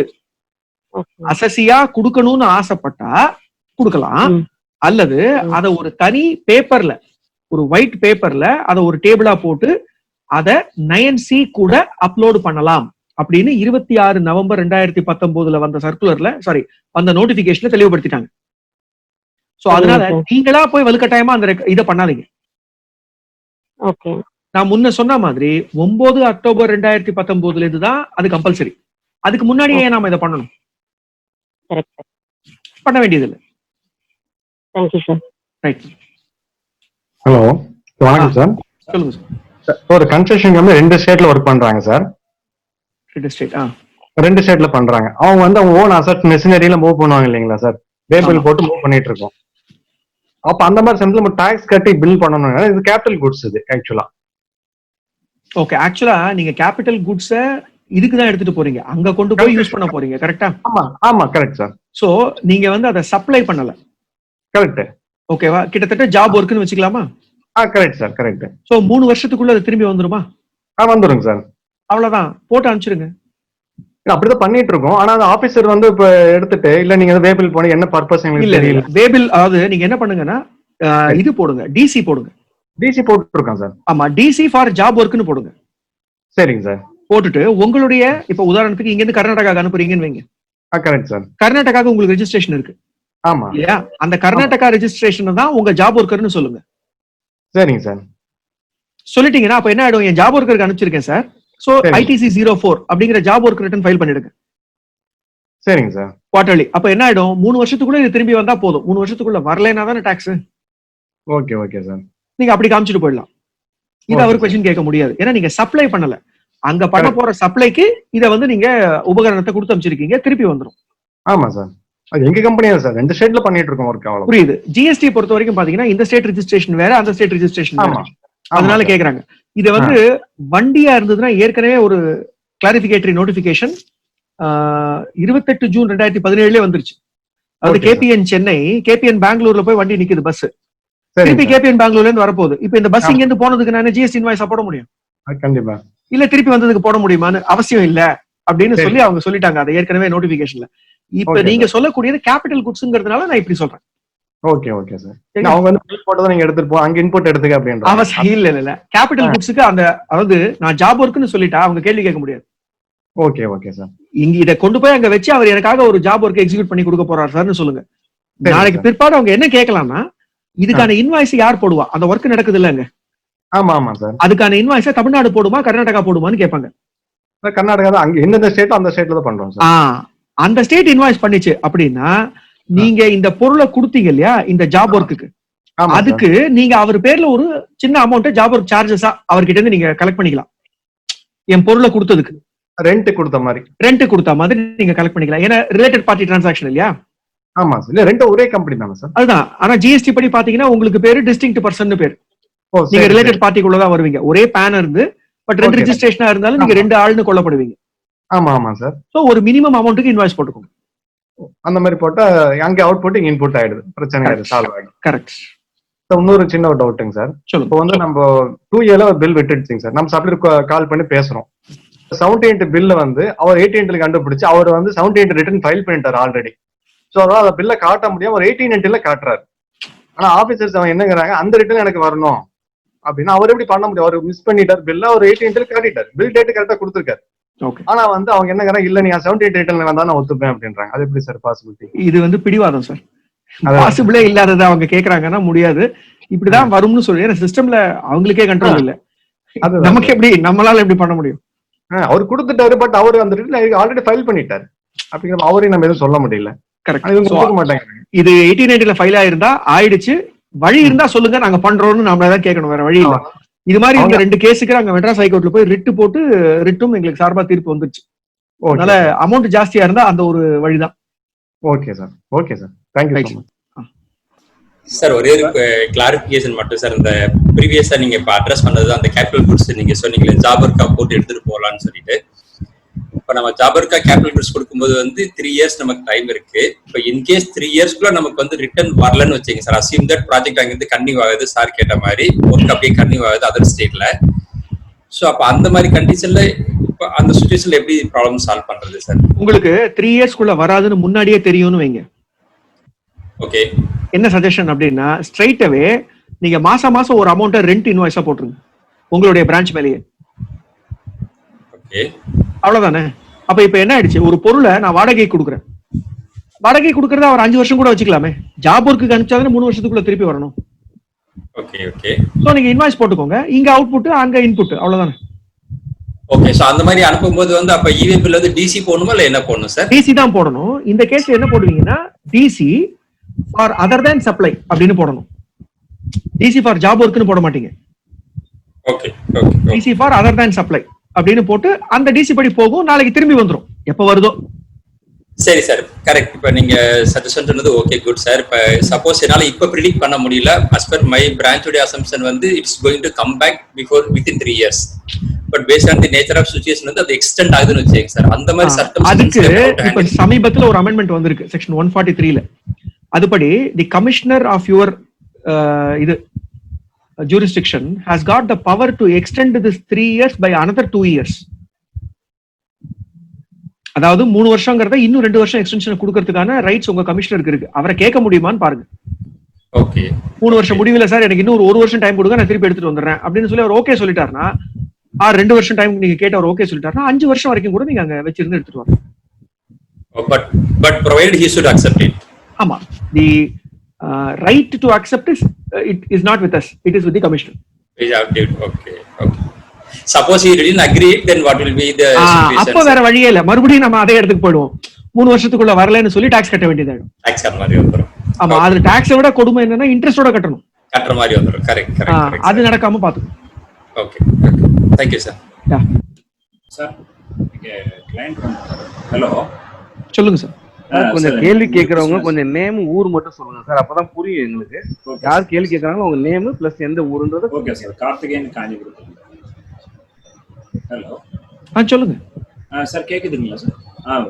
அசசியா கொடுக்கணும்னு ஆசைப்பட்டா கொடுக்கலாம், அல்லது அத ஒரு தனி பேப்பர்ல, ஒரு ஒயிட் பேப்பர்ல அத ஒரு டேபிளா போட்டு அத 9C கூட அப்லோடு பண்ணலாம் அப்படின்னு 26 நவம்பர் 2019 வந்த சர்க்குலர்ல, சாரி அந்த நோட்டிபிகேஷன்ல தெளிவுபடுத்திட்டாங்க. சோ அதனால நீங்களா போய் வலுக்கட்டாயமா அந்த இதை பண்ணாதீங்க. நான் முன்ன சொன்ன மாதிரி 9 அக்டோபர் 2019 இருந்து தான் அது கம்பல்சரி. அதுக்கு முன்னாடியே நாம இதை பண்ணணும், பண்ண வேண்டியது இல்லை. Thank you sir. ரைட். ஹலோ, வணக்கம் சார். சொல்லுங்க சார். ஒரு கன்ஸ்ட்ரக்ஷன் கம்பெனி 2 ஸ்டேட்ல ஒர்க் பண்றாங்க சார். 2 ஸ்டேட்? 2 ஸ்டேட்ல பண்றாங்க. அவங்க வந்து அவங்க ஓன் அசட் மெஷினரியில மூவ் பண்ணுவாங்க இல்லைங்களா சார்? பேபிள் போட்டு மூவ் பண்ணிட்டு இருக்கோம். அப்ப அந்த மாதிரி சமயத்துல நம்ம டாக்ஸ் கட்டி பில் பண்ணணும். இது கேபிட்டல் குட்ஸ். இது ஆக்சுவலா ஓகே. ஆக்சுவலா நீங்க கேபிட்டல் குட்ஸ இதுக்கு தான் எடுத்துட்டு போறீங்க, அங்க கொண்டு போய் யூஸ் பண்ண போறீங்க, கரெக்டா? ஆமா ஆமா, கரெக்ட் சார். சோ நீங்க வந்து அதை சப்ளை பண்ணல, கரெக்ட். ஓகேவா? கிட்டத்தட்ட ஜாப் ஒர்க்னு வச்சுக்கலாமா? Correct sir, correct. சோ 3 வருஷத்துக்குள்ள அது திரும்பி வந்துருமா? வந்துருங்க சார். அவ்வளவுதான், போட்டு அனுப்பிச்சிருங்க. அப்படிதான் பண்ணிட்டு இருக்கோம். ஆனா அந்த ஆபீசர் வந்து இப்ப எடுத்துட்டு இல்ல நீங்க வேபிள் போன என்ன பர்பஸ் இல்ல வேபிள், அதாவது நீங்க என்ன பண்ணுங்கன்னா இது போடுங்க, டிசி போடுங்க. டிசி போட்டுருக்கோம் சார். ஆமா, டிசி ஃபார் ஜாப் ஒர்க்னு போடுங்க. சரிங்க சார். போட்டுட்டு உங்களுடைய இப்ப உதாரணத்துக்கு இங்க இருந்து கர்நாடகா அனுப்புறீங்கன்னு வைங்க. Correct sir. கர்நாடகாவுக்கு உங்களுக்கு ரெஜிஸ்ட்ரேஷன் இருக்கு. ஆமா இல்லையா? அந்த கர்நாடகா ரெஜிஸ்ட்ரேஷன் தான் உங்க ஜாப் ஒர்க்கர்னு சொல்லுங்க. சரிங்க சார். சொல்லிட்டீங்கன்னா அப்ப என்ன ஆயிடும்? என் ஜாப் ஒர்க்கருக்கு அனுப்பிச்சிருக்கேன் சார். சோ ITC 04 அப்படிங்கிற ஜாப் ஒர்க் ரிட்டர்ன் ஃபைல் பண்ணிடுங்க. சரிங்க சார். குவார்டர்லி. அப்ப என்ன ஆயிடும்? 3 வருஷத்துக்குள்ள இது திரும்பி வந்தா போதும். 3 வருஷத்துக்குள்ள வரலைன்னா தானே டாக்ஸ். Okay okay sir. நீங்க அப்படி காமிச்சிட்டு போயிடலாம். இது அவர் கொஸ்டின் கேட்க முடியாது, ஏன்னா நீங்க சப்ளை பண்ணல. அங்க பண்ண போற சப்ளைக்கு இத வந்து நீங்க உபகரணத்தை கொடுத்து அமைச்சிருக்கீங்க, திருப்பி வந்துடும். ஆமா சார். எங்க கம்பெனியா சார் 2 ஸ்டேட்ல பண்ணிட்டு இருக்கோம் ஒர்க். அவ்வளவு புரியுது. ஜிஎஸ்டி பொறுத்த வரைக்கும் பாத்தீங்கன்னா இந்த ஸ்டேட் ரெஜிஸ்ட்ரேஷன் வேற, அந்த ஸ்டேட் ரெஜிஸ்ட்ரேஷன் வேற. அதனால கேக்குறாங்க. இது வந்து வண்டியா இருந்ததுன்னா ஏற்கனவே ஒரு கிளாரிபிகேட்டரி நோட்டிபிகேஷன் 28 ஜூன் 2017 வந்துருச்சு. அது KPN சென்னை, KPN பெங்களூர்ல போய் வண்டி நிக்குது பஸ். திருப்பி KPN பெங்களூர்ல இருந்து வரப்போகுது. இப்ப இந்த பஸ் இங்க இருந்து போனதுக்கு நான் GST இன்வாய்ஸ் போட முடியும்? கண்டிப்பா. இல்ல திருப்பி வந்ததுக்கு போட முடியுமான்னு அவசியம் இல்ல. அப்படின்னு சரி. சொல்லி அவங்க சொல்லிட்டாங்க அதை ஏற்கனவே நோட்டிபிகேஷன்ல. இப்ப Okay, நீங்க சொல்லக்கூடியது கேபிட்டல் குட்ஸ்ங்கிறதுனால நான் இப்படி சொல்றேன். Okay okay sir. அவங்க வந்து பில் போட்டதை நீங்க எடுத்துட்டு போ, அங்க இன்புட் எடுத்துக்க அப்படின்ற அவசியம் இல்ல கேபிட்டல் குட்ஸுக்கு அந்த அதாவது நான் ஜாப் ஒர்க்னு சொல்லிட்டா அவங்க கேள்வி கேட்க முடியாது. Okay okay sir. இங்க இதை கொண்டு போய் அங்க வச்சு அவர் எனக்காக ஒரு ஜாப் ஒர்க் எக்ஸிக்யூட் பண்ணி கொடுக்க போறாரு சார்னு சொல்லுங்க. சரி, நாளைக்கு சார். பிற்பாடு அவங்க என்ன கேட்கலாம்னா இதுக்கான இன்வாய்ஸ் யார் போடுவா, அந்த ஒர்க் நடக்குது இல்லங்க, ஆமா ஆமா சார். அதுக்கான இன்வாய்ஸை தமிழ்நாடு போடுமா கர்நாடகா போடுமான்னு கேட்பாங்க. சார், கர்நாடகா தான் அங்க எந்தெந்த ஸ்டேட்டோ அந்த ஸ்டேட்ல தான் பண்றோம் சார். அந்த ஸ்டேட் இன்வாய்ஸ் பண்ணிச்சு அப்படின்னா நீங்க இந்த பொருளை கொடுத்தீங்க இல்லையா இந்த ஜாப் ஒர்க்குக்கு, ஆமா அதுக்கு நீங்க அவர் பேர்ல ஒரு சின்ன அமௌண்ட் ஜாப் ஒர்க் சார்ஜஸா அவர்கிட்ட இருந்து நீங்க கலெக்ட் பண்ணிக்கலாம். என் பொருளை கொடுத்ததுக்கு ரெண்ட் கொடுத்த மாதிரி ரெண்ட் கொடுத்த மாதிரி நீங்க கலெக்ட் பண்ணிக்கலாம். ஏன்னா ரிலேட்டட் பார்ட்டி டிரான்சாக்ஷன் இல்லையா? ஆமா சார். இல்ல ரெண்டு ஒரே கம்பெனி தானே சார்? அதுதான். ஆனா ஜிஎஸ்டி படி பாத்தீங்கன்னா உங்களுக்கு பேரு டிஸ்டிங்க்ட் பர்சன் பேரு. ஓ நீங்க சரி ரிலேட்டட் சரி. பார்ட்டிக்குள்ளதான் வருவீங்க. ஒரே பேன் இருந்து பட் ரெண்டு Okay. ரெஜிஸ்ட்ரேஷனா இருந்தாலும் நீங்க ஆமா. ரெண்டு ஆள்னு கொல்லப்படுவீங்க. ஆமா ஆமா சார். சோ ஒரு மினிமம் அமௌண்ட்டுக்கு இன்வாய்ஸ் போட்டுக்கோங்க. அந்த மாதிரி போட்டா அங்க அவுட் புட் இங்க இன்புட் ஆயிடுது, பிரச்சனை ஆயிடுது, சால்வ் ஆயிடும். கரெக்ட். இன்னொரு சின்ன ஒரு டவுட்டுங்க சார். இப்போ வந்து நம்ம 2A ஒரு பில் விட்டுடுச்சிங்க சார். நம்ம சப்ளையர் கால் பண்ணி பேசுறோம். 78 பில்ல வந்து அவர் 88 கண்டுபிடிச்சு அவர் வந்து 78 ரிட்டர்ன் ஃபைல் பண்ணிட்டாரு ஆல்ரெடி. ஸோ அதாவது அந்த பில்ல காட்ட முடியாம ஒரு 18 காட்டுறாரு. ஆனா ஆபீசர்ஸ் அவன் என்னங்கிறாங்க அந்த ரிட்டர்ன் எனக்கு வரணும் அப்படின்னா அவர் எப்படி பண்ண முடியும்? அவர் மிஸ் பண்ணிட்டார் பில்ல, அவர் 18 காட்டிட்டாரு, பில் டேட் கரெக்டா கொடுத்துருக்காரு. ஆனா வந்து அவங்க என்னங்கிறாங்க இல்ல நீங்க 78 ரிட்டர்ன் வந்தா நான் ஒத்துப்பேன் அப்படின்றாங்க. அது எப்படி சார் பாசிபிலிட்டி? இது வந்து பிடிவாதம் சார். பாசிபிளே இல்லாததை அவங்க கேக்குறாங்கன்னா முடியாது, இப்படிதான் வரும்னு சொல்லி சிஸ்டம்ல அவங்களுக்கே கண்ட்ரோல் இல்ல. நமக்கு எப்படி, நம்மளால எப்படி பண்ண முடியும்? அவர் கொடுத்துட்டாரு, பட் அவர் அந்த ரிட்டர்ன் ஆல்ரெடி ஃபைல் பண்ணிட்டாரு அப்படிங்கிற அவரையும் நம்ம எதுவும் சொல்ல முடியல. கரெக்ட். இவங்க கொடுக்க மாட்டாங்க. இது 1890 ஃபைல் ஆயிருந்தா ஆயிடுச்சு, வழி இருந்தா சொல்லுங்க நாங்க பண்றோம்னு நாம தான் கேட்கணும், வேற வழி இல்ல. இது மாதிரி இந்த ரெண்டு கேஸுக்கு நாங்க மெட்ராஸ் ஹைகோர்ட்ல போய் ரிட்டு போட்டு ரிட்டும் எங்களுக்கு சார்பா தீர்ப்பு வந்துருச்சு. அதனால அமௌண்ட் ஜாஸ்தியா இருந்தா அந்த ஒரு வழிதான். Okay sir. Okay sir. Thank you so much. Sir ஒரே ஒரு கிளாரிபிகேஷன் மட்டும் சார். இந்த ப்ரீவியஸா நீங்க இப்ப அட்ரஸ் பண்ணது அந்த கேபிட்டல் குட்ஸ் நீங்க சொன்னீங்களே ஜாபர்கா போட்டு எடுத்துட்டு போகலான்னு சொல்லிட்டு, இப்ப நம்ம ஜாபர்கா கேபிட்டல் குட்ஸ் கொடுக்கும்போது வந்து 3 இயர்ஸ் நமக்கு டைம் இருக்கு. இப்ப இன்கேஸ் 3 இயர்ஸ்க்குள்ள நமக்கு வந்து ரிட்டர்ன் வரலன்னு வச்சுங்க சார், அசியூம் தட் ப்ராஜெக்ட் அங்கிருந்து கன்டினியூ ஆகுது, சார் கேட்ட மாதிரி ஒர்க் அப்படியே கன்டினியூ ஆகுது அதர் ஸ்டேட்ல. ஸோ அப்ப அந்த மாதிரி கண்டிஷன்ல இப்ப அந்த சுச்சுவேஷன்ல எப்படி ப்ராப்ளம் சால்வ் பண்றது சார்? உங்களுக்கு 3 இயர்ஸ்க்குள்ள வராதுன்னு முன்னாடியே தெரியும்னு வைங்க. ஓகே. என்ன சஜஷன் அப்படின்னா ஸ்ட்ரைட்டாவே நீங்க மாசம் மாசம் ஒரு அமௌண்ட்டை ரெண்ட் இன்வாய்ஸா போட்டுருங்க உங்களுடைய பிரான்ச் மேலேயே. ஓகே. அவ்வளவுதானே. அப்ப இப்ப என்ன ஆயிடுச்சு, ஒரு பொருளை நான் வாடகை கொடுக்குறேன், வாடகை கொடுக்கறத அவர் 5 வருஷம் கூட வச்சுக்கலாமே, ஜாப் ஒர்க்கு அனுப்பிச்சாதான் 3 வருஷத்துக்குள்ள திருப்பி வரணும். Okay okay. சோ நீங்க இன்வாய்ஸ் போட்டுக்கோங்க, இங்க அவுட்புட் அங்க இன்புட், அவ்வளவுதானே. ஓகே. சோ அந்த மாதிரி அனுப்பும்போது வந்து அப்ப இவே பில் வந்து டிசி போடணுமா இல்ல என்ன போடணும் சார்? டிசி தான் போடணும். இந்த கேஸ்ல என்ன போடுவீங்கன்னா DC for other than supply அப்படின்னு போடணும். டிசி ஃபார் ஜாப் ஒர்க்னு போட மாட்டீங்க. Okay okay. DC for other than supply அப்படின்னு போட்டு அந்த டிசி படி போகும், நாளைக்கு திரும்பி வந்துரும் எப்ப வருதோ. சரி சார், கரெக்ட். இப்ப நீங்க சஜஷன் சொன்னது ஓகே, குட் சார். இப்ப சப்போஸ் என்னால இப்ப ப்ரிடிக்ட் பண்ண முடியல, as per my branch உடைய assumption வந்து it's going to come back before within 3 years, but based on the nature of situation வந்து அது எக்ஸ்டெண்ட் ஆகுதுன்னு வச்சுக்கோங்க சார். அந்த மாதிரி அதுக்கு இப்ப சமீபத்துல ஒரு அமெண்ட்மெண்ட் வந்திருக்கு செக்ஷன் 143ல. அதுபடி தி கமிஷனர் ஆஃப் யுவர் இது jurisdiction has got the power to extend this 3 years by another 2 years. அதாவது 3 வருஷங்கிறத இன்னும் 2 வருஷம் எக்ஸ்டென்ஷன் கொடுக்கறதுக்கான ரைட்ஸ் உங்க கமிஷனருக்கு இருக்கு. அவரை கேட்க முடியுமான்னு பாருங்க. ஓகே. 3 வருஷம் முடியல சார், எனக்கு இன்னும் ஒரு 1 வருஷம் டைம் கொடுங்க, நான் திருப்பி எடுத்துட்டு வந்துடுறேன் அப்படின்னு சொல்லி அவர் ஓகே சொல்லிட்டாருன்னா, 2 வருஷம் டைம் நீங்க கேட்டு அவர் ஓகே சொல்லிட்டாருன்னா 5 வருஷம் வரைக்கும் கூட நீங்க அங்க வச்சிருந்து எடுத்துட்டு வரலாம். But provided he should accept it. ஆமா. The right to accept it is not with us, it is with the commissioner. Okay okay. Suppose he didn't agree, then what will be the situation? அப்ப வேற வழியே இல்ல, மறுபடியும் நம்ம அதே இடத்துக்கு போயிடுவோம். 3 வருஷத்துக்குள்ள வரலன்னு சொல்லி டாக்ஸ் கட்ட வேண்டியதாயிடும். டாக்ஸ் கட்ட மாதிரி வந்துரும். ஆமா, அது டாக்ஸை விட கொடுமை என்னன்னா இன்ட்ரெஸ்டோட கட்டணும், கட்டுற மாதிரி வந்துரும். Correct correct. அது நடக்காம பாத்துக்கணும். Okay. Thank you sir. Sir இங்க கிளையன்ட் ஹலோ சொல்லுங்க சார். கொஞ்சம் கேள்வி கேட்கறவங்க கொஞ்சம் நேம் ஊர் மட்டும் சொல்லுங்க சார், அப்பதான் புரியும் எங்களுக்கு. யார் கேள்வி கேட்கறாங்களோ அவங்க நேம் பிளஸ் எந்த ஊருன்றது. Okay sir. Karthikeyan Kanchipuram. Hello. சொல்லுங்க சார். கேக்குதுங்களா சார்?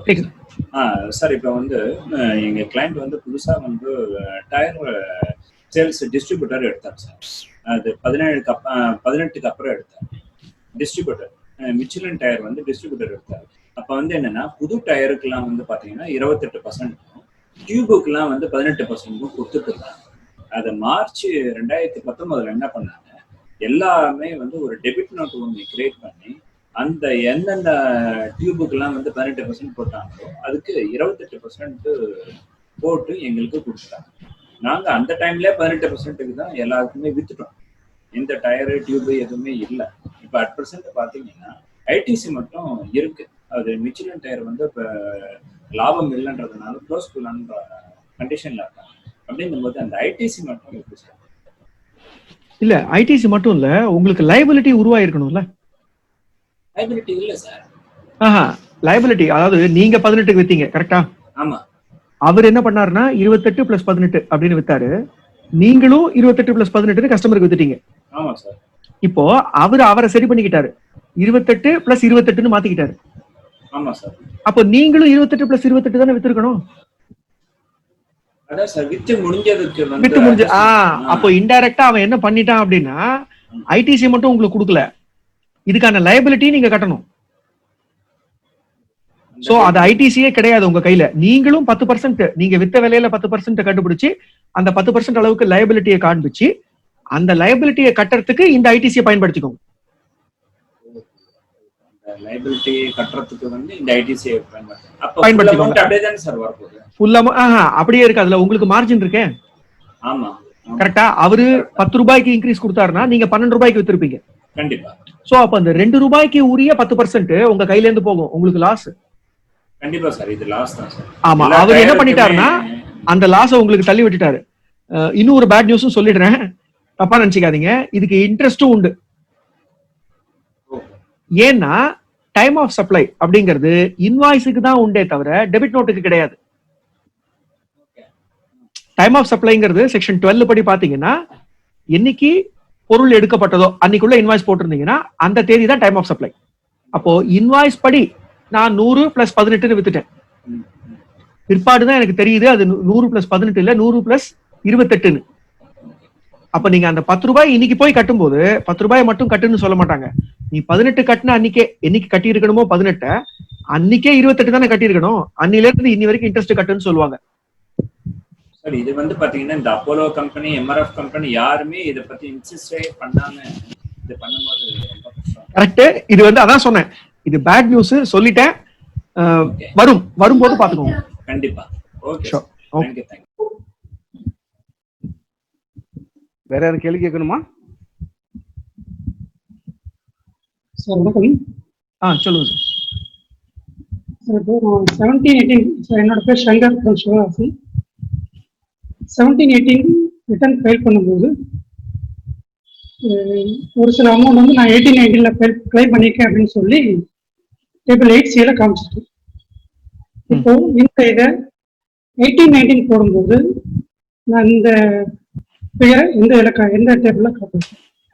கேக்குது. சார் இப்போ வந்து எங்க கிளையண்ட் வந்து புதுசா வந்து டயர் சேல்ஸ் டிஸ்ட்ரிபியூட்டர் எடுத்தார் சார். அது 18க்கு அப்புறம் எடுத்தார் டிஸ்ட்ரிபியூட்டர். மிச்சிலன் டயர் வந்து டிஸ்ட்ரிபியூட்டர் எடுத்தார். அப்ப வந்து என்னன்னா புது டயருக்குலாம் வந்து பாத்தீங்கன்னா 28%, டியூபுக்குலாம் வந்து 18% கொடுத்துட்டு இருந்தாங்க. அது மார்ச் 2019 என்ன பண்ணாங்க, எல்லாமே வந்து ஒரு டெபிட் நோட் ஒன்று கிரியேட் பண்ணி அந்த எந்தெந்த டியூபுக்கெல்லாம் வந்து 18% போட்டாங்களோ அதுக்கு 28% போட்டு எங்களுக்கு கொடுத்துட்டாங்க. நாங்க அந்த டைம்ல 18%க்கு தான் எல்லாருக்குமே வித்துட்டோம். எந்த டயரு டியூபு எதுவுமே இல்லை. இப்போ அட் ப்ரெசென்ட் பார்த்தீங்கன்னா ஐடிசி மட்டும் இருக்கு. அது மிச்சிலன் டயர் வந்து இப்போ லாபம் இல்லைன்றதுனால க்ளோஸ் பண்ணலான்ற கண்டிஷன்ல இருக்காங்க. அப்படிங்கும் போது அந்த ஐடிசி மட்டும் இருக்கு சார். இல்ல ஐடிசி மட்டும் இல்ல, உங்களுக்கு லைபிலிட்டி உருவாயிருக்கணும்ல. லைபிலிட்டி இல்ல சார். ஆஹா, லைபிலிட்டி அதாவது நீங்க 18க்கு வித்தீங்க கரெக்டா? ஆமா. அவர் என்ன பண்ணாருன்னா 28 + 18 அப்படின்னு வித்தாரு. நீங்களும் 28 + 18 கஸ்டமருக்கு வித்துட்டீங்க. ஆமா சார். இப்போ அவரை சரி பண்ணிக்கிட்டாரு, 28 + 28ன்னு மாத்திக்கிட்டாரு. ஆமா சார். அப்போ நீங்களும் 28 + 28 தானே வித்திருக்கணும். அதான் சார் வித்து முடிஞ்சதுக்கு வந்து வித்து முடிஞ்சு அப்போ இன்டைரக்டா அவன் என்ன பண்ணிட்டான் அப்படின்னா ஐடிசி மட்டும் உங்களுக்கு கொடுக்கல, இதுக்கான லைபிலிட்டி நீங்க கட்டணும். சோ அது ஐடிசியே கிடையாது உங்க கையில. நீங்களும் 10% நீங்க வித்த விலையில 10% கண்டுபிடிச்சு அந்த 10% அளவுக்கு லைபிலிட்டியை காண்பிச்சு அந்த லைபிலிட்டியை கட்டுறதுக்கு இந்த ஐடிசியை பயன்படுத்திக்கோங்க. லைபிலிட்டி கட்டுறதுக்கு வந்து இந்த ஐடிசியை பயன்படுத்திக்கோங்க. அப்படியே தானே சார் வரப்போகுது. அப்படியே இருக்கு. அதுல உங்களுக்கு மார்ஜின் இருக்கே. ஆமா கரெக்டா. அவரு 10 ரூபாய்க்கு இன்க்ரீஸ் கொடுத்தாருன்னா நீங்க 12 ரூபாய்க்கு வித்திருப்பீங்க. கண்டிப்பா. சோ அப்ப அந்த 2 ரூபாய்க்கு உரிய 10% உங்க கையில இருந்து போகும், உங்களுக்கு லாஸ். கண்டிப்பா சார், இது லாஸ் தான் சார். ஆமா, அவர் என்ன பண்ணிட்டாருன்னா அந்த லாஸ உங்களுக்கு தள்ளி விட்டுட்டாரு. இன்னும் ஒரு பேட் நியூஸும் சொல்லிடுறேன், தப்பா நினைச்சுக்காதீங்க. இதுக்கு இன்ட்ரெஸ்டும் உண்டு. ஏன்னா டைம் ஆஃப் சப்ளை அப்படிங்கிறது இன்வாய்ஸுக்கு தான் உண்டே தவிர டெபிட் நோட்டுக்கு கிடையாது. டைம் ஆஃப் சப்ளைங்கிறது செக்ஷன் 12 படி பாத்தீங்கன்னா என்னைக்கு பொருள் எடுக்கப்பட்டதோ அன்னைக்குள்ள இன்வாய்ஸ் போட்டிருந்தீங்கன்னா அந்த தேதி தான் டைம் ஆஃப் சப்ளை. அப்போ இன்வாய்ஸ் படி நான் 100 + 18 வித்துட்டேன். பிற்பாடுதான் எனக்கு தெரியுது அது 100 + 18 இல்ல 100 + 28. அப்ப நீங்க அந்த 10 ரூபாய் இன்னைக்கு போய் கட்டும்போது 10 ரூபாய் மட்டும் கட்டுன்னு சொல்ல மாட்டாங்க. நீ 18 கட்டின அன்னைக்கே, என்னைக்கு கட்டி இருக்கணுமோ 18 அன்னைக்கே 28 தானே கட்டி இருக்கணும். அன்னில இருந்து இன்னி வரைக்கும் இன்ட்ரெஸ்ட் கட்டுன்னு சொல்லுவாங்க. சார் இது வந்து பாத்தீங்கன்னா இந்த அப்போலோ கம்பெனி, எம்ஆர்எஃப் கம்பெனி யாருமே இதை பத்தி இன்சிஸ்டே பண்ணாம இது பண்ணும்போது கரெக்ட். இது வந்து அதான் சொன்னேன், இது பேட் நியூஸ் சொல்லிட்டேன். வரும்போது பாத்துக்கோங்க. கண்டிப்பா. ஓகே. தேங்க்யூ. வேற யாரும் கேள்வி கேட்கணுமா? சார் வணக்கம். சொல்லுங்க சார். சார் இப்போ 17-18 சார், என்னோட பேர் Shankar from Sivakasi. 17-18 return file பண்ணும்போது ஒரு சில அமௌண்ட் வந்து நான் 18-19 கிளைம் பண்ணியிருக்கேன் அப்படின்னு சொல்லி டேபிள் 8C காமிச்சிருக்கேன். இப்போ இந்த இதை 18-19 போடும்போது நான் இந்த பெயரை எந்த டேபிள்ல காட்டுறேன்?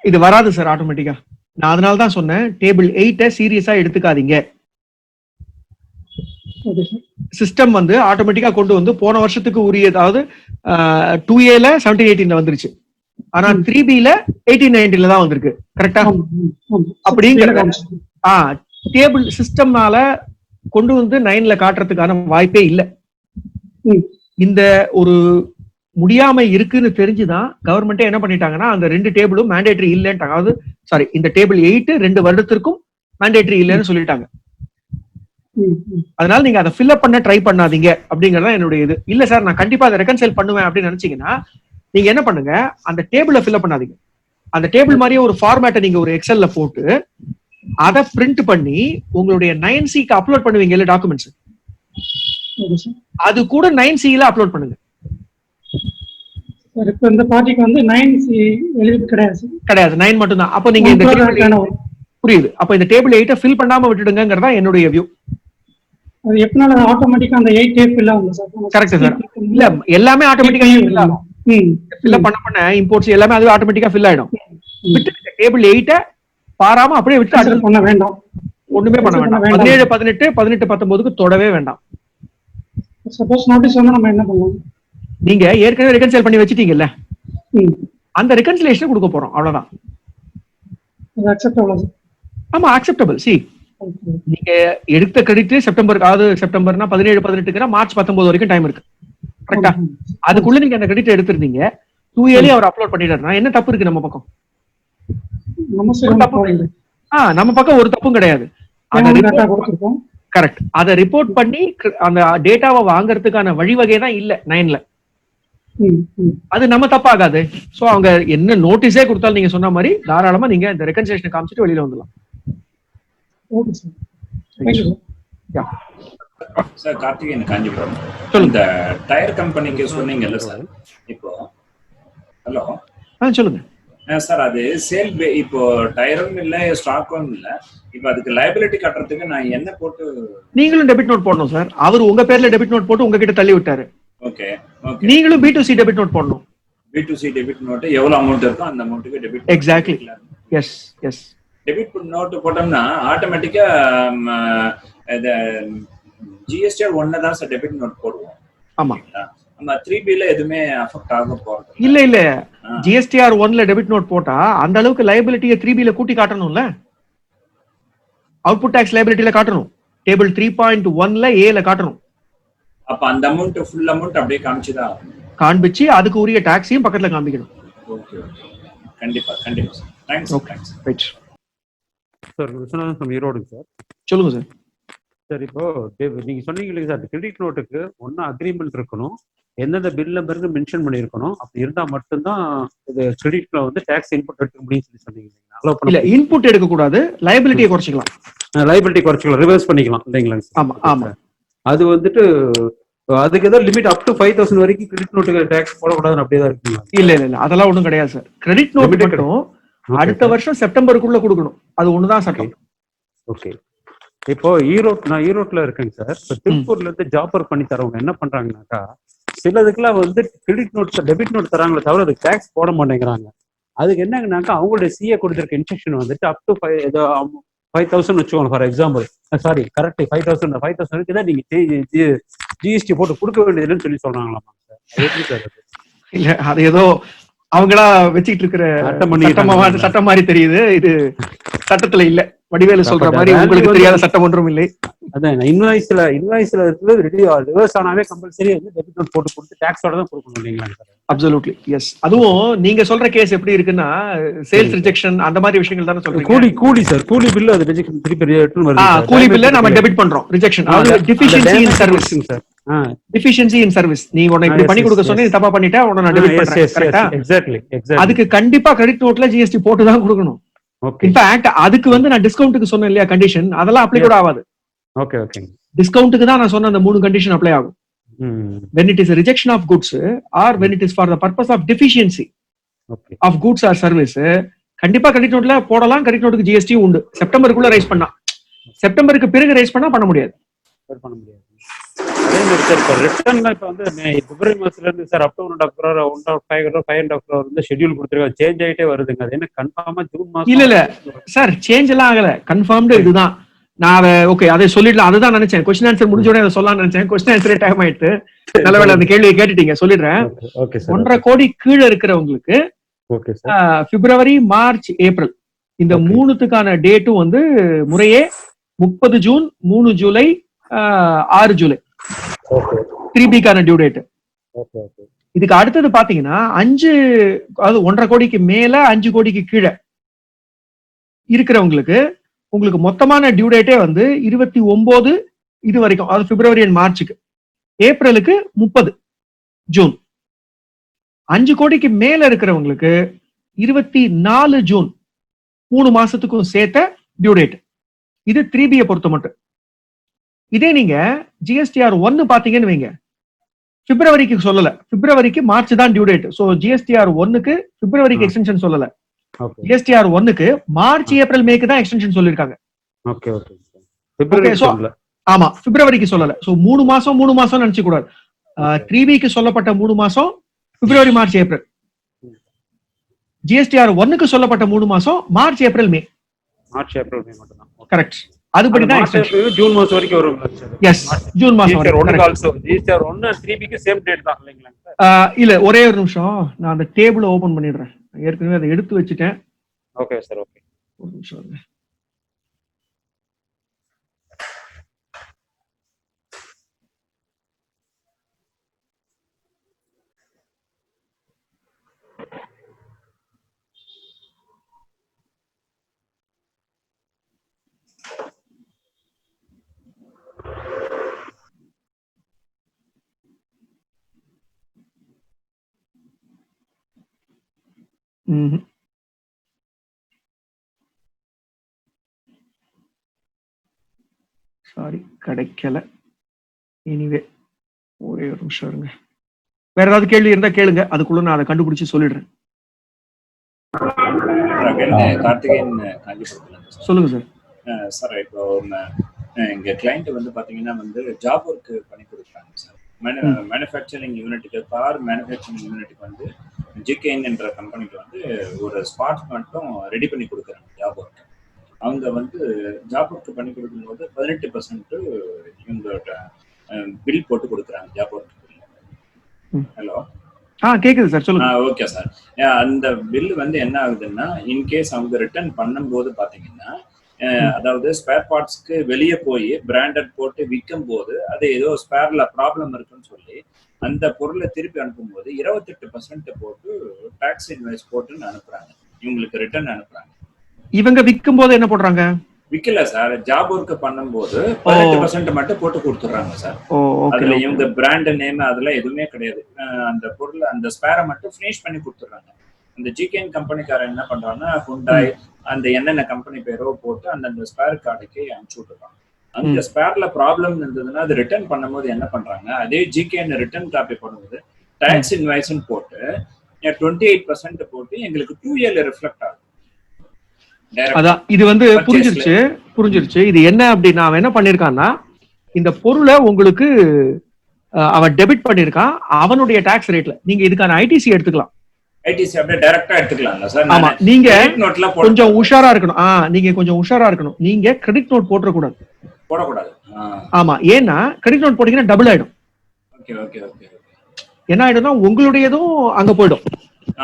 இது வராது சார் ஆட்டோமேட்டிக்கா. நான் அதனால தான் சொன்னேன் டேபிள் 8 சீரியஸா எடுத்துக்காதீங்க. சிஸ்டம் வந்து ஆட்டோமேட்டிக்கா கொண்டு வந்து போன வருஷத்துக்கு உரிய, அதாவது 2Aல 17-18 வந்துருச்சு, ஆனா 3Bல 18-19 தான் வந்திருக்கு. கரெக்டா? அப்படிங்கிற டேபிள் சிஸ்டம்னால கொண்டு வந்து 9ல காட்டுறதுக்கான வாய்ப்பே இல்லை. இந்த ஒரு முடியாம இருக்குன்னு தெரிஞ்சுதான் கவர்மெண்டே என்ன பண்ணிட்டாங்கன்னா அந்த 2 டேபிளும் மேண்டேட்டரி இல்லைன்ட்டாங்க. அதாவது சாரி, இந்த டேபிள் 8 2 வருடத்திற்கும் மேண்டேட்டரி இல்லைன்னு சொல்லிட்டாங்க. அதனால நீங்க அதை ஃபில்அப் பண்ண ட்ரை பண்ணாதீங்க அப்படிங்கறத என்னுடைய இது. இல்ல சார் நான் கண்டிப்பா அதை ரெகன்சைல் பண்ணுவேன் அப்படின்னு நினைச்சீங்கன்னா நீங்க என்ன பண்ணுங்க, அந்த டேபிள ஃபில்அப் பண்ணாதீங்க. அந்த டேபிள் மாதிரியே ஒரு ஃபார்மேட்டை நீங்க ஒரு எக்ஸல்ல போட்டு அதை பிரிண்ட் பண்ணி உங்களுடைய 9Cக்கு அப்லோட் பண்ணுவீங்க இல்ல டாக்குமெண்ட்ஸ், அது கூட 9Cல அப்லோட் பண்ணுங்க. இப்போ இந்த பார்ட்டிக்கு வந்து 9C எழுதி கிடையாது, 9 மட்டும் தான். அப்போ நீங்க இந்த புரியுது. அப்ப இந்த டேபிள் 8 ஃபில் பண்ணாம விட்டுடுங்கங்கறதா என்னுடைய வியூ. அது எப்பனால ஆட்டோமேட்டிக்கா அந்த 8 ஃபில் ஆகும் சார். Correct sir. இல்ல எல்லாமே ஆட்டோமேட்டிக்கா ஃபில் ஆகும். ஃபில் பண்ண இம்போர்ட்ஸ் எல்லாமே அது ஆட்டோமேட்டிக்கா ஃபில் ஆயிடும். விட்டு டேபிள் 8 பாராம அப்படியே விட்டு அது பண்ண வேண்டாம், ஒண்ணுமே பண்ண வேண்டாம். 17 18 18 19க்கு தொடவே வேண்டாம். சப்போஸ் நோட்டீஸ் வந்தா நம்ம என்ன பண்ணுவோம்? நீங்க ஏற்கனவே ரெகன்சைல் பண்ணி வச்சிட்டீங்கல்ல, அந்த ரெகன்சிலேஷன் கொடுக்க போறோம், அவ்வளவுதான். அது அக்செப்டபிள்? ஆமா அக்செப்டபிள். சி நீங்க எடுத்த கிரெடிட் செப்டம்பர், அதாவது செப்டம்பர்னா 17-18 மார்ச் 19 வரைக்கும் டைம் இருக்கு. கரெக்டா? அதுக்குள்ள நீங்க அந்த கிரெடிட் எடுத்திருந்தீங்க. 2 இயர்லயே அவர் அப்லோட் பண்ணிட்டாருன்னா என்ன தப்பு இருக்கு நம்ம பக்கம்? நம்ம பக்கம் ஒரு தப்பும் கிடையாது. கரெக்ட். அதை ரிப்போர்ட் பண்ணி அந்த டேட்டாவை வாங்குறதுக்கான வழிவகை தான் இல்ல 9ல. அது நம்ம தப்பாகாது. சோ அவங்க என்ன நோட்டீஸே கொடுத்தாலும் நீங்க சொன்ன மாதிரி தாராளமா நீங்க இந்த ரெகன்சிலேஷன் காமிச்சிட்டு வெளியில வந்துடலாம். சார் கார்த்திகேயன் காஞ்சிபுரம். இந்த டயர் கம்பெனிக்கு சொன்னீங்கல்ல சார், இப்போ ஹலோ சொல்லுங்க சார். அது சேல் இப்போ டயரும் இல்ல ஸ்டாக்கும் இல்ல, இப்போ அதுக்கு லைபிலிட்டி கட்டுறதுக்கு நான் என்ன போட்டு? நீங்களும் டெபிட் நோட் போடணும் சார். அவர் உங்க பேர்ல டெபிட் நோட் போட்டு உங்ககிட்ட தள்ளி விட்டாரு. ஓகே. நீங்களும் B2C டெபிட் நோட் போடணும். B2C டெபிட் நோட் எவ்வளவு அமௌண்ட் இருக்கோ அந்த அமௌண்ட்டுக்கு debit. Exactly. Yes. Debit note போட்டோம்னா ஆட்டோமேட்டிக்கா GSTR 1 தான் சார் டெபிட் நோட் போடுவோம். ஆமா. நம்ம 3B ல எதுவுமே அஃபெக்ட் ஆக போறது இல்ல. GSTR 1ல டெபிட் நோட் போட்டா அந்த அளவுக்கு லைபிலிட்டியை 3B ல கூட்டி காட்டணும்ல. அவுட்புட் டாக்ஸ் லைபிலிட்டில காட்டணும். டேபிள் 3.1ல A ல காட்டணும். அப்ப அந்த அமௌண்ட் ஃபுல் அமௌண்ட் அப்படியே காண்பிச்சு அதுக்கு உரிய டாக்ஸையும் பக்கத்துல காமிக்கணும். ஓகே. கண்டிப்பா sir. Thanks. Right sir. Viswanathan from Erode sir. சொல்லுங்க சார். சார் இப்போ நீங்க சொன்னீங்க இல்லைங்க சார், கிரெடிட் நோட்டுக்கு ஒன்னா அக்ரிமெண்ட் இருக்கணும், எந்தெந்த பில் நம்பருக்கு மென்ஷன் பண்ணியிருக்கணும், அப்படி இருந்தா மட்டும்தான் இது கிரெடிட்ல வந்து டாக்ஸ் இன்புட் எடுக்க முடியும்னு சொன்னீங்க. இல்ல, இன்புட் எடுக்க கூடாது, லைபிலிட்டியை குறைச்சிக்கலாம். லைபிலிட்டி குறைச்சிக்கலாம், ரிவர்ஸ் பண்ணிக்கலாம் இல்லைங்களா? ஆமா. அது வந்துட்டு அதுக்கு ஏதாவது லிமிட் அப் டு 5,000 வரைக்கும் கிரெடிட் நோட்டுக்கு டாக்ஸ் போடக்கூடாதுன்னு அப்படியே தான் இருக்குங்களா? இல்ல அதெல்லாம் ஒண்ணும் கிடையாது சார். கிரெடிட் நோட் மட்டும் அடுத்த வருஷம் செப்டம்பருக்குள்ள கொடுக்கணும். அது ஒண்ணுதான் சட்டம். ஓகே. இப்போ நான் ஈரோட்ல இருக்கேங்க சார். இப்போ திருப்பூர்ல இருந்து ஜாப்பர் பண்ணி தரவங்க என்ன பண்றாங்கன்னாக்கா, சிலதுக்குலாம் வந்து கிரெடிட் நோட் டெபிட் நோட் தராங்களே தவிர அதுக்கு டேக்ஸ் போட மாட்டேங்கிறாங்க. அதுக்கு என்னங்கனாக்கா அவங்களுடைய CA கொடுத்துருக்க இன்ஸ்ட்ரக்ஷன் வந்துட்டு அப் டு 5,000 வச்சுக்கோங்க ஃபார் எக்ஸாம்பிள். சாரி கரெக்ட் 5,000 வரைக்கும் தான் நீங்க GST போட்டு கொடுக்க வேண்டியதுன்னு சொல்லி சொல்றாங்களாமா சார். அது எப்படி சார்? இல்ல, அது ஏதோ அவங்களா வச்சுக்கிட்டு இருக்கிற சட்டம் மாதிரி தெரியுது. இது சட்டத்துல இல்ல. வடிவேலு சொல்ற மாதிரி உங்களுக்கு தெரியாத சட்டம் ஒன்றும் இல்லை. அதான் இன்வாய்ஸ்ல இருக்கிறது ரிவர்ஸ் ஆனாவே கம்பல்சரி வந்து டெபிட் நோட் போட்டு கொடுத்து டாக்ஸோட தான் கொடுக்கணும் இல்லைங்களா சார்? Absolutely S. அதுவும் நீங்க சொல்ற கேஸ் எப்படி இருக்குன்னா, சேல்ஸ் ரிஜெக்ஷன் அந்த மாதிரி விஷயங்கள் தானே சொல்றீங்க. கூலி சார், கூலி பில் அது ரிஜெக்ஷன் திருப்பி ரிட்டர்ன் வருது. கூலி பில்ல நம்ம டெபிட் பண்றோம். ரிஜெக்ஷன் அது டிஃபிஷியன்சி இன் சர்வீஸ் சார். டிஃபிஷியன்சி இன் சர்வீஸ். நீ உன்னை இப்படி பண்ணி கொடுக்க சொன்னே தப்பா பண்ணிட்டா உடனே நான் டெபிட் பண்றேன். கரெக்ட்டா? எக்ஸாக்ட்லி. அதுக்கு கண்டிப்பா கிரெடிட் நோட்ல GST போட்டு தான் கொடுக்கணும். இன்ஃபேக்ட் அதுக்கு வந்து நான் டிஸ்கவுண்ட்டுக்கு சொன்னேன் இல்லையா கண்டிஷன், அதெல்லாம் அப்ளை கூட ஆகாது. ஓகே. டிஸ்கவுண்ட்டுக்கு தான் நான் சொன்ன அந்த 3 கண்டிஷன் அப்ளை ஆகும். When it is a rejection of goods or when it is for the purpose of deficiency of goods or service, கண்டிப்பா கிரெடிட் நோட்ல போடலாம். கிரெடிட் நோட்டுக்கு GST உண்டு. செப்டம்பருக்குள்ள ரைஸ் பண்ணா, செப்டம்பருக்கு பிறகு ரைஸ் பண்ண முடியாது. அதே மாதிரி சார் இப்போ ரிட்டர்ன்ல இப்போ வந்து பிப்ரவரி மாசத்துல இருந்து sir up to 1.5 crore 5.5 crore வந்து ஷெட்யூல் கொடுத்துருக்காங்க. சேஞ்ச் ஆகிட்டே வருதுங்க. அது என்ன கன்ஃபார்மா ஜூன் மாசம்? இல்ல சார், சேஞ்ச் எல்லாம் ஆகல. கன்ஃபார்ம்டு இதுதான். நான் ஓகே அதை சொல்லிடலாம். அதுதான் நினைச்சேன். கொஸ்டின் ஆன்சர் முடிஞ்ச உடனே அதை சொல்லலாம்னு நினைச்சேன். கொஸ்டின் ஆன்சரே டைம் ஆயிட்டு. நல்ல வேளை அந்த கேள்வியை கேட்டுட்டீங்க. சொல்லிடுறேன். 1.5 கோடி கீழே இருக்கிறவங்களுக்கு பிப்ரவரி, மார்ச், ஏப்ரல் இந்த 3த்துக்கான டேட்டும் வந்து முறையே 30 ஜூன், 3 ஜூலை, 6 ஜூலை 3B-க்கான டியூ டேட். இதுக்கு அடுத்தது பாத்தீங்கன்னா 5, அதாவது 1.5 கோடிக்கு மேல 5 கோடிக்கு கீழே இருக்கிறவங்களுக்கு உங்களுக்கு மொத்தமான டியூ டேட்டே வந்து 29 இது வரைக்கும், அதாவது பிப்ரவரி அண்ட் மார்ச்சுக்கு. ஏப்ரலுக்கு 30 ஜூன். 5 கோடிக்கு மேல இருக்கிறவங்களுக்கு 24 ஜூன் 3 மாசத்துக்கும் சேர்த்த டியூ டேட். இது 3B பொறுத்த மட்டும். இதே நீங்க GSTR 1 பாத்தீங்கன்னு வைங்க, பிப்ரவரிக்கு சொல்லல, பிப்ரவரிக்கு மார்ச் தான் டியூ டேட். சோ GSTR 1க்கு பிப்ரவரிக்கு எக்ஸ்டென்ஷன் சொல்லல. GSTR 1க்கு மார்ச், ஏப்ரல், மேக்கு தான் எக்ஸ்டென்ஷன் சொல்லிருக்காங்க. ஆமா, பிப்ரவரிக்கு சொல்லல. சோ 3 மாசம் நினைச்சு கூடாது. 3Bக்கு சொல்லப்பட்ட 3 மாசம் பிப்ரவரி, மார்ச், ஏப்ரல். GSTR 1க்கு சொல்லப்பட்ட 3 மாசம் மார்ச், ஏப்ரல், மே. மட்டும்தான். கரெக்ட். அதுபடி தான் ஜூன் மாசம் வரைக்கும் வரும். எஸ், ஜூன் மாசம் வரைக்கும். GSTR 1 and 3Bக்கு சேம் டேட் தான் இல்லைங்களா? இல்ல, ஒரே ஒரு நிமிஷம், நான் அந்த டேபிள ஓபன் பண்ணிடுறேன். ஏற்கனவே அதை எடுத்து வச்சுட்டேன். Okay sir. ஓகே, ஒரு நிமிஷம். சாரி, கிடைக்கல. எனிவே ஒரே ஒரு நிமிஷம் இருங்க. வேற ஏதாவது கேள்வி இருந்தா கேளுங்க, அதுக்குள்ள நான் அதை கண்டுபிடிச்சு சொல்லிடுறேன். கார்த்திகேயன் காஞ்சிபுரத்துல. சொல்லுங்க சார். சார் இப்போ எங்க கிளைண்ட் வந்து பாத்தீங்கன்னா வந்து ஜாப் ஒர்க் பண்ணி கொடுக்குறாங்க சார். மேனுஃபேக்சரிங் யூனிட்டுக்கு, கார் மேனுஃபேக்சரிங் யூனிட்டுக்கு வந்து ஜிகேஎன் என்ற கம்பெனிக்கு வந்து ஒரு ஸ்பாட் மட்டும் ரெடி பண்ணி கொடுக்குறாங்க ஜாப் ஒர்க். அவங்க வந்து ஜாப் ஒர்க் பண்ணி கொடுக்கும்போது 18% இவங்களோட பில் போட்டு கொடுக்குறாங்க ஜாப் ஒர்க். ஹலோ, கேக்குது சார், சொல்லுங்க. Okay sir. அந்த பில் வந்து என்ன ஆகுதுன்னா, இன்கேஸ் அவங்க ரிட்டர்ன் பண்ணும்போது பாத்தீங்கன்னா, அதாவது ஸ்பேர் பார்ட்ஸ்க்கு வெளியே போய் பிராண்டட் போட்டு விற்கும் போது அது ஏதோ ஸ்பேர்ல ப்ராப்ளம் இருக்குன்னு சொல்லி அந்த பொருளை திருப்பி அனுப்பும்போது 28% போட்டு டாக்ஸ் இன்வாய்ஸ் போட்டுன்னு அனுப்புறாங்க, இவங்களுக்கு ரிட்டர்ன் அனுப்புறாங்க. இவங்க விற்கும் போது என்ன போடுறாங்க? விக்கல சார், ஜாப் ஒர்க் பண்ணும்போது 18% மட்டும் போட்டு கொடுத்துறாங்க சார். அதுல இவங்க பிராண்ட் நேம் அதெல்லாம் எதுவுமே கிடையாது. அந்த பொருள் அந்த ஸ்பேரை மட்டும் ஃபினிஷ் பண்ணி கொடுத்துறாங்க. அந்த ஜிகேஎன் கம்பெனிக்காரன் என்ன பண்றாங்கன்னா, ஹுண்டாய் அந்த என்னென்ன கம்பெனி பேரோ போட்டு அந்த ஸ்பேர் கார்டுக்கு அனுப்பிச்சு விட்டுறாங்க. அந்த ஸ்பேர்ல ப்ராப்ளம் இருந்ததுன்னா அது ரிட்டர்ன் பண்ணும்போது என்ன பண்றாங்க, அதே ஜிகேஎன் ரிட்டர்ன் காப்பி பண்ணும்போது டாக்ஸ் இன்வாய்ஸ் போட்டு 28% போட்டு எங்களுக்கு 2 இயர்ல ரிஃப்ளெக்ட் ஆகும். அதான் இது வந்து புரிஞ்சிருச்சு. இது என்ன அப்படின்னா, அவன் என்ன பண்ணிருக்கான்னா, இந்த பொருளை உங்களுக்கு அவன் டெபிட் பண்ணிருக்கான் அவனுடைய டாக்ஸ் ரேட்ல. நீங்க இதுக்கான ஐடிசி எடுத்துக்கலாம். ஐடிசி அப்படியே டைரக்டா எடுத்துக்கலாம் சார். ஆமா, நீங்க கொஞ்சம் உஷாரா இருக்கணும். நீங்க கொஞ்சம் உஷாரா இருக்கணும். நீங்க கிரெடிட் நோட் போடக்கூடாது. ஆமா, ஏன்னா கிரெடிட் நோட் போட்டீங்கன்னா டபுள் ஆயிடும். என்ன ஆயிடும்னா, உங்களுடையதும் அங்க போயிடும்.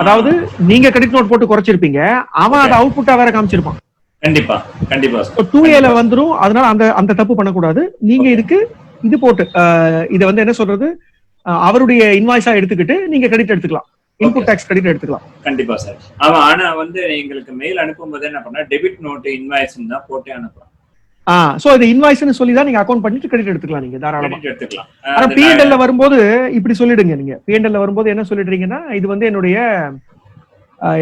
அதாவது நீங்க கிரெடிட் நோட் போட்டு குறைச்சிருப்பீங்க, அவன் அதை அவுட்புட்டா வேற காமிச்சிருப்பான். கண்டிப்பா கண்டிப்பா 2Aல வந்துரும். அதனால அந்த தப்பு பண்ணக்கூடாது. நீங்க இதுக்கு இது போட்டு இதை வந்து என்ன சொல்றது, அவருடைய இன்வாய்ஸா எடுத்துக்கிட்டு நீங்க கிரெடிட் எடுத்துக்கலாம், இன்புட் டாக்ஸ் கிரெடிட் எடுத்துக்கலாம். கண்டிப்பா சார். அவன் ஆனா வந்து எங்களுக்கு மெயில் அனுப்பும் போது என்ன பண்ணா, டெபிட் நோட் இன்வாய்ஸ் தான் போட்டே அனுப்புறான். சோ இது இன்வாய்ஸ்னு சொல்லி தான் நீங்க அக்கவுண்ட் பண்ணிட்டு கிரெடிட் எடுத்துக்கலாம். நீங்க தாராளமா எடுத்துக்கலாம். ஆனா P&L வரும்போது இப்படி சொல்லிடுங்க. நீங்க P&L வரும்போது என்ன சொல்லிடுறீங்கன்னா, இது வந்து என்னுடைய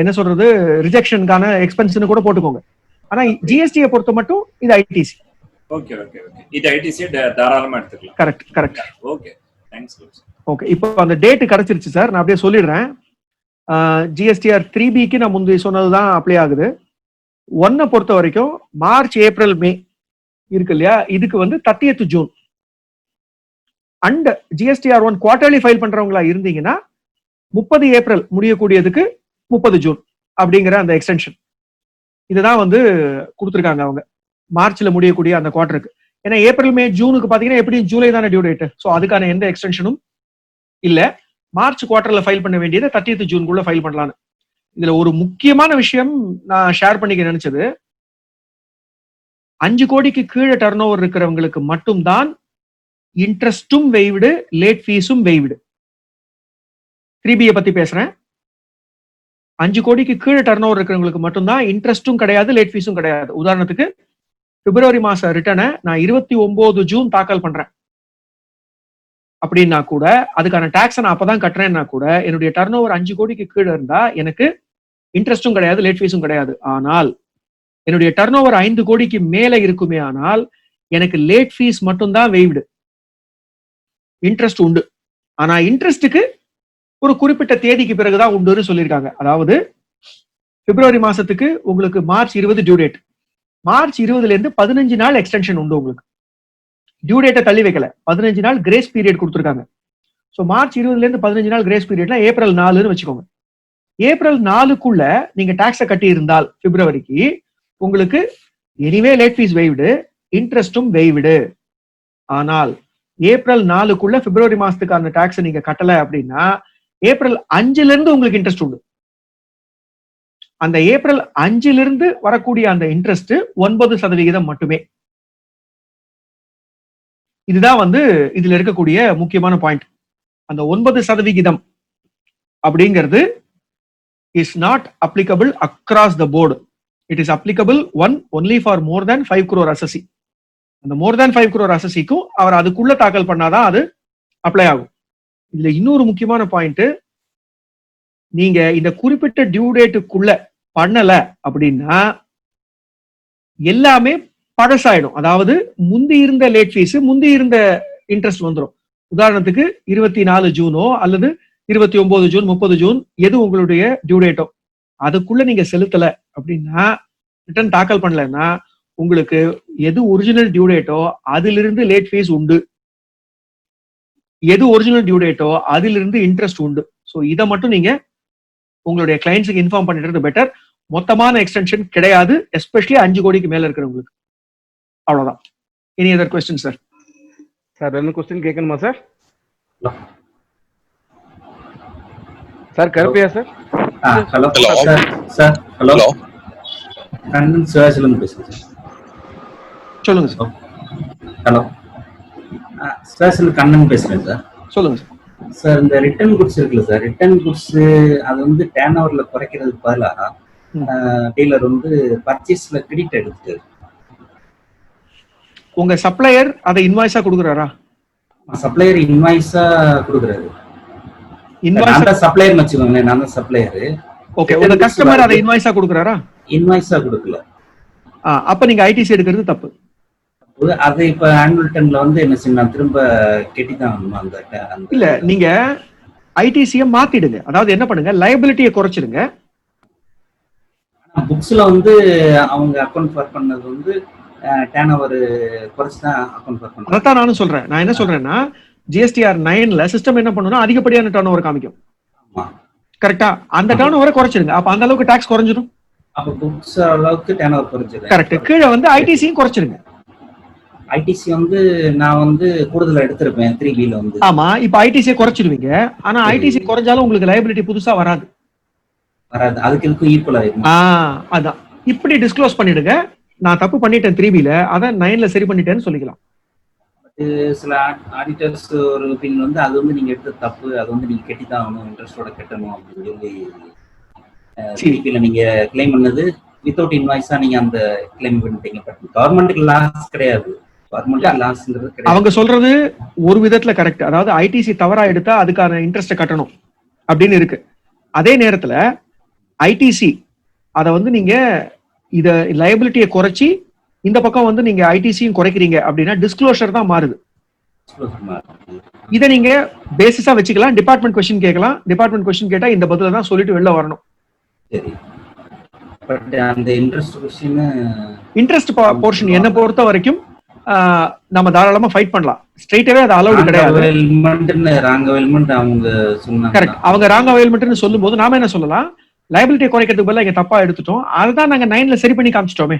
என்ன சொல்றது ரிஜெக்ஷனுக்கான எக்ஸ்பென்ஸ்னு கூட போட்டுக்கோங்க. ஆனா ஜிஎஸ்டியை பொறுத்த மட்டும் இது ஐடிசி. ஓகே ஓகே ஓகே, இது ஐடிசி தாராளமா எடுத்துக்கலாம். கரெக்ட். Okay, thanks. ஓகே, இப்போ அந்த டேட் கிடைச்சிருச்சு சார். நான் அப்படியே சொல்லிடுறேன். ஜிஎஸ்டிஆர் 3Bக்கு நான் முந்தைய சொன்னதுதான் அப்ளை ஆகுது. 1 பொறுத்த வரைக்கும் மார்ச், ஏப்ரல், மே இருக்கு இல்லையா, இதுக்கு வந்து 30th June. And GSTR 1 quarterly file பண்றவங்களா இருந்தீங்கன்னா 30 ஏப்ரல் முடியக்கூடியதுக்கு 30 ஜூன் அப்படிங்கிற அந்த எக்ஸ்டென்ஷன் இதுதான் வந்து கொடுத்துருக்காங்க அவங்க, மார்ச்ல முடியக்கூடிய அந்த குவார்டருக்கு. ஏன்னா ஏப்ரல், மே, ஜூனுக்கு பாத்தீங்கன்னா எப்படியும் ஜூலை தானே டியூ டேட். ஸோ அதுக்கான எந்த எக்ஸ்டென்ஷனும் இல்ல. மார்ச் குவார்டர்ல ஃபைல் பண்ண வேண்டியதை 30th ஜூனுக்குள்ள ஃபைல் பண்ணலான்னு. இதுல ஒரு முக்கியமான விஷயம் நான் ஷேர் பண்ணிக்க நினைச்சது, 5 கோடிக்கு கீழே டர்ன் ஓவர் இருக்கிறவங்களுக்கு மட்டும்தான் இன்ட்ரெஸ்டும் வெய்விடு, லேட் ஃபீஸும் வெய்விடு. 3Bயை பத்தி பேசுறேன். 5 கோடிக்கு கீழே டர்ன் ஓவர் இருக்கிறவங்களுக்கு மட்டும்தான் இன்ட்ரெஸ்டும் கிடையாது, லேட் ஃபீஸும் கிடையாது. உதாரணத்துக்கு பிப்ரவரி மாச ரிட்டர்னை நான் 29 ஜூன் தாக்கல் பண்றேன் அப்படின்னா கூட, அதுக்கான டாக்ஸை நான் அப்பதான் கட்டுறேன்னா கூட, என்னுடைய டர்ன் ஓவர் 5 கோடிக்கு கீழே இருந்தா எனக்கு இன்ட்ரெஸ்டும் கிடையாது, லேட் ஃபீஸும் கிடையாது. ஆனால் என்னுடைய டர்ன் ஓவர் 5 கோடிக்கு மேல இருக்குமே ஆனால் எனக்கு லேட் ஃபீஸ் மட்டும்தான் வெய்விடு, இன்ட்ரெஸ்ட் உண்டு. ஆனா இன்ட்ரெஸ்ட்டுக்கு ஒரு குறிப்பிட்ட தேதிக்கு பிறகுதான் உண்டுன்னு சொல்லியிருக்காங்க. அதாவது பிப்ரவரி மாசத்துக்கு உங்களுக்கு மார்ச் 20 டியூ டேட். மார்ச் 20ல இருந்து 15 நாள் எக்ஸ்டென்ஷன் உண்டு உங்களுக்கு. டியூ டேட்டை தள்ளி வைக்கல, 15 நாள் கிரேஸ் பீரியட் கொடுத்துருக்காங்க. ஸோ மார்ச் 20ல இருந்து 15 நாள் கிரேஸ் பீரியட்னா ஏப்ரல் 4ன்னு வச்சுக்கோங்க. ஏப்ரல் 4க்குள்ள நீங்க டாக்ஸை கட்டி இருந்தால் பிப்ரவரிக்கு உங்களுக்கு எனிவே லேட் ஃபீஸ் வெய்விடு, இன்ட்ரெஸ்டும் வெய்விடு. ஆனால் ஏப்ரல் 4க்குள்ள பிப்ரவரி மாசத்துக்கான டாக்ஸ் நீங்க கட்டல அப்படின்னா ஏப்ரல் 5ல இருந்து உங்களுக்கு இன்ட்ரெஸ்ட் உண்டு. அந்த ஏப்ரல் 5ல இருந்து வரக்கூடிய அந்த இன்ட்ரெஸ்ட் 9% மட்டுமே. இதுதான் வந்து இதுல இருக்கக்கூடிய முக்கியமான பாயிண்ட். அந்த 9% அப்படிங்கிறது is not applicable across the board. It is applicable only for more than 5 crore அசசி. அந்த மோர் தேன் 5 crore அசசிக்கும் அவர் அதுக்குள்ள தாக்கல் பண்ணாதான் அது அப்ளை ஆகும். இதுல இன்னொரு முக்கியமான பாயிண்ட், நீங்க இந்த குறிப்பிட்ட டியூ டேட்டுக்குள்ள பண்ணல அப்படின்னா எல்லாமே பழசாயிடும். அதாவது முந்தி இருந்த லேட் ஃபீஸ், முந்தி இருந்த இன்ட்ரெஸ்ட் வந்துடும். உதாரணத்துக்கு 24 ஜூனோ அல்லது 29 ஜூன், 30 ஜூன் எது உங்களுடைய டியூ டேட்டோ அதுக்குள்ள நீங்க செலுத்தல அப்படின்னா, ரிட்டர்ன் தாக்கல் பண்ணலன்னா உங்களுக்கு எது ஒரிஜினல் டியூ டேட்டோ அதிலிருந்து லேட் ஃபீஸ் உண்டு, எது ஒரிஜினல் டியூ டேட்டோ அதிலிருந்து இன்ட்ரெஸ்ட் உண்டு. ஸோ இதை மட்டும் நீங்க உங்களுடைய கிளைண்ட்ஸுக்கு இன்ஃபார்ம் பண்ணிடுறது பெட்டர். மொத்தமான எக்ஸ்டென்ஷன் கிடையாது, எஸ்பெஷலி 5 கோடிக்கு மேல இருக்கிறவங்களுக்கு. அவ்வளவுதான். Any other question sir? Sir ரெண்டு கொஸ்டின் கேட்கணுமா சார்? Sir Karuppaiah sir? Hello sir. Hello Kannan சிவாசிலிருந்து பேசுறேன் சார். சொல்லுங்க சார். ஹலோ சிவாசிலிருந்து கண்ணன் பேசுறேன் சார். சொல்லுங்க சார். சார் இந்த ரிட்டர்ன் குட்ஸ் இருக்குல்ல சார், ரிட்டர்ன் குட்ஸ் அது வந்து டர்ன் ஓவர்ல குறைக்கிறதுக்கு பதிலாக டீலர் வந்து பர்ச்சேஸ்ல கிரெடிட் எடுத்துட்டாரு. உங்க சப்ளையர் அதை இன்வாய்ஸா கொடுக்குறாரா? சப்ளையர் இன்வாய்ஸா கொடுக்குறாரு. நான் தான் சப்ளையர் வச்சுக்கோங்களேன், நான் தான் சப்ளையர். ஓகே, உங்க கஸ்டமர் அதை இன்வாய்ஸா கொடுக்குறாரா? இன்வாய்ஸா கொடுக்கல. அப்ப நீங்க ஐடிசி எடுக்கிறது தப்பு. அது இப்ப ஆனுவல் டர்ன்ல வந்து என்ன செய்யணும், திரும்ப கெட்டிதான் அந்த இல்ல, நீங்க ஐடிசியை மாத்திடுங்க. அதாவது என்ன பண்ணுங்க, லைபிலிட்டியை குறைச்சிடுங்க. புக்ஸ்ல வந்து அவங்க அக்கௌண்ட் ஃபர் பண்ணது வந்து டர்ன் ஓவர் குறைச்சு தான் அக்கௌண்ட் ஃபர் பண்ணாங்க. அதான் நானும் சொல்றேன். நான் என்ன சொல்றேன்னா, ஜிஎஸ்டிஆர் 9ல சிஸ்டம் என்ன பண்ணுன்னா அதிகப்படியான டர்ன் ஓவர் காமிக்கும். கரெக்டா? அந்த டர்ன் ஓவரை குறைச்சிடுங்க. அப்ப அந்த அளவுக்கு டாக்ஸ் குறைஞ்சிடும். அப்ப புக்ஸ் அளவுக்கு டர்ன் ஓவர் குறைஞ்சிடும். கரெக்ட். கீழே வந்து ஐடிசியும் குறைச்சிடுங்க. ஐடிசி வந்து நான் வந்து கூடுதலா எடுத்திருப்பேன் 3B ல வந்து. ஆமா, இப்ப ஐடிசியை குறைச்சிடுவீங்க. ஆனா ஐடிசி குறைஞ்சாலும் உங்களுக்கு லைபிலிட்டி புதுசா வராது. அதுக்கு இதுக்கும் ஈக்குவல் ஆயிடும். அதான் இப்படி டிஸ்க்ளோஸ் பண்ணிடுங்க. நான் தப்பு பண்ணிட்டேன் 3B ல, அதான் 9ல சரி பண்ணிட்டேன்னு சொல்லிக்கலாம். சில ஆடிட்டர்ஸ் ஒரு ஒப்பீனியன் வந்து அது வந்து நீங்க எடுத்த தப்பு, அது வந்து நீங்க கெட்டிதான் ஆகணும், இன்ட்ரெஸ்டோட கட்டணும் அப்படின்னு சொல்லி 3B ல நீங்க கிளைம் பண்ணது வித்தவுட் இன்வாய்ஸா நீங்க அந்த கிளைம் பண்ணிட்டீங்க. பட் கவர்மெண்ட்டுக்கு லாஸ் கிடையாது. அவங்க சொல்றது ஒரு விதத்துல கரெக்ட். அதாவது ஐடிசி தவறா எடுத்தா அதுக்கான இன்ட்ரெஸ்ட் கட்டணும் அப்படின்னு இருக்கு. அதே நேரத்துல ஐடிசி அதை வந்து நீங்க இத லைபிலிட்டியை குறைச்சி இந்த பக்கம் வந்து நீங்க ஐடிசியும் குறைக்கிறீங்க அப்படின்னா டிஸ்க்ளோஷர் தான் மாறுது. இதை நீங்க பேசிஸா வச்சுக்கலாம். டிபார்ட்மெண்ட் கொஸ்டின் கேட்கலாம். டிபார்ட்மெண்ட் கொஸ்டின் கேட்டா இந்த பதில தான் சொல்லிட்டு வெளில வரணும். இன்ட்ரெஸ்ட் போர்ஷன் என்ன பொறுத்த வரைக்கும் நம்ம தாராளமா ஃபைட் பண்ணலாம். ஸ்ட்ரைட்டாவே அது அலௌட் கிடையாது. கரெக்ட். அவங்க ராங் அவைல்மெண்ட்னு சொல்லும்போது நாம என்ன சொல்லலாம், லைபிலிட்டியை குறைக்கிறதுக்கு பதிலா இங்க தப்பா எடுத்துட்டோம், அதுதான் நாங்க 9ல சரி பண்ணி காமிச்சிட்டோமே.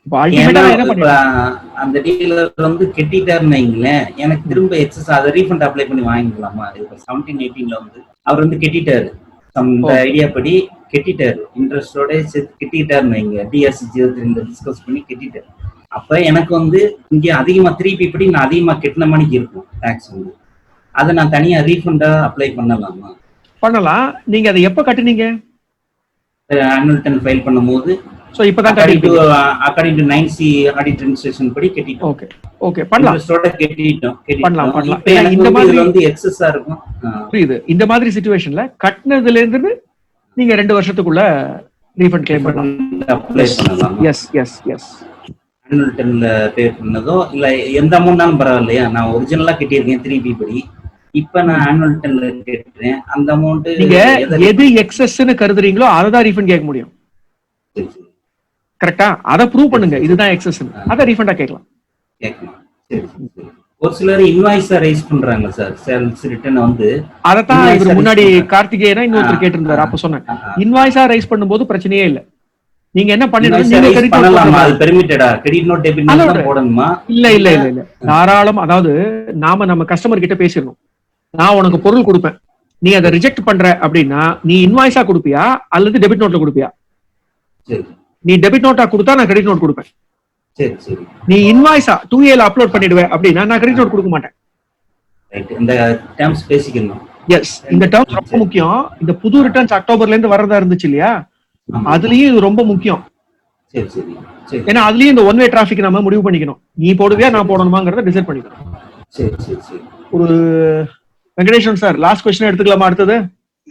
இப்போ அல்டிமேட்டா என்ன பண்ணுவோம், அந்த டீலர் வந்து கெட்டிட்டாருன்னு எனக்கு திரும்ப எக்ஸஸ் அதை ரீஃபண்ட் அப்ளை பண்ணி வாங்கிக்கலாமா? இப்போ 17-18ல வந்து அவர் வந்து கெட்டிட்டாரு, இந்த ஐடியா படி கெட்டிட்டாரு, இன்ட்ரெஸ்டோட கெட்டிட்டாருன்னு டிஎஸ்சி டிஸ்கஸ் பண்ணி கெட்டிட்டாரு. அப்ப எனக்கு வந்து இங்க அதிகமா 3B படி நான் அதிகமா கெட்டின மணிக்கு இருக்கும் டாக்ஸ் வந்து, அதை நான் தனியா ரீஃபண்டா அப்ளை பண்ணலாமா? பண்ணலாம். நீங்க அதை எப்ப கட்டுனீங்க? ஆனுவல் டர்ன் ஃபைல் பண்ணும்போது. சோ இப்பதான் according to 9C audit registration படி கட்டிட்டோம். ஓகே ஓகே, பண்ணலாம். இன்ட்ரெஸ்டோட கட்டிட்டோம். பண்ணலாம் பண்ணலாம். இந்த மாதிரி வந்து எக்ஸஸா இருக்கும். புரியுது. இந்த மாதிரி சிச்சுவேஷன்ல கட்டினதுல இருந்து நீங்க 2 வருஷத்துக்குள்ள ரீஃபண்ட் கிளைம் பண்ணலாம். அப்ளை பண்ணலாம். Yes yes yes. ஆனுவல் டர்ன்ல பே பண்ணதோ இல்ல எந்த அமௌண்ட்னாலும் பரவாயில்லையா? நான் ஒரிஜினலா கட்டியிருக்கேன் 3B படி, இப்ப நான் ஆனுவல் டர்ன்ல கேட்கிறேன், அந்த அமௌண்ட் நீங்க எது எக்ஸஸ்ன்னு கருதுறீங்களோ அதை தான் ரீஃபண்ட் கேட்க முடியும். கரெக்டா? அதை ப்ரூவ் பண்ணுங்க, இதுதான் எக்ஸஸ், அதை ரீஃபண்டா கேட்கலாம். ஒரு சிலர் இன்வாய்ஸா ரைஸ் பண்றாங்க சார், சேல்ஸ் ரிட்டர்ன் வந்து. அதத்தான் இவர் முன்னாடி கார்த்திகேயனா இன்னொருத்தர் கேட்டிருந்தாரு, அப்ப சொன்னேன் இன்வாய்ஸா ரைஸ் பண்ணும்போது பிரச்சனையே இல்ல. நீங்க என்ன போடணுமா? இல்ல இல்ல இல்ல இல்ல, தாராளம். அதாவது நாம நம்ம கஸ்டமர் கிட்ட பேசிடணும், நான் உனக்கு பொருள் கொடுப்பேன், நீ அதை ரிஜெக்ட் பண்ற அப்படின்னா நீ இன்வாய்ஸா கொடுப்பியா அல்லது டெபிட் நோட்ல கொடுப்பியா? நீ டெபிட் நோட்டா கொடுத்தா நான் கிரெடிட் நோட் கொடுப்பேன். நீ இன்வாய்ஸா 2A ல அப்லோட் பண்ணிடுவேன் அப்படின்னா நான் கிரெடிட் நோட் கொடுக்க மாட்டேன். இந்த டேர்ம்ஸ் பேசிக்கணும். எஸ், இந்த டேர்ம்ஸ் ரொம்ப முக்கியம். இந்த புது ரிட்டர்ன்ஸ் அக்டோபர்ல இருந்து வரதா இருந்துச்சு இல்லையா, அதுலயும் இது ரொம்ப முக்கியம். ஏன்னா அதுலயும் இந்த ஒன் வே டிராபிக் நம்ம முடிவு பண்ணிக்கணும். நீ போடுவியா நான் போடணுமாங்கிறத டிசைட் பண்ணிக்கணும். ஒரு வெங்கடேஸ்வரன் சார், லாஸ்ட் கொஸ்டின் எடுத்துக்கலாமா? அடுத்தது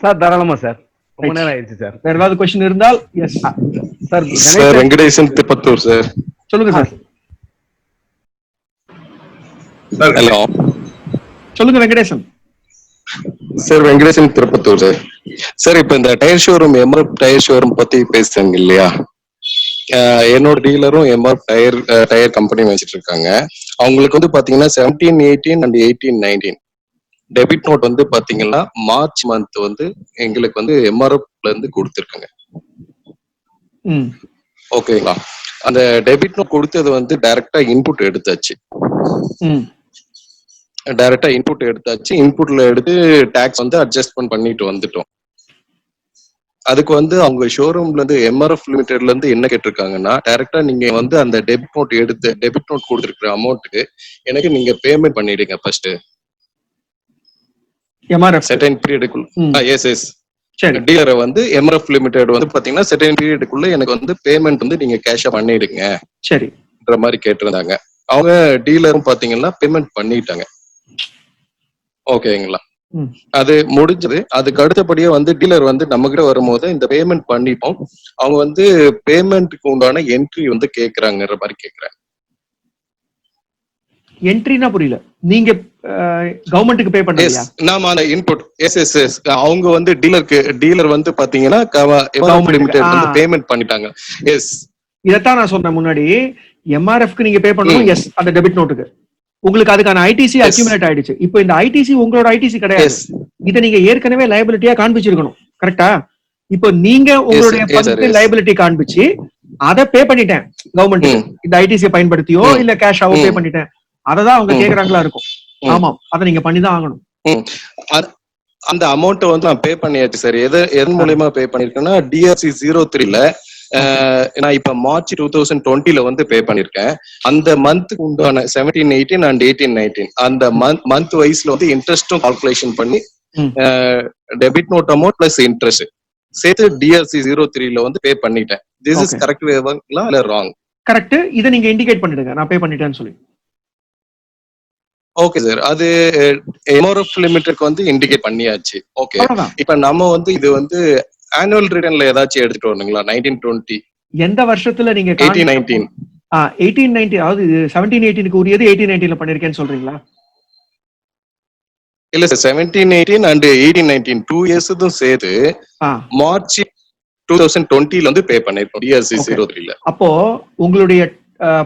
சார் தாராளமா சார், ரொம்ப நேரம் ஆயிடுச்சு சார். வேற ஏதாவது கொஸ்டின் இருந்தால் yes sir. Sir Venkatesan Tirupattur sir. சொல்லுங்க சார். ஹலோ, சொல்லுங்க Venkatesan. Sir Venkatesan Tirupattur sir. Sir இப்ப இந்த tyre showroom MRF tyre showroom பத்தி பேசுறாங்க இல்லையா? என்னோட டீலரும் எம்ஆர்எஃப் டயர் கம்பெனி வச்சிட்டு இருக்காங்க. அவங்களுக்கு வந்து பாத்தீங்கன்னா 17, 18 and 18, 19 டெபிட் நோட் வந்து பாத்தீங்கன்னா மார்ச் மந்த் வந்து எங்களுக்கு வந்து எம்ஆர்எஃப்ல இருந்து கொடுத்துருக்காங்க. ஓகேங்களா? அந்த டெபிட் நோட் கொடுத்தது வந்து டைரக்டா இன்புட் எடுத்தாச்சு. இன்புட்ல எடுத்து டாக்ஸ் வந்து அட்ஜஸ்ட்மெண்ட் பண்ணிட்டு வந்துட்டோம். அதுக்கு வந்து அவங்க ஷோரூம்ல இருந்து எம்ஆர்எஃப் லிமிடெட்ல இருந்து என்ன கேட்டிருக்காங்கன்னா, டைரக்டா நீங்க வந்து அந்த டெபிட் நோட் கொடுத்துருக்கிற அமௌண்ட்டுக்கு எனக்கு நீங்க பேமெண்ட் பண்ணிடுங்க ஃபர்ஸ்ட். எம்ஆர்எஃப் செர்டைன் பீரியடுக்குள்ள. எஸ். டீலரை வந்து எம்ஆர்எஃப் லிமிடெட் வந்து பாத்தீங்கன்னா செர்டைன் பீரியடுக்குள்ள எனக்கு வந்து பேமெண்ட் வந்து நீங்க கேஷா பண்ணிடுங்க சரின்ற மாதிரி கேட்டிருந்தாங்க. அவங்க டீலரும் பாத்தீங்கன்னா பேமெண்ட் பண்ணிட்டாங்க. ஓகேங்களா? அது முடிஞ்சது. அதுக்கு அடுத்தபடியே வந்து டீலர் வந்து நம்ம கிட்ட வரும்போது இந்த பேமெண்ட் பண்ணிட்டோம், அவங்க வந்து பேமெண்ட்டுக்கு உண்டான என்ட்ரி வந்து கேக்குறாங்கன்ற மாதிரி கேக்குறாங்க. என்ட்ரினா புரியல. நீங்க கவர்மெண்ட்டுக்கு பே பண்றீங்களா? நாம அந்த இன்புட் எஸ் அவங்க வந்து டீலர் வந்து பாத்தீங்கன்னா கவர்மெண்ட் லிமிடெட் வந்து பேமெண்ட் பண்ணிட்டாங்க. எஸ், இதத்தான் நான் சொன்னேன் முன்னாடி. எம்ஆர்எஃப்க்கு நீங்க பே பண்ணணும். எஸ், அந்த டெபிட் நோட்டுக்கு உங்களுக்கு அதுக்கான ஐடிசி அக்யூமுலேட் ஆயிடுச்சு. இப்போ இந்த ஐடிசி உங்களோட ஐடிசி கிடையாது. இதை நீங்க ஏற்கனவே லைபிலிட்டியா காண்பிச்சிருக்கணும். கரெக்டா? இப்போ நீங்க உங்களுடைய பங்கு லைபிலிட்டி காண்பிச்சு அதை பே பண்ணிட்டேன் கவர்மெண்ட், இந்த ஐடிசியை பயன்படுத்தியோ இல்ல கேஷாவோ பே பண்ணிட்டேன், அததான் அவங்க கேக்குறாங்களா இருக்கும். ஆமாம், அதை நீங்க பண்ணிதான் ஆகணும். அந்த அமௌண்ட் வந்து நான் பே பண்ணியாச்சு சார். எதன் மூலமா பே பண்ணிருக்கேன்னா DRC 03ல நான் இப்ப மார்ச் 2020ல வந்து பே பண்ணிருக்கேன். அந்த மந்த்துக்கு உண்டான 17, 18 and 18, 19 அந்த மந்த் வைஸ்ல வந்து இன்ட்ரெஸ்டும் கால்குலேஷன் பண்ணி debit note amount plus interest சேர்த்து DRC 03ல வந்து பே பண்ணிட்டேன். திஸ் இஸ் கரெக்ட் வேவங்களா இல்ல ராங்? கரெக்ட். இதை நீங்க இண்டிகேட் பண்ணிடுங்க, நான் பே பண்ணிட்டேன்னு சொல்லி. ஓகே சார், அது எம்ஆர்எஃப் லிமிடெட்க்கு வந்து இண்டிகேட் பண்ணியாச்சு. ஓகே, இப்ப நம்ம வந்து இது வந்து ஆனுவல் ரிட்டர்ன்ல ஏதாச்சும் எடுத்துட்டு வரணுங்களா? 1920 எந்த வருஷத்துல நீங்க 18, 19 18, 19 அதாவது 17, 18க்கு உரியது 18, 19ல பண்ணிருக்கேன்னு சொல்றீங்களா? இல்ல சார், 17, 18 and 18, 19 2 இயர்ஸும் சேர்த்து மார்ச் 2020ல வந்து பே பண்ணிருக்கோம் DRC 03ல. அப்போ உங்களுடைய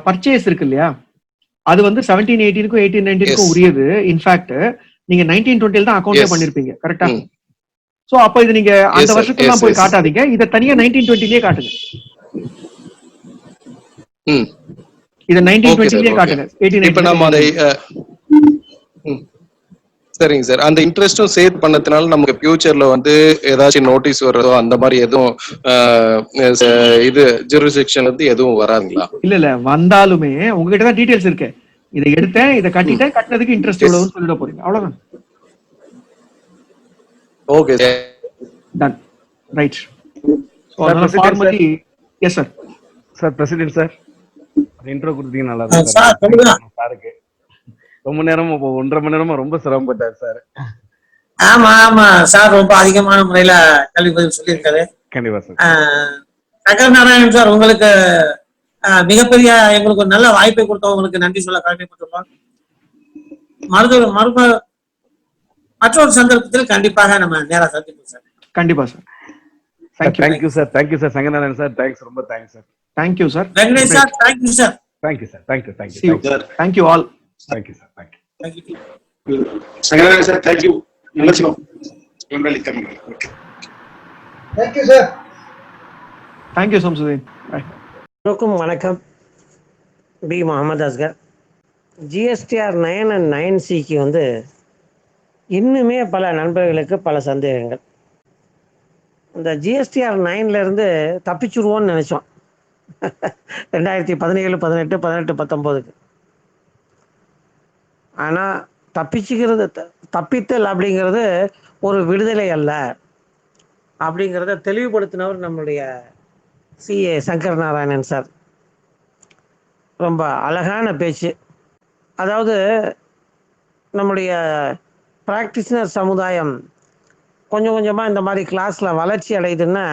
பர்ச்சேஸ் இருக்கு இல்லையா, அது வந்து 17, 18க்கும் 18, 19க்கும் உரியது. இன்ஃபேக்ட் நீங்க 19, 20ல தான் அக்கௌண்டே பண்ணிருப்பீங்க. கரெக்டா? சோ அப்ப இது நீங்க அந்த வருஷத்துலாம் போய் காட்டாதீங்க, இத தனியா 19, 20லயே காட்டுங்க. இத 19, 20லயே காட்டுங்க. 18, இப்ப நாம அதை சரிங்க சார், அந்த இன்ட்ரெஸ்டும் சேவ் பண்ணதுனால நமக்கு ஃபியூச்சர்ல வந்து ஏதாச்சும் நோட்டீஸ் வர்றதோ அந்த மாதிரி எதுவும் இது ஜூரிஸ்டிக்ஷன்ல இருந்து எதுவும் வராதுங்களா? இல்ல வந்தாலுமே உங்ககிட்ட தான் டீடைல்ஸ் இருக்கு. இதை எடுத்தேன், இதை கட்டிட்டேன், கட்டினதுக்கு இன்ட்ரெஸ்ட் எவ்வளவுன்னு சொல்லிட போறீங்க, அவ்வளவுதான். Okay done right. Formally S sir. Sir president sir, intro கொடுத்தீங்க நல்லா இருக்கு சார். சாருக்கு ரொம்ப நேரமா 1.5 மணி நேரமா ரொம்ப சிரமப்பட்டார் சார். ஆமா ஆமா சார், ரொம்ப அதிகமான முறையில கேள்வி பதில் சொல்லியிருக்காரு. கண்டிப்பா சார். சங்கர நாராயணன் சார், உங்களுக்கு மிகப்பெரிய எங்களுக்கு ஒரு நல்ல வாய்ப்பை கொடுத்தவங்களுக்கு நன்றி சொல்ல கடமைப்பட்டிருக்கோம். மற்றொரு சந்தர்ப்பத்தில் கண்டிப்பாக நம்ம நேரா சந்திப்போம் சார். கண்டிப்பா sir. Thank you sir. Thank you sir Shankaranarayanan sir. Thanks, ரொம்ப thanks sir. Thank you sir. Venkatesh sir, thank you sir. Thank you sir. Thank you sir. Thank you all. Thank you sir. Thank you Shankaranarayanan sir. Thank you. Thank you sir. Thank you Samsudeen. வணக்கம். P Mohammed Askar. GSTR 9 and 9Cக்கு வந்து இன்னுமே பல நண்பர்களுக்கு பல சந்தேகங்கள். இந்த GSTR 9ல இருந்து தப்பிச்சுருவோன்னு நினைச்சோம் 2017, 18, 18, 19க்கு. ஆனால் தப்பித்தல் அப்படிங்கிறது ஒரு விடுதலை அல்ல அப்படிங்கிறத தெளிவுபடுத்தினவர் நம்மளுடைய CA சங்கர் நாராயணன் சார். ரொம்ப அழகான பேச்சு. அதாவது நம்முடைய ப்ராக்டிஷனர் சமுதாயம் கொஞ்சம் கொஞ்சமாக இந்த மாதிரி கிளாஸில் வளர்ச்சி அடையுதுன்னா,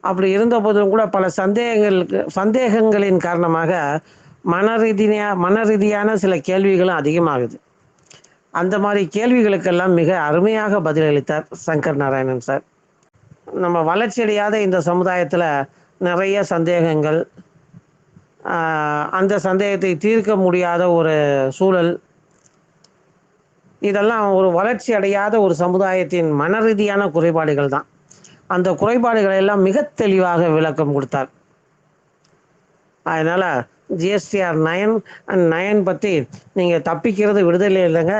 அப்படி இருந்தபோதும் கூட பல சந்தேகங்களின் காரணமாக மன ரீதியான சில கேள்விகளும் அதிகமாகுது. அந்த மாதிரி கேள்விகளுக்கெல்லாம் மிக அருமையாக பதிலளித்தார் சங்கர் நாராயணன் சார். நம்ம வளர்ச்சி அடையாத இந்த சமுதாயத்தில் நிறைய சந்தேகங்கள், அந்த சந்தேகத்தை தீர்க்க முடியாத ஒரு சூழல், இதெல்லாம் ஒரு வளர்ச்சி அடையாத ஒரு சமுதாயத்தின் மன ரீதியான குறைபாடுகள் தான். அந்த குறைபாடுகளை எல்லாம் மிக தெளிவாக விளக்கம் கொடுத்தார். அதனால் ஜிஎஸ்டிஆர் 9 அண்ட் 9 பற்றி நீங்கள் தப்பிக்கிறது விடுதலை இல்லைங்க,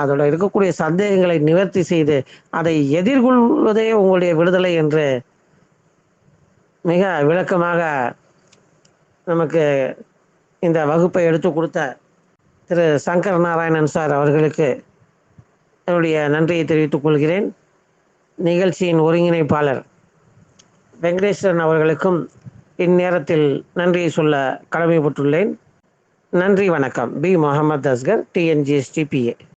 அதோட இருக்கக்கூடிய சந்தேகங்களை நிவர்த்தி செய்து அதை எதிர்கொள்வதே உங்களுடைய விடுதலை என்று மிக விளக்கமாக நமக்கு இந்த வகுப்பை எடுத்து கொடுத்த திரு சங்கர் நாராயணன் சார் அவர்களுக்கு என்னுடைய நன்றியை தெரிவித்துக் கொள்கிறேன். நிகழ்ச்சியின் ஒருங்கிணைப்பாளர் வெங்கடேஸ்வரன் அவர்களுக்கும் இந்நேரத்தில் நன்றியை சொல்ல கடமைப்பட்டுள்ளேன். நன்றி, வணக்கம். பி. முகமது அஸ்கர், TNGSTPA.